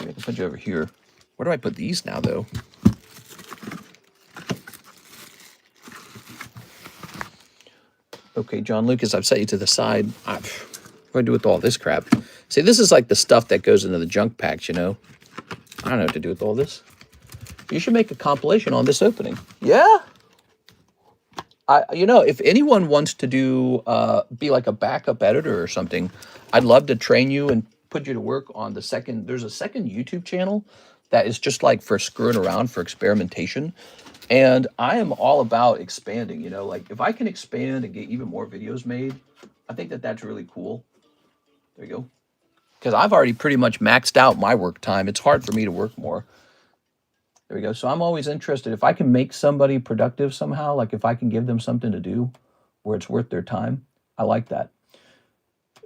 Maybe I can put you over here. Where do I put these now, though? Okay, John Lucas, I've set you to the side. What do I do with all this crap? See, this is like the stuff that goes into the junk packs, you know? I don't know what to do with all this. You should make a compilation on this opening. Yeah? You know, if anyone wants to do, be like a backup editor or something, I'd love to train you and put you to work on the second. There's a second YouTube channel that is just like for screwing around, for experimentation. And I am all about expanding, you know, like if I can expand and get even more videos made, I think that that's really cool. There you go. Because I've already pretty much maxed out my work time. It's hard for me to work more. There we go. So I'm always interested. If I can make somebody productive somehow, like if I can give them something to do where it's worth their time, I like that.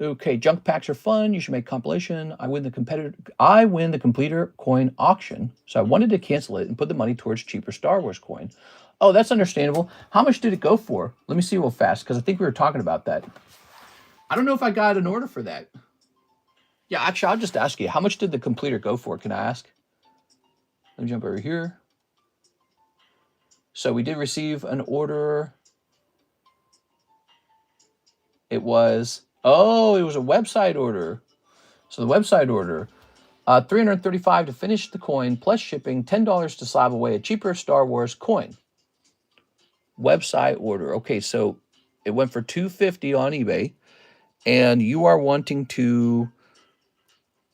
Okay, junk packs are fun. You should make compilation. I win the completer coin auction. So I wanted to cancel it and put the money towards cheaper Star Wars coin. Oh, that's understandable. How much did it go for? Let me see real fast, because I think we were talking about that. I don't know if I got an order for that. Yeah, actually, I'll just ask you. How much did the completer go for? Can I ask? Let me jump over here. So we did receive an order. It was a website order. So the website order, $335 to finish the coin, plus shipping, $10 to slab away a cheaper Star Wars coin. website order. Okay, so it went for $250 on eBay, and you are wanting to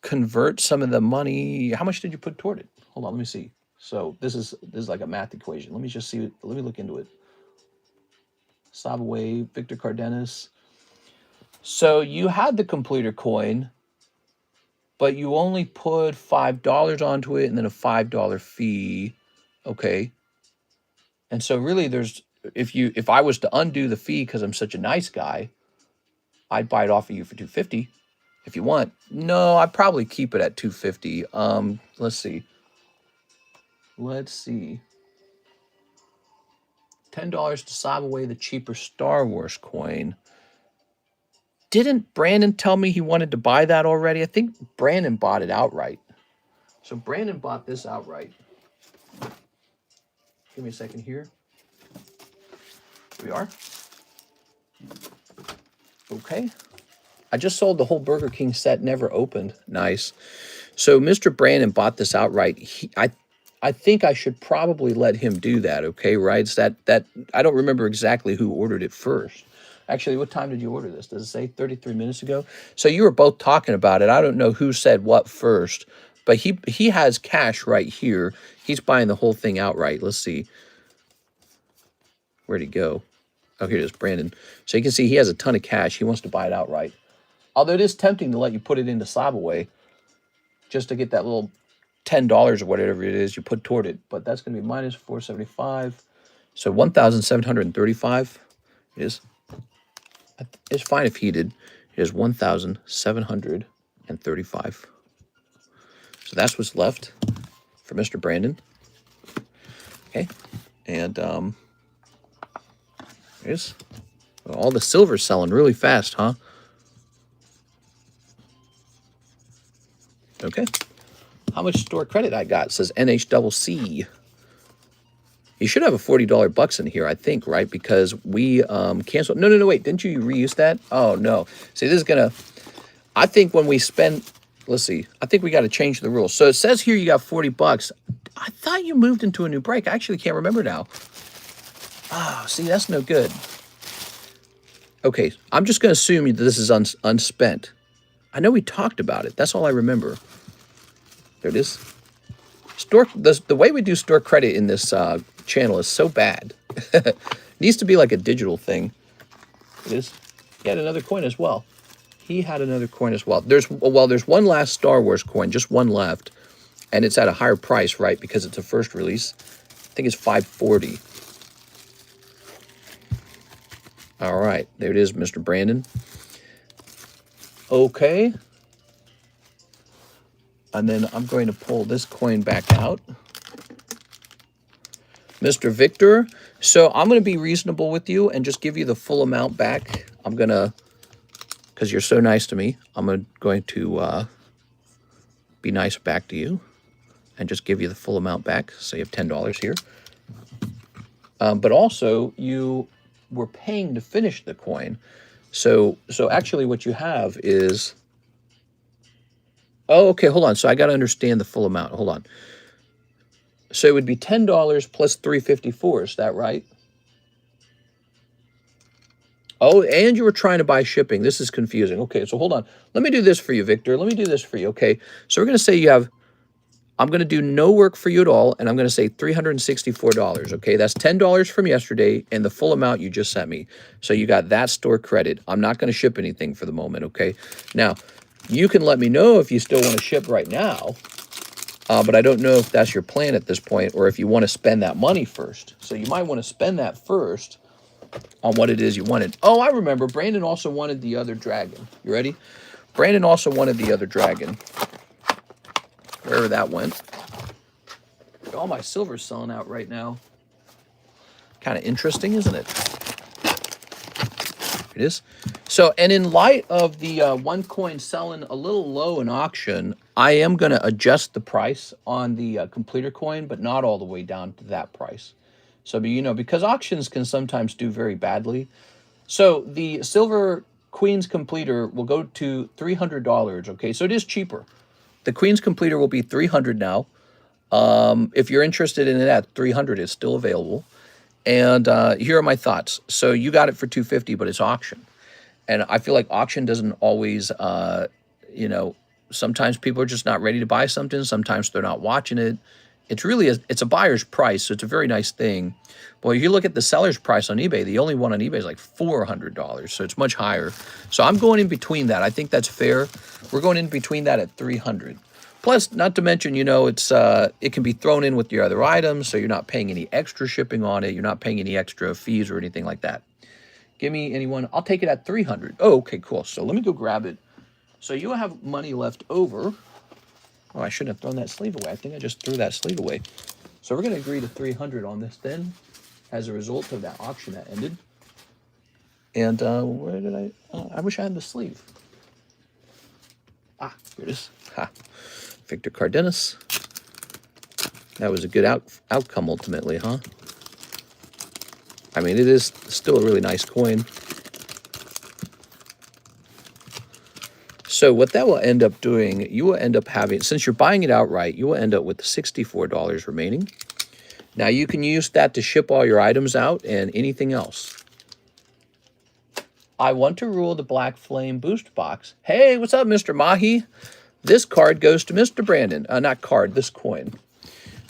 convert some of the money. How much did you put toward it? Hold on, let me see. So this is like a math equation. Let me just see. Let me look into it. Savaway, Victor Cardenas. So you had the completer coin, but you only put $5 onto it and then a $5 fee. Okay. And so really there's, if I was to undo the fee because I'm such a nice guy, I'd buy it off of you for $250 if you want. No, I'd probably keep it at $250. Let's see. Let's see. $10 to sob away the cheaper Star Wars coin. Didn't Brandon tell me he wanted to buy that already? I think Brandon bought it outright. So Brandon bought this outright. Give me a second here. Here we are. Okay. I just sold the whole Burger King set, never opened. Nice. So Mr. Brandon bought this outright. I think I should probably let him do that, okay, right? It's that I don't remember exactly who ordered it first. Actually, what time did you order this? Does it say 33 minutes ago? So you were both talking about it. I don't know who said what first, but he has cash right here. He's buying the whole thing outright. Let's see. Where'd he go? Oh, here it is, Brandon. So you can see he has a ton of cash. He wants to buy it outright. Although it is tempting to let you put it into Slabaway just to get that little $10 or whatever it is you put toward it. But that's going to be minus 475. So 1,735 is. It's fine if heated. It is 1,735. So that's what's left for Mr. Brandon. Okay. And here's all the silver selling really fast, huh? Okay. How much store credit I got? It says NHCC. You should have a $40 bucks in here, I think, right? Because we canceled. No, wait. Didn't you reuse that? Oh, no. See, this is going to, I think when we spend, let's see. I think we got to change the rules. So it says here you got 40 bucks. I thought you moved into a new break. I actually can't remember now. Oh, see, that's no good. Okay, I'm just going to assume that this is unspent. I know we talked about it. That's all I remember. There it is. The way we do store credit in this channel is so bad. It needs to be like a digital thing. It is. He had another coin as well. There's one last Star Wars coin, just one left, and it's at a higher price, right? Because it's a first release. I think it's $540. All right, there it is, Mr. Brandon. Okay. And then I'm going to pull this coin back out. Mr. Victor, so I'm going to be reasonable with you and just give you the full amount back. I'm going to, because you're so nice to me, I'm going to be nice back to you and just give you the full amount back. So you have $10 here. But also, you were paying to finish the coin. So actually what you have is... Oh, okay, hold on. So I got to understand the full amount. Hold on. So it would be $10 plus $354. Is that right? Oh, and you were trying to buy shipping. This is confusing. Okay, so hold on. Let me do this for you, Victor. Let me do this for you, okay? So we're going to say you have... I'm going to do no work for you at all, and I'm going to say $364, okay? That's $10 from yesterday and the full amount you just sent me. So you got that store credit. I'm not going to ship anything for the moment, okay? Now... You can let me know if you still want to ship right now, but I don't know if that's your plan at this point or if you want to spend that money first. So you might want to spend that first on what it is you wanted. Oh, I remember. Brandon also wanted the other dragon. You ready? Brandon also wanted the other dragon. Wherever that went. All my silver's selling out right now. Kind of interesting, isn't it? It is. So, and in light of the one coin selling a little low in auction, I am going to adjust the price on the completer coin, but not all the way down to that price. So, you know, because auctions can sometimes do very badly. So the silver Queen's completer will go to $300. Okay, so it is cheaper. The Queen's completer will be $300 now. If you're interested in it at $300, it's still available. And here are my thoughts. So you got it for 250, but it's auction. And I feel like auction doesn't always, you know, sometimes people are just not ready to buy something. Sometimes they're not watching it. It's really it's a buyer's price, so it's a very nice thing. But if you look at the seller's price on eBay, the only one on eBay is like $400, so it's much higher. So I'm going in between that. I think that's fair. We're going in between that at 300. Plus, not to mention, you know, it can be thrown in with your other items, so you're not paying any extra shipping on it. You're not paying any extra fees or anything like that. Give me anyone. I'll take it at 300. Oh, okay, cool. So let me go grab it. So you have money left over. Oh, I shouldn't have thrown that sleeve away. I think I just threw that sleeve away. So we're going to agree to 300 on this then, as a result of that auction that ended. And where did I wish I had the sleeve. Ah, here it is. Ha. Victor Cardenas. That was a good outcome ultimately, huh? I mean, it is still a really nice coin. So what that will end up doing, you will end up having, since you're buying it outright, you will end up with $64 remaining. Now you can use that to ship all your items out and anything else. I want to rule the Black Flame boost box. Hey, what's up, Mr. Mahi? This card goes to Mr. Brandon. Not card, this coin.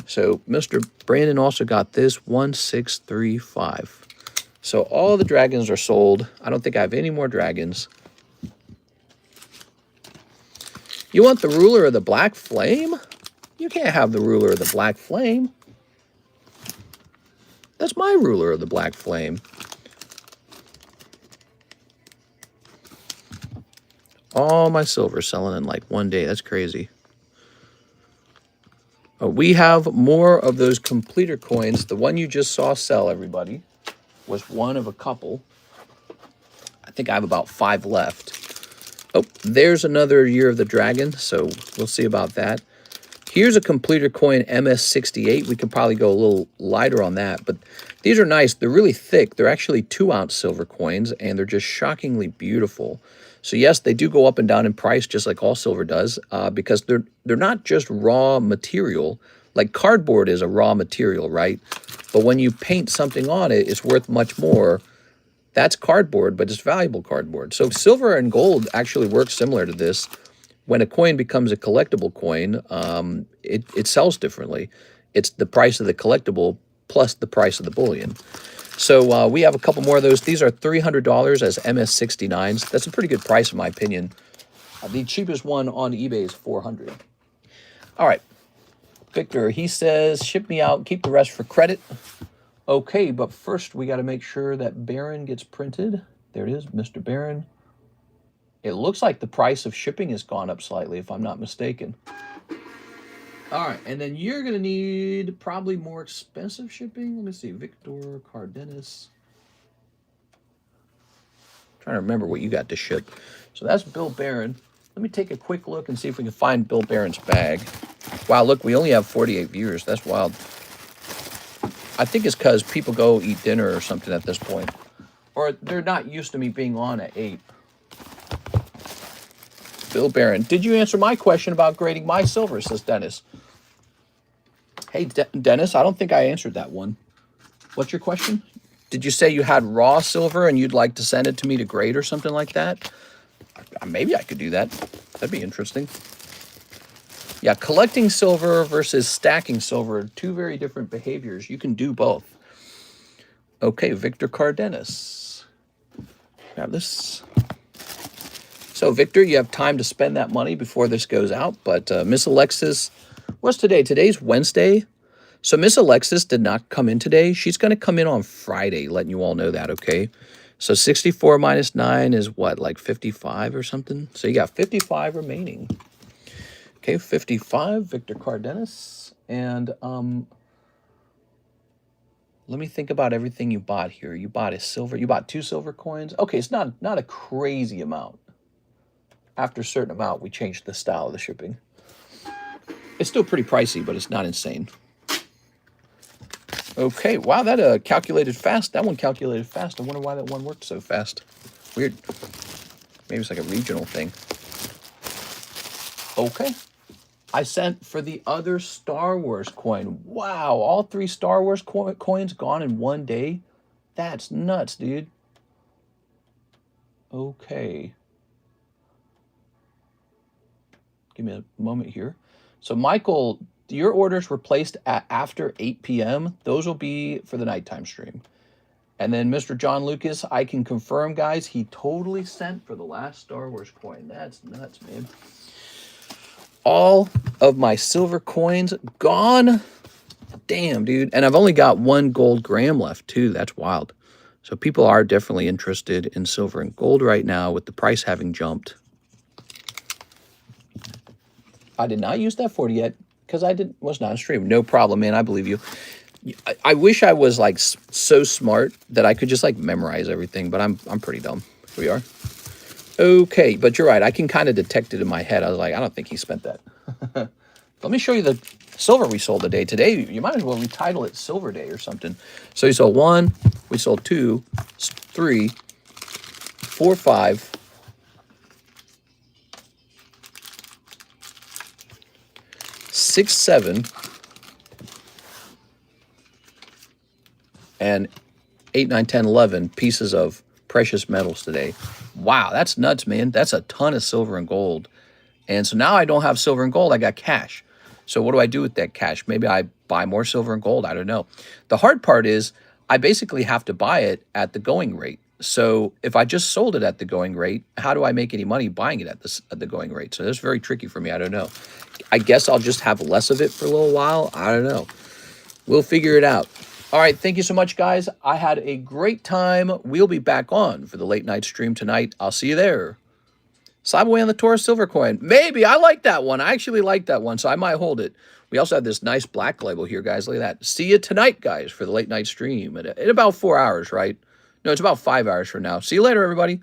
So Mr. Brandon also got this 1635. So all the dragons are sold. I don't think I have any more dragons. You want the ruler of the Black Flame? You can't have the ruler of the Black Flame. That's my ruler of the Black Flame. All my silver selling in like one day. That's crazy. We have more of those completer coins. The one you just saw sell, everybody, was one of a couple. I think I have about 5 left. Oh, there's another Year of the Dragon, so we'll see about that. Here's a completer coin, MS68. We can probably go a little lighter on that, but these are nice. They're really thick. They're actually 2-ounce silver coins, and they're just shockingly beautiful. So yes, they do go up and down in price, just like all silver does, because they're not just raw material. Like cardboard is a raw material, right? But when you paint something on it, it's worth much more. That's cardboard, but it's valuable cardboard. So silver and gold actually work similar to this. When a coin becomes a collectible coin, it sells differently. It's the price of the collectible plus the price of the bullion. So we have a couple more of those. These are $300 as MS69s. That's a pretty good price in my opinion. The cheapest one on eBay is $400. All right. Victor, he says, ship me out, keep the rest for credit. Okay, but first we got to make sure that Baron gets printed. There it is, Mr. Baron. It looks like the price of shipping has gone up slightly, if I'm not mistaken. All right, and then you're going to need probably more expensive shipping. Let me see, Victor Cardenas. I'm trying to remember what you got to ship. So that's Bill Barron. Let me take a quick look and see if we can find Bill Barron's bag. Wow, look, we only have 48 viewers. That's wild. I think it's because people go eat dinner or something at this point. Or they're not used to me being on at 8. Bill Barron, did you answer my question about grading my silver, says Dennis. Hey, Dennis, I don't think I answered that one. What's your question? Did you say you had raw silver and you'd like to send it to me to grade or something like that? Maybe I could do that. That'd be interesting. Yeah, collecting silver versus stacking silver are 2 very different behaviors. You can do both. Okay, Victor Cardenas. Grab this. So, Victor, you have time to spend that money before this goes out. But Miss Alexis, what's today? Today's Wednesday. So Miss Alexis did not come in today. She's going to come in on Friday, letting you all know that, okay? So 64 minus 9 is what, like 55 or something? So you got 55 remaining. Okay, 55, Victor Cardenas. And let me think about everything you bought here. You bought a silver, you bought 2 silver coins. Okay, it's not a crazy amount. After a certain amount, we changed the style of the shipping. It's still pretty pricey, but it's not insane. Okay, wow, that calculated fast. That one calculated fast. I wonder why that one worked so fast. Weird. Maybe it's like a regional thing. Okay. I sent for the other Star Wars coin. Wow, all 3 Star Wars coins gone in one day? That's nuts, dude. Okay. Give me a moment here. So, Michael, your orders were placed at after 8 p.m. Those will be for the nighttime stream. And then Mr. John Lucas, I can confirm, guys, he totally sent for the last Star Wars coin. That's nuts, man. All of my silver coins gone. Damn, dude. And I've only got 1 gold gram left, too. That's wild. So people are definitely interested in silver and gold right now with the price having jumped. I did not use that 40 yet because was not a stream. No problem, man. I believe you. I wish I was like so smart that I could just like memorize everything, but I'm pretty dumb. Here we are. Okay, but you're right. I can kind of detect it in my head. I was like, I don't think he spent that. Let me show you the silver we sold today. Today, you might as well retitle it Silver Day or something. So we sold 1, we sold 2, 3, 4, 5, 6, 7, and 8, 9, 10, 11 pieces of precious metals today. Wow, that's nuts, man. That's a ton of silver and gold. And so now I don't have silver and gold. I got cash. So what do I do with that cash? Maybe I buy more silver and gold. I don't know. The hard part is I basically have to buy it at the going rate. So if I just sold it at the going rate, how do I make any money buying it at the going rate? So that's very tricky for me. I don't know. I guess I'll just have less of it for a little while. I don't know. We'll figure it out. All right, thank you so much, guys. I had a great time. We'll be back on for the late night stream tonight. I'll see you there. Slab away on the Taurus silver coin. Maybe. I like that one. I actually like that one, so I might hold it. We also have this nice black label here, guys. Look at that. See you tonight, guys, for the late night stream in about 4 hours, right? No, it's about 5 hours from now. See you later, everybody.